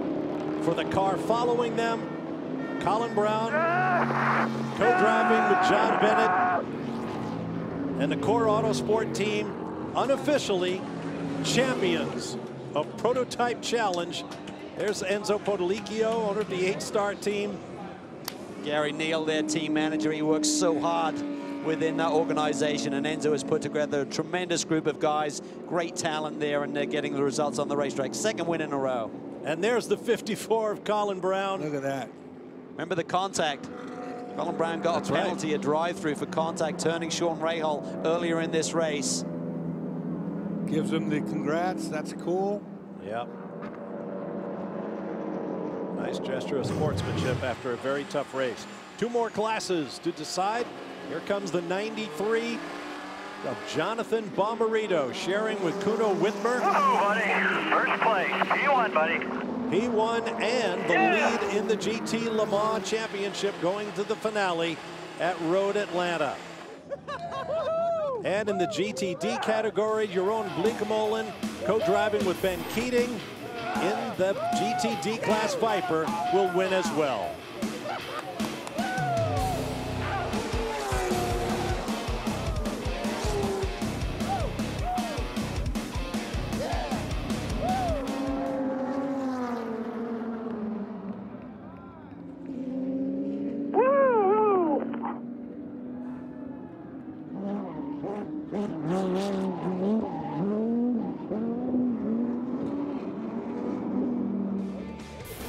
For the car following them, Colin Brown, co-driving with John Bennett, and the Core Autosport team, unofficially champions of Prototype Challenge. There's Enzo Potolicchio, owner of the 8-Star team. Gary Neal, their team manager, he works so hard within that organization, and Enzo has put together a tremendous group of guys, great talent there, and they're getting the results on the racetrack. Second win in a row. And there's the 54 of Colin Brown. Look at that. Remember the contact. Colin Brown got a penalty, a drive-through for contact, turning Sean Rahal earlier in this race. Gives him the congrats. That's cool. Yep. Nice gesture of sportsmanship after a very tough race. 2 more classes to decide. Here comes the 93 of Jonathan Bomarito, sharing with Kuno Whitmer. Oh, buddy. First place. P1, buddy. P1 and the lead in the GT Le Mans Championship going to the finale at Road Atlanta. And in the GTD category, Jeroen Bleekemolen, co-driving with Ben Keating in the GTD class Viper, will win as well.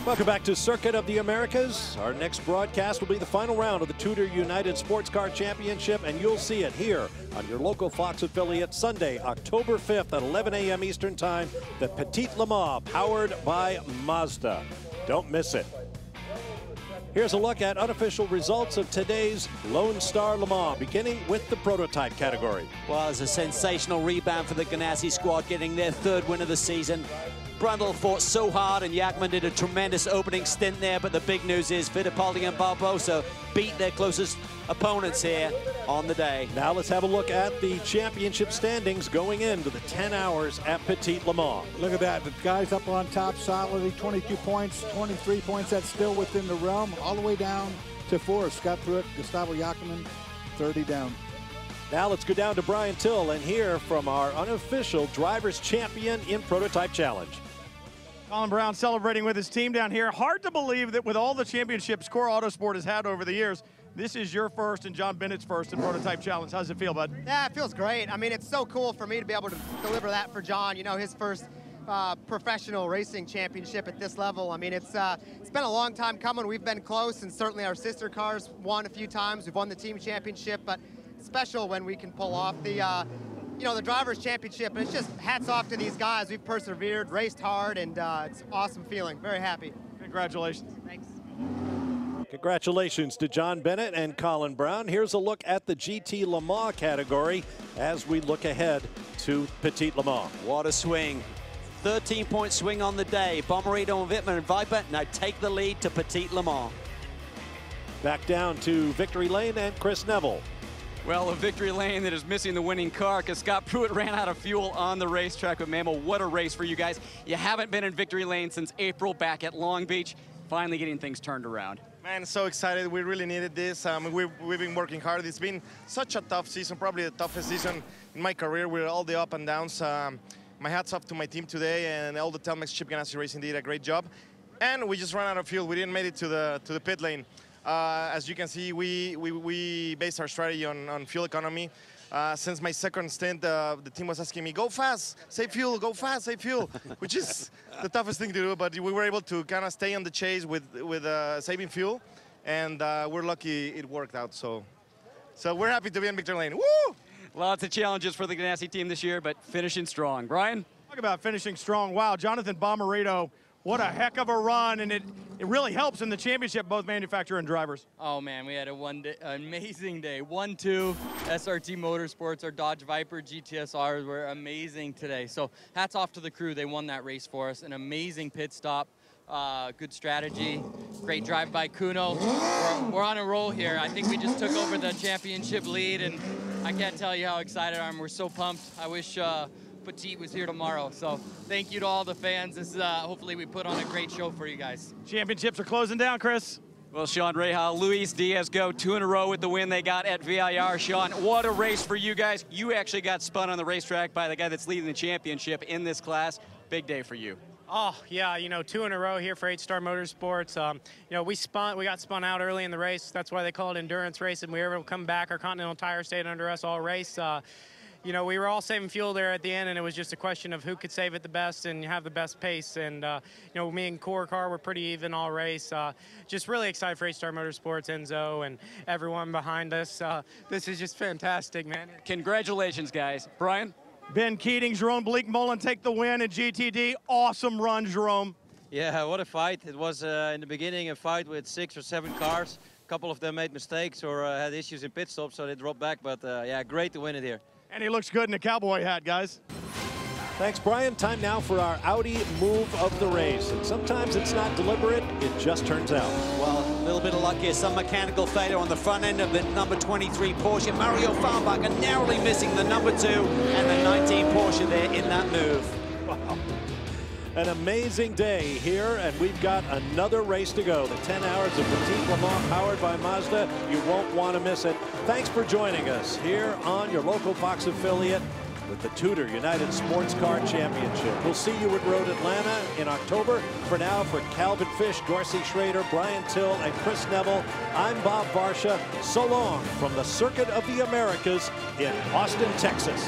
Welcome back to Circuit of the Americas. Our next broadcast will be the final round of the TUDOR United SportsCar Championship, and you'll see it here on your local Fox affiliate Sunday, October 5th at 11 a.m. Eastern Time, the Petit Le Mans, powered by Mazda. Don't miss it. Here's a look at unofficial results of today's Lone Star Le Mans, beginning with the prototype category. Well, it's a sensational rebound for the Ganassi squad, getting their 3rd win of the season. Brundle fought so hard, and Yakman did a tremendous opening stint there, but the big news is Fittipaldi and Barbosa beat their closest opponents here on the day. Now let's have a look at the championship standings going into the 10 hours at Petit Le Mans. Look at that. The guys up on top solidly, 22 points, 23 points. That's still within the realm, all the way down to 4. Scott Pruitt, Gustavo Yakman, 30 down. Now let's go down to Brian Till and hear from our unofficial driver's champion in Prototype Challenge. Colin Brown celebrating with his team down here. Hard to believe that with all the championships Core Autosport has had over the years, This is your first and John Bennett's first in Prototype Challenge. How's it feel, bud? Yeah, it feels great. I mean, it's so cool for me to be able to deliver that for John. You know, his first professional racing championship at this level. I mean, it's been a long time coming. We've been close, and certainly our sister cars won a few times. We've won the team championship, but it's special when we can pull off the you know, the drivers championship. And it's just hats off to these guys. We've persevered, raced hard, and it's an awesome feeling. Very happy. Congratulations. Thanks. Congratulations to John Bennett and Colin Brown. Here's a look at the GT Le Mans category as we look ahead to Petit Le Mans. What a swing. 13-point swing on the day. Bomarito and Wittmann and Viper now take the lead to Petit Le Mans. Back down to Victory Lane and Chris Neville. Well, a victory lane that is missing the winning car because Scott Pruitt ran out of fuel on the racetrack. But Mammal, what a race for you guys. You haven't been in victory lane since April back at Long Beach. Finally getting things turned around. Man, so excited. We really needed this. We've been working hard. It's been such a tough season, probably the toughest season in my career with all the up and downs. My hat's off to my team today, and all the Telmex Chip Ganassi Racing did a great job. And we just ran out of fuel. We didn't make it to the pit lane. As you can see, we based our strategy on fuel economy. Since my second stint, the team was asking me, go fast, save fuel, go fast, save fuel, which is the toughest thing to do, but we were able to kind of stay on the chase with saving fuel, and we're lucky it worked out. So we're happy to be in victory lane. Woo! Lots of challenges for the Ganassi team this year, but finishing strong. Brian? Talk about finishing strong. Wow, Jonathan Bomarito, what a heck of a run, and it really helps in the championship, both manufacturer and drivers. Oh man, we had an amazing day. 1-2, SRT Motorsports, our Dodge Viper GTSRs were amazing today. So hats off to the crew, they won that race for us. An amazing pit stop, good strategy, great drive by Kuno. We're on a roll here. I think we just took over the championship lead, and I can't tell you how excited I am. We're so pumped. I wish Petit was here tomorrow. So thank you to all the fans. This is hopefully we put on a great show for you guys. Championships are closing down, Chris. Well, Sean Rahal, Luis Diaz go 2 in a row with the win they got at VIR. Sean, what a race for you guys. You actually got spun on the racetrack by the guy that's leading the championship in this class. Big day for you. Oh, yeah, you know, 2 in a row here for 8-Star Motorsports. You know, we got spun out early in the race. That's why they call it endurance race, and we were able to come back. Our Continental tire stayed under us all race. You know, we were all saving fuel there at the end, and it was just a question of who could save it the best and have the best pace. And, you know, me and Core Car were pretty even all race. Just really excited for 8-Star Motorsports, Enzo, and everyone behind us. This is just fantastic, man. Congratulations, guys. Brian? Ben Keating, Jerome Bleak-Mullen take the win in GTD. Awesome run, Jerome. Yeah, what a fight. It was, in the beginning, a fight with 6 or 7 cars. A couple of them made mistakes or had issues in pit stops, so they dropped back. But, yeah, great to win it here. And he looks good in a cowboy hat, guys. Thanks, Brian. Time now for our Audi move of the race. And sometimes it's not deliberate, it just turns out. Well, a little bit of luck here. Some mechanical failure on the front end of the number 23 Porsche. Mario Farnbacher narrowly missing the number 2 and the 19 Porsche there in that move. Wow. An amazing day here, and we've got another race to go. The 10 hours of Petit Le Mans powered by Mazda. You won't want to miss it. Thanks for joining us here on your local Fox affiliate with the TUDOR United SportsCar Championship. We'll see you at Road Atlanta in October. For now, for Calvin Fish, Dorsey Schrader, Brian Till, and Chris Neville, I'm Bob Varsha. So long from the Circuit of the Americas in Austin, Texas.